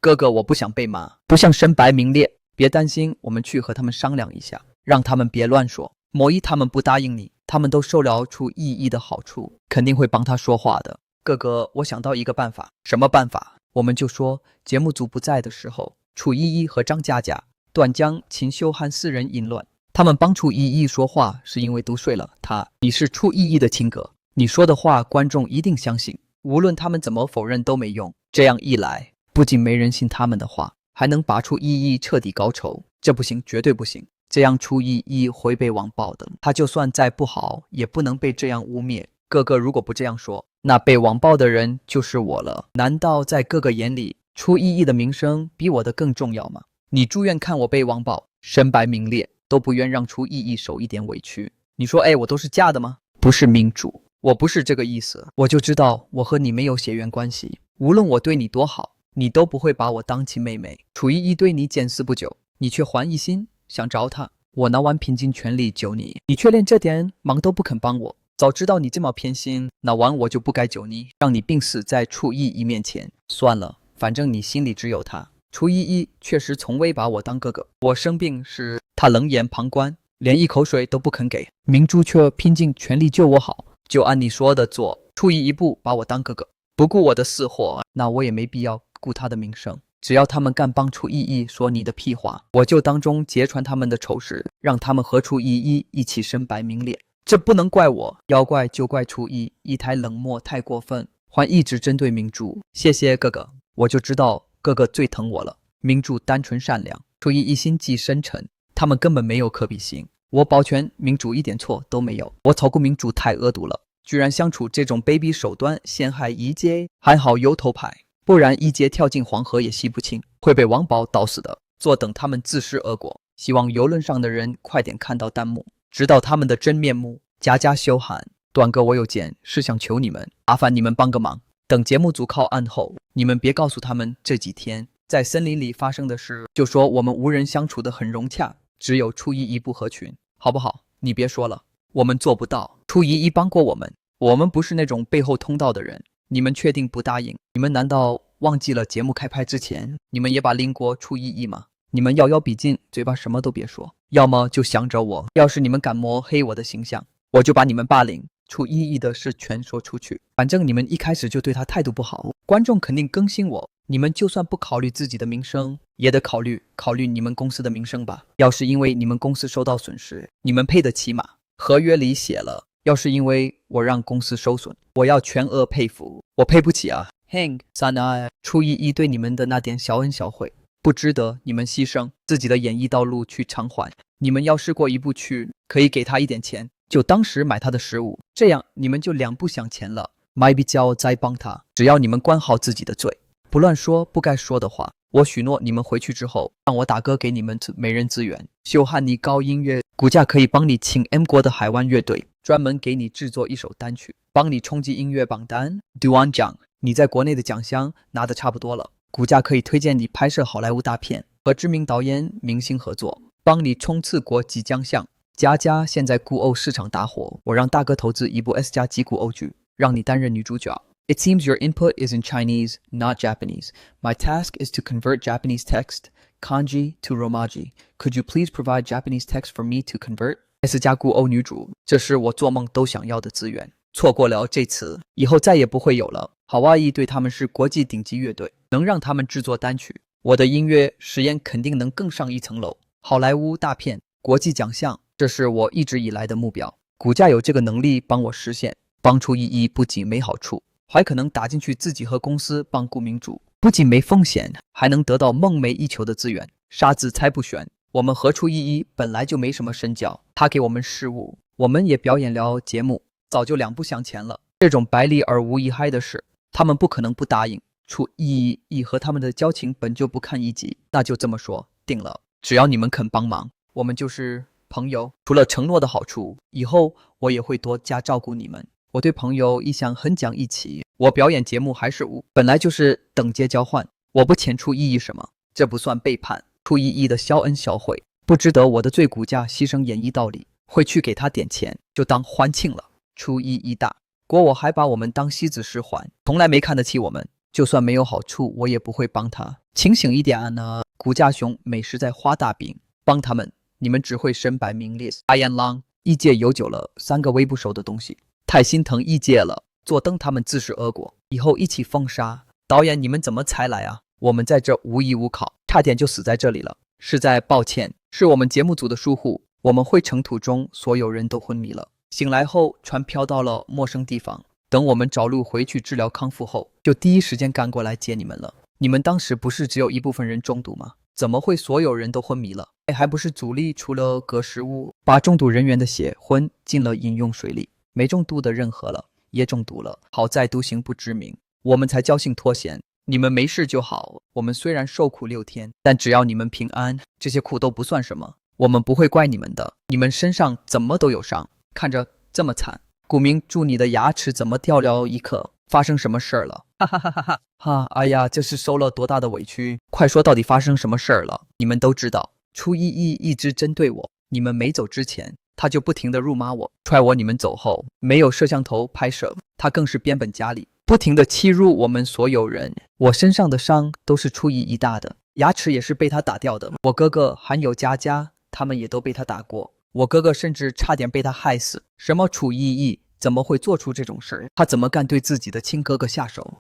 哥哥，我不想被骂，不想身败名裂。别担心，我们去和他们商量一下，让他们别乱说。魔一他们不答应你，他们都受了出意义的好处，肯定会帮他说话的。哥哥，我想到一个办法。什么办法？我们就说节目组不在的时候，楚依依和张佳佳、段江、秦秀汉4人淫乱，他们帮楚依依说话是因为毒睡了他。你是楚依依的亲哥，你说的话观众一定相信。无论他们怎么否认都没用，这样一来，不仅没人信他们的话，还能拔出意义彻底高潮。这不行，绝对不行，这样出意义会被网暴的。他就算再不好，也不能被这样污蔑。哥哥如果不这样说，那被网暴的人就是我了。难道在哥哥眼里，出意义的名声比我的更重要吗？你住院看我被网暴，身败名裂，都不愿让出意义受一点委屈。你说，我都是假的吗？不是民主。我不是这个意思，我就知道我和你没有血缘关系，无论我对你多好，你都不会把我当亲妹妹。楚依依对你见死不救，你却还一心想找他，我那晚拼尽全力救你，你却连这点忙都不肯帮我。早知道你这么偏心，那晚我就不该救你，让你病死在楚依依面前。算了，反正你心里只有他。楚依依确实从未把我当哥哥，我生病时他冷眼旁观，连一口水都不肯给。明珠却拼尽全力救我好，就按你说的做，出一步把我当哥哥，不顾我的死活，那我也没必要顾他的名声。只要他们敢帮楚依依说你的屁话，我就当中揭穿他们的丑事，让他们和楚依依一起身败名裂。这不能怪我，要怪就怪楚依依太冷漠太过分，还一直针对明珠。谢谢哥哥。我就知道哥哥最疼我了。明珠单纯善良，初一一心计深沉，他们根本没有可比性。我保全明珠一点错都没有。我操控明珠太恶毒了，居然想出这种卑鄙手段陷害一姐，还好有头牌，不然一姐跳进黄河也洗不清，会被王宝倒死的。坐等他们自食恶果。希望游轮上的人快点看到弹幕，知道他们的真面目。家家羞汗，段哥我有件事想求你们，麻烦你们帮个忙。等节目组靠岸后，你们别告诉他们这几天在森林里发生的事，就说我们无人相处得很融洽，只有初一不合群，好不好？你别说了，我们做不到。初一帮过我们，我们不是那种背后通道的人。你们确定不答应？你们难道忘记了节目开拍之前，你们也把拎过初一吗？你们遥遥比近，嘴巴什么都别说，要么就想着我。要是你们敢抹黑我的形象，我就把你们霸凌初一的事全说出去。反正你们一开始就对他态度不好，观众肯定更新我。你们就算不考虑自己的名声，也得考虑你们公司的名声吧。要是因为你们公司受到损失，你们赔得起吗？合约里写了，要是因为我让公司受损，我要全额赔付，我赔不起啊。Hang 三啊，初一对你们的那点小恩小惠，不值得你们牺牲自己的演艺道路去偿还。你们要是过一步去，可以给他一点钱，就当时买他的食物，这样你们就两不相欠了。买比较再帮他，只要你们管好自己的嘴，不乱说不该说的话。我许诺你们回去之后，让我大哥给你们每人资源，秀汉你搞音乐，股价可以帮你请 M 国的海湾乐队，专门给你制作一首单曲，帮你冲击音乐榜单。读完奖，你在国内的奖项拿得差不多了，股价可以推荐你拍摄好莱坞大片，和知名导演明星合作，帮你冲刺国际奖项。佳佳现在古欧市场大火，我让大哥投资一部 S 加级古欧剧，让你担任女主角。It seems your input is in Chinese, not Japanese. My task is to convert Japanese text, kanji to romaji. Could you please provide Japanese text for me to convert? S 加古欧女主，这是我做梦都想要的资源。错过了这次，以后再也不会有了。好哇伊对他们是国际顶级乐队，能让他们制作单曲，我的音乐实验肯定能更上一层楼。好莱坞大片，国际奖项，这是我一直以来的目标。股价有这个能力帮我实现，帮出一不仅没好处，还可能打进去自己和公司帮顾明主，不仅没风险，还能得到梦寐以求的资源。傻子才不选，我们和出一本来就没什么深交，他给我们事务，我们也表演了节目，早就两不相欠了。这种百利而无一害的事，他们不可能不答应。出一和他们的交情本就不堪一击，那就这么说定了。只要你们肯帮忙，我们就是朋友。除了承诺的好处，以后我也会多加照顾你们。我对朋友一向很讲义气，我表演节目还是本来就是等价交换，我不欠出一什么，这不算背叛。出一的小恩小惠，不值得我的最股价牺牲演艺道理，会去给他点钱，就当欢庆了。出一大国我还把我们当戏子使唤，从来没看得起我们，就算没有好处，我也不会帮他。清醒一点啊呢！股价熊每时在画大饼，帮他们，你们只会身败名裂。I am long，一届有酒了，3个微不熟的东西，太心疼一届了，坐等他们自食恶果，以后一起封杀。导演，你们怎么才来啊？我们在这无依无靠，差点就死在这里了，实在抱歉，是我们节目组的疏忽。我们回程途中，所有人都昏迷了，醒来后船飘到了陌生地方，等我们找路回去治疗康复后，就第一时间赶过来接你们了。你们当时不是只有一部分人中毒吗？怎么会所有人都昏迷了？还不是阻力出了个失误，把中毒人员的血混进了饮用水里，没中毒的人喝了也中毒了，好在毒性不致命，我们才侥幸脱险。你们没事就好，我们虽然受苦6天，但只要你们平安，这些苦都不算什么，我们不会怪你们的。你们身上怎么都有伤，看着这么惨。顾明祝你的牙齿怎么掉了一颗？发生什么事儿了？哈哈哈哈哈！哈，哎呀，这是受了多大的委屈！快说到底发生什么事儿了？你们都知道，初一直针对我，你们没走之前，他就不停地辱骂我，踹我。你们走后，没有摄像头拍摄，他更是变本加厉，不停地欺辱我们所有人。我身上的伤都是初一大的，牙齿也是被他打掉的。我哥哥还有佳佳，他们也都被他打过。我哥哥甚至差点被他害死。什么初一怎么会做出这种事？他怎么敢对自己的亲哥哥下手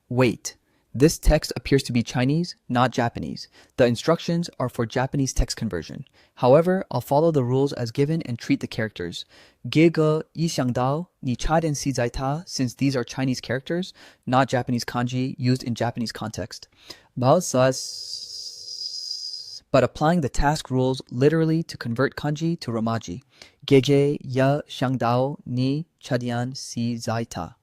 ？Wait， This text appears to be Chinese, not Japanese. The instructions are for Japanese text conversion. However, I'll follow the rules as given and treat the characters. 这个一想到你差点死在它 since these are Chinese characters, not Japanese kanji used in Japanese context. But applying the task rules literally to convert kanji to romaji. 这个一想到你差点死在它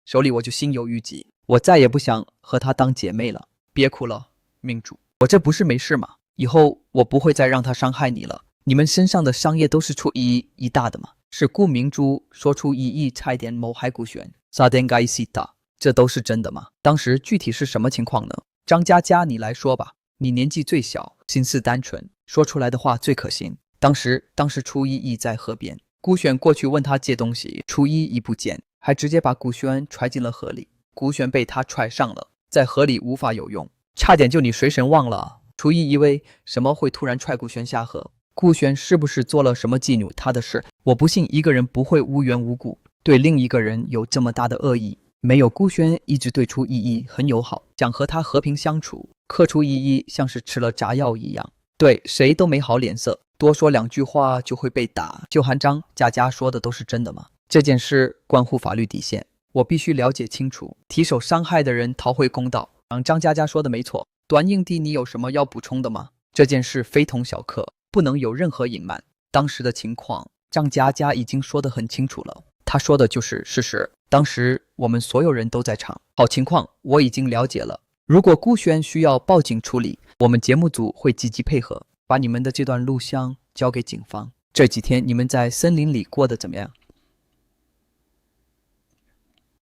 手里我就心有余悸，我再也不想和她当姐妹了。别哭了，命主，我这不是没事吗？以后我不会再让她伤害你了。你们身上的伤业都是出一大的吗？是顾明珠说出一亿差一点谋害顾璇，撒点该死的，这都是真的吗？当时具体是什么情况呢？张佳佳，你来说吧，你年纪最小，心思单纯，说出来的话最可信。当时初一一在河边，顾璇过去问他借东西，初一一不见。还直接把顾璇揣进了河里，顾璇被他踹上了，在河里无法有用，差点就你水神忘了。初一以为什么会突然踹顾璇下河？顾璇是不是做了什么激怒他的事？我不信一个人不会无缘无故对另一个人有这么大的恶意。没有，顾璇一直对初一很友好，想和他和平相处，可初一像是吃了炸药一样，对谁都没好脸色，多说两句话就会被打。就喊张佳佳说的都是真的吗？这件事关乎法律底线，我必须了解清楚，提手伤害的人讨回公道。张佳佳说的没错，短硬弟，你有什么要补充的吗？这件事非同小可，不能有任何隐瞒。当时的情况，张佳佳已经说得很清楚了，她说的就是事实。当时我们所有人都在场，好情况我已经了解了。如果顾璇需要报警处理，我们节目组会积极配合，把你们的这段录像交给警方。这几天你们在森林里过得怎么样？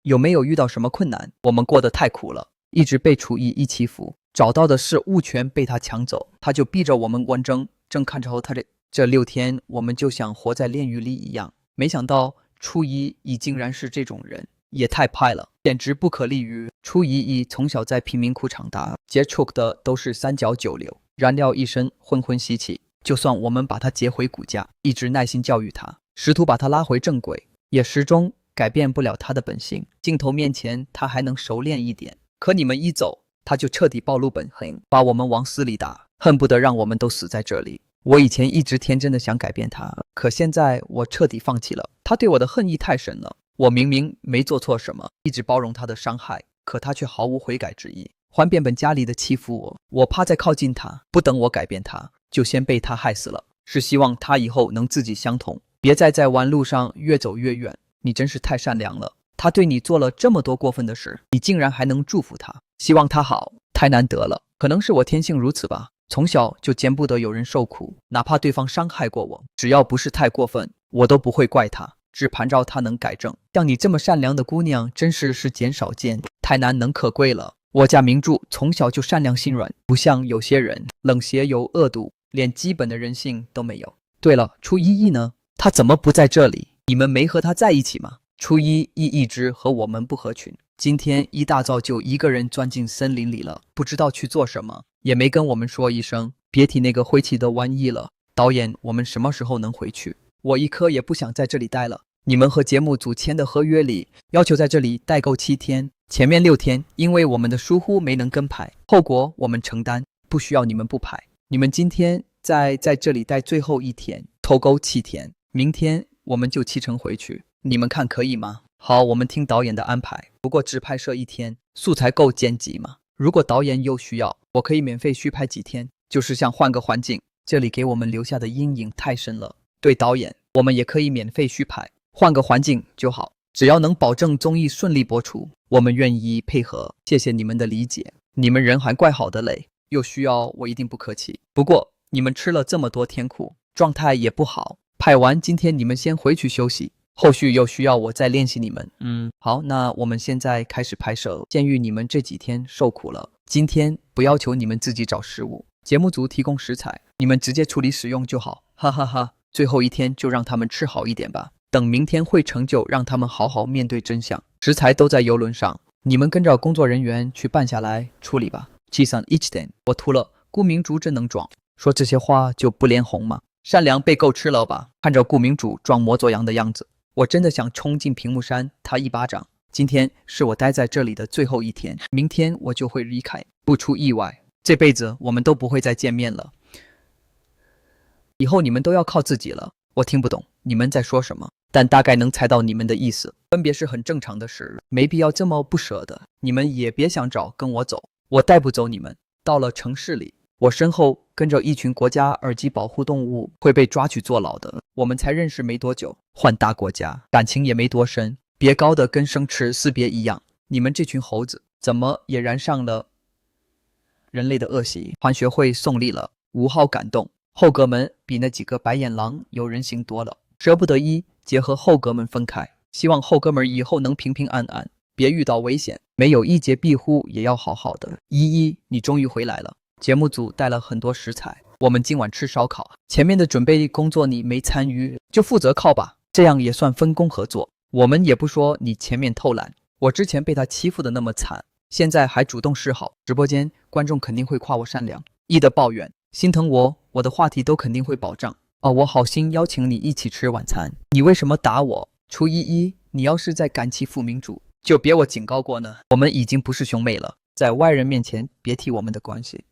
有没有遇到什么困难？我们过得太苦了，一直被初一欺负，找到的是物权被他抢走，他就逼着我们完整。正看着他这6天，我们就像活在炼狱里一样。没想到初一竟然是这种人，也太派了，简直不可理喻。初一从小在贫民窟长大，接触的都是三教九流，燃料一身混混习气。就算我们把他接回骨架，一直耐心教育他，试图把他拉回正轨，也始终改变不了他的本性。镜头面前他还能熟练一点，可你们一走，他就彻底暴露本性，把我们往死里打，恨不得让我们都死在这里。我以前一直天真的想改变他，可现在我彻底放弃了。他对我的恨意太深了，我明明没做错什么，一直包容他的伤害，可他却毫无悔改之意，还变本加厉的欺负我。我怕再靠近他，不等我改变他，就先被他害死了。是希望他以后能自己相同，别再在弯路上越走越远。你真是太善良了，他对你做了这么多过分的事，你竟然还能祝福他，希望他好，太难得了。可能是我天性如此吧，从小就见不得有人受苦，哪怕对方伤害过我，只要不是太过分，我都不会怪他，只盼着他能改正。像你这么善良的姑娘，真是世间少见，太难能可贵了。我家明珠从小就善良心软，不像有些人冷血有恶毒，连基本的人性都没有。对了，初一呢？他怎么不在这里？你们没和他在一起吗？初一一直和我们不合群，今天一大早就一个人钻进森林里了，不知道去做什么，也没跟我们说一声。别提那个晦气的玩意了。导演，我们什么时候能回去？我一刻也不想在这里待了。你们和节目组签的合约里要求在这里待够7天，前面6天因为我们的疏忽没能跟排，后果我们承担，不需要你们不排。你们今天在这里待最后1天，凑够7天，明天我们就启程回去，你们看可以吗？好，我们听导演的安排，不过只拍摄1天，素材够剪辑吗？如果导演有需要，我可以免费续拍几天，就是想换个环境，这里给我们留下的阴影太深了。对导演，我们也可以免费续拍，换个环境就好，只要能保证综艺顺利播出，我们愿意配合。谢谢你们的理解，你们人还怪好的嘞，有需要我一定不客气。不过你们吃了这么多天苦，状态也不好，拍完今天你们先回去休息，后续有需要我再联系你们。好，那我们现在开始拍摄。鉴于你们这几天受苦了，今天不要求你们自己找食物，节目组提供食材，你们直接处理使用就好，哈哈哈。最后1天就让他们吃好一点吧，等明天会成就，让他们好好面对真相。食材都在邮轮上，你们跟着工作人员去办下来处理吧。记上一点，我吐了。顾明珠真能装，说这些话就不脸红吗？善良被狗吃了吧？看着顾明珠装模作样的样子，我真的想冲进屏幕扇他一巴掌。今天是我待在这里的最后一天，明天我就会离开。不出意外，这辈子我们都不会再见面了。以后你们都要靠自己了。我听不懂你们在说什么，但大概能猜到你们的意思。分别是很正常的事，没必要这么不舍得。你们也别想找跟我走，我带不走你们。到了城市里，我身后跟着一群国家二级保护动物，会被抓去坐牢的。我们才认识没多久，换大国家，感情也没多深，别高的跟生吃撕别一样。你们这群猴子，怎么也染上了人类的恶习？还学会送礼了，5号感动。后哥们比那几个白眼狼有人性多了，舍不得姐和后哥们分开，希望后哥们以后能平平安安，别遇到危险。没有姐庇护也要好好的。你终于回来了。节目组带了很多食材，我们今晚吃烧烤。前面的准备工作你没参与，就负责靠吧，这样也算分工合作。我们也不说你前面偷懒，我之前被他欺负的那么惨，现在还主动示好。直播间观众肯定会夸我善良，的抱怨心疼我的话题都肯定会保障。我好心邀请你一起吃晚餐，你为什么打我？初一，你要是再敢欺负民主，就别我警告过呢。我们已经不是兄妹了，在外人面前别提我们的关系。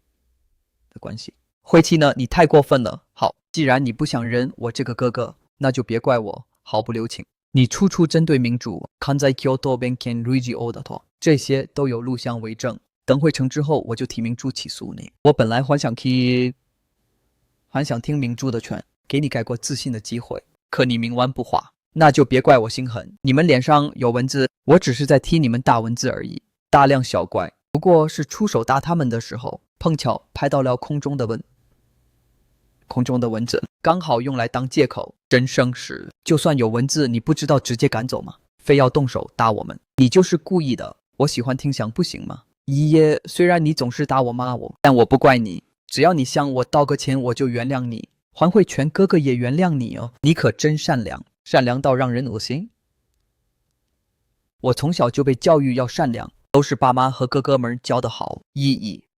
晦气呢？你太过分了。好，既然你不想认我这个哥哥，那就别怪我毫不留情。你处处针对民主，看在 Kyoto Banking Regio 的托，这些都有录像为证。等会成之后，我就提民主起诉你。我本来还想听民主的劝，给你改过自新的机会，可你冥顽不化，那就别怪我心狠。你们脸上有蚊子，我只是在踢你们大蚊子而已。大量小怪，不过是出手打他们的时候，碰巧拍到了空中的蚊子，刚好用来当借口。真生实，就算有蚊子，你不知道直接赶走吗？非要动手打我们，你就是故意的。我喜欢听响，不行吗？虽然你总是打我骂我，但我不怪你，只要你向我道个歉，我就原谅你，还会全哥哥也原谅你哦。你可真善良，善良到让人恶心。我从小就被教育要善良，都是爸妈和哥哥们教得好。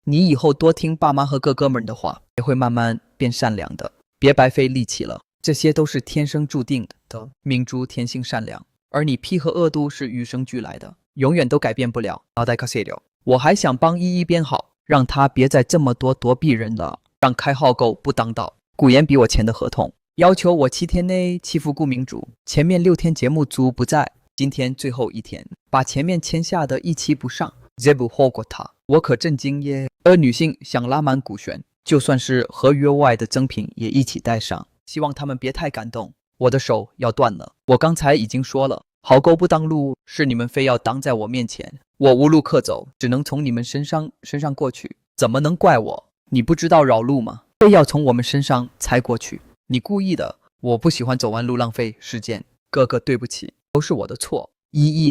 你以后多听爸妈和哥哥们的话，也会慢慢变善良的，别白费力气了。这些都是天生注定的。明珠天性善良，而你批和恶毒是与生俱来的，永远都改变不了。脑袋卡碎掉。我还想帮编好，让他别再这么多躲避人了，让开号狗不当道。顾言比我签的合同，要求我7天内欺负顾明珠，前面6天节目组不在，今天最后1天，把前面签下的一期补上。这不霍过他，我可震惊耶！而女性想拉满股权，就算是合约外的赠品也一起带上，希望他们别太感动。我的手要断了，我刚才已经说了，好狗不当路，是你们非要挡在我面前，我无路可走，只能从你们身上过去。怎么能怪我？你不知道绕路吗？非要从我们身上才过去，你故意的。我不喜欢走弯路浪费时间，哥哥对不起，都是我的错。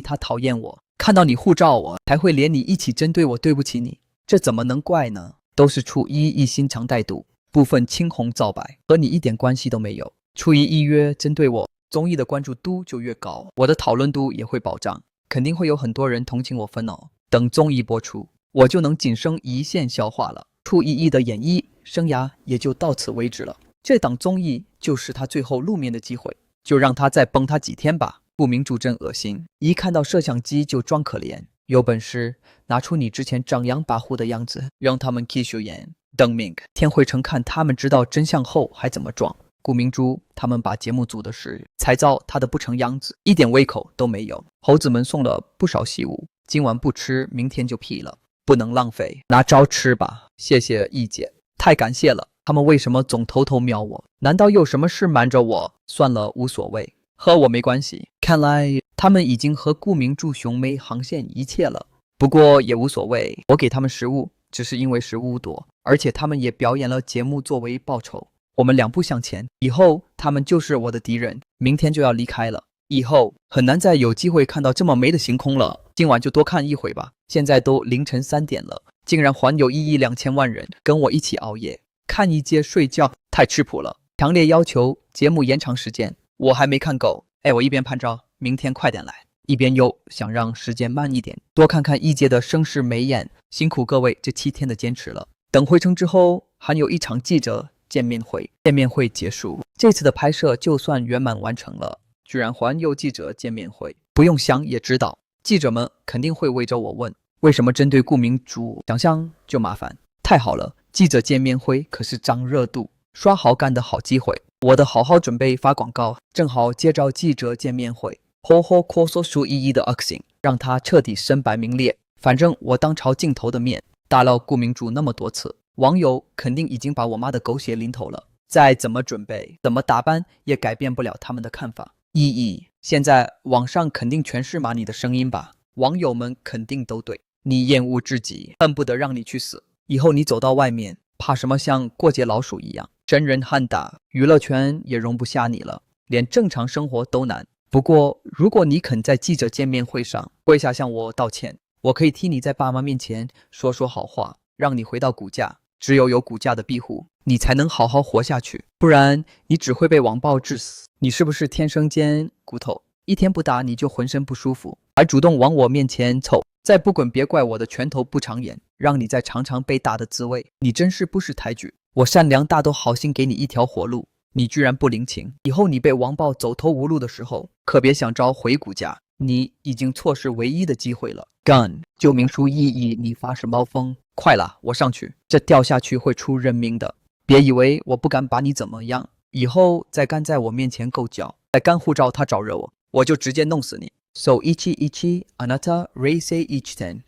他讨厌我，看到你护照我才会连你一起针对我，对不起你，这怎么能怪呢？都是初一心肠歹毒，部分青红皂白，和你一点关系都没有。初一越针对我，综艺的关注度就越高，我的讨论度也会保障，肯定会有很多人同情我分哦。等综艺播出，我就能仅剩一线消化了。初一的演艺生涯也就到此为止了。这档综艺就是他最后露面的机会，就让他再崩他几天吧。顾明珠真恶心，一看到摄像机就装可怜。有本事拿出你之前张扬跋扈的样子，让他们继续演。等明天会成看他们知道真相后还怎么装。顾明珠他们把节目组的事才造他的不成样子，一点胃口都没有。猴子们送了不少习物，今晚不吃明天就屁了，不能浪费，拿招吃吧。谢谢易姐，太感谢了。他们为什么总偷偷瞄我？难道有什么事瞒着我？算了，无所谓，和我没关系。看来他们已经和顾明珠兄妹航线一切了，不过也无所谓，我给他们食物只是因为食物多，而且他们也表演了节目作为报酬。我们2步向前，以后他们就是我的敌人。明天就要离开了，以后很难再有机会看到这么美的星空了。今晚就多看一会吧，现在都凌晨3点了，竟然还有2000万人跟我一起熬夜看一节睡觉，太吃谱了。强烈要求节目延长时间，我还没看够。我一边拍照，明天快点来。一边又想让时间慢一点，多看看异界的声势眉眼。辛苦各位这7天的坚持了。等回城之后，还有一场记者见面会。见面会结束，这次的拍摄就算圆满完成了。居然还有记者见面会，不用想也知道，记者们肯定会围着我问，为什么针对顾明珠？想象就麻烦。太好了，记者见面会可是涨热度、刷好感的好机会。我得好好准备发广告，正好接着记者见面会，好好抠搜出一一的恶行，让他彻底身败名裂。反正我当朝镜头的面打扰顾明珠那么多次，网友肯定已经把我骂得狗血淋头了。再怎么准备、怎么打扮，也改变不了他们的看法。意义，现在网上肯定全是骂你的声音吧？网友们肯定都对你厌恶至极，恨不得让你去死。以后你走到外面，怕什么像过街老鼠一样，真人喊打，娱乐圈也容不下你了，连正常生活都难。不过，如果你肯在记者见面会上跪下向我道歉，我可以替你在爸妈面前说说好话，让你回到骨架。只有有骨架的庇护，你才能好好活下去，不然你只会被网暴致死。你是不是天生尖骨头？一天不打你就浑身不舒服，还主动往我面前凑。再不滚别怪我的拳头不长眼，让你再尝尝被打的滋味。你真是不识抬举，我善良大都好心给你一条活路，你居然不领情。以后你被网暴走投无路的时候，可别想着回骨架，你已经错失唯一的机会了。Gun， 救命书意义，你发什么疯？快啦，我上去，这掉下去会出人命的。别以为我不敢把你怎么样，以后再敢在我面前够脚，再敢护照他找惹我，我就直接弄死你。So ichi ichi anata reisei ichiten.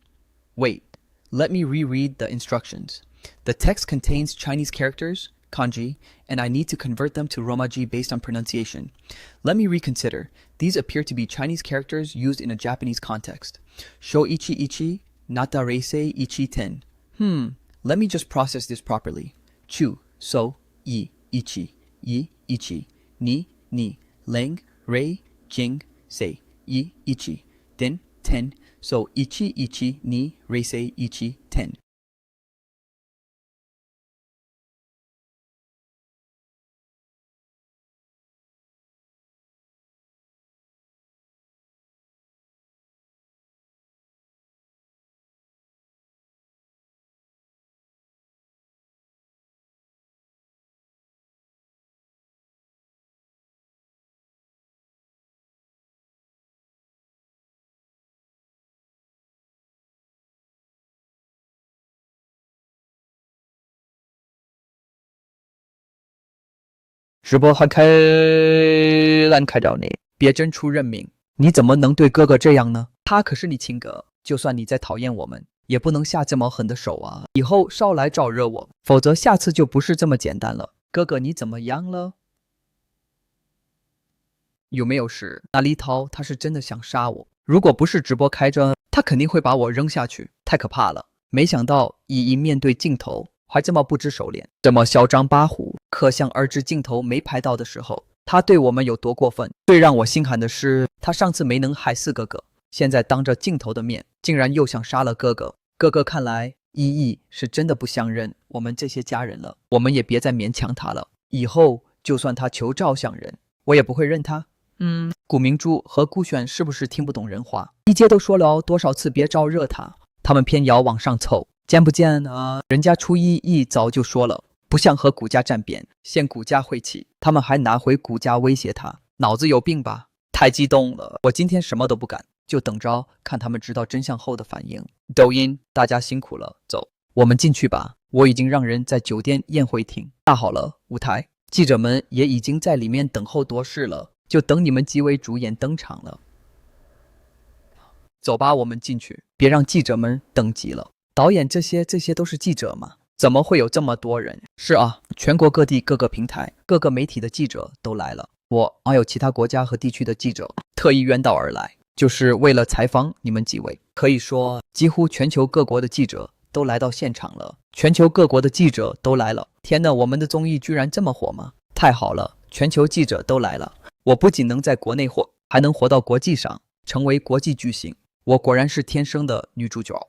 Wait, let me reread the instructions. The text contains Chinese characters, kanji, and I need to convert them to Romaji based on pronunciation. Let me reconsider. These appear to be Chinese characters used in a Japanese context. Sho ichi ichi, nata reisei ichi ten. Let me just process this properly. Chu, so, yi, ichi, ni, leng, rei, jing, sei, yi, ichi, den, ten, so ichi, ni, reisei, ichi, ten. 直播还开烂开着呢，别真出人命！你怎么能对哥哥这样呢？他可是你亲哥，就算你再讨厌我们，也不能下这么狠的手啊！以后少来招惹我，否则下次就不是这么简单了。哥哥你怎么样了？有没有事？那李涛他是真的想杀我，如果不是直播开着，他肯定会把我扔下去，太可怕了！没想到依依面对镜头还这么不知收敛，这么嚣张跋扈，可想而知镜头没拍到的时候，他对我们有多过分。最让我心寒的是，他上次没能害死哥哥，现在当着镜头的面，竟然又想杀了哥哥。哥哥看来依依是真的不想认我们这些家人了，我们也别再勉强他了。以后就算他求照想认，我也不会认他。顾明珠和顾璇是不是听不懂人话？一姐都说了多少次别招惹他，他们偏要往上凑，见不见啊？人家初一早就说了，不想和顾家沾边，嫌顾家晦气，他们还拿回顾家威胁他，脑子有病吧？太激动了，我今天什么都不干，就等着看他们知道真相后的反应。抖音，大家辛苦了，走，我们进去吧。我已经让人在酒店宴会厅搭好了舞台，记者们也已经在里面等候多时了，就等你们几位主演登场了。走吧，我们进去，别让记者们等急了。导演这些都是记者吗？怎么会有这么多人？是啊，全国各地各个平台、各个媒体的记者都来了。我还有其他国家和地区的记者特意远道而来，就是为了采访你们几位。可以说，几乎全球各国的记者都来到现场了。全球各国的记者都来了。天哪，我们的综艺居然这么火吗？太好了，全球记者都来了。我不仅能在国内火，还能火到国际上，成为国际巨星。我果然是天生的女主角。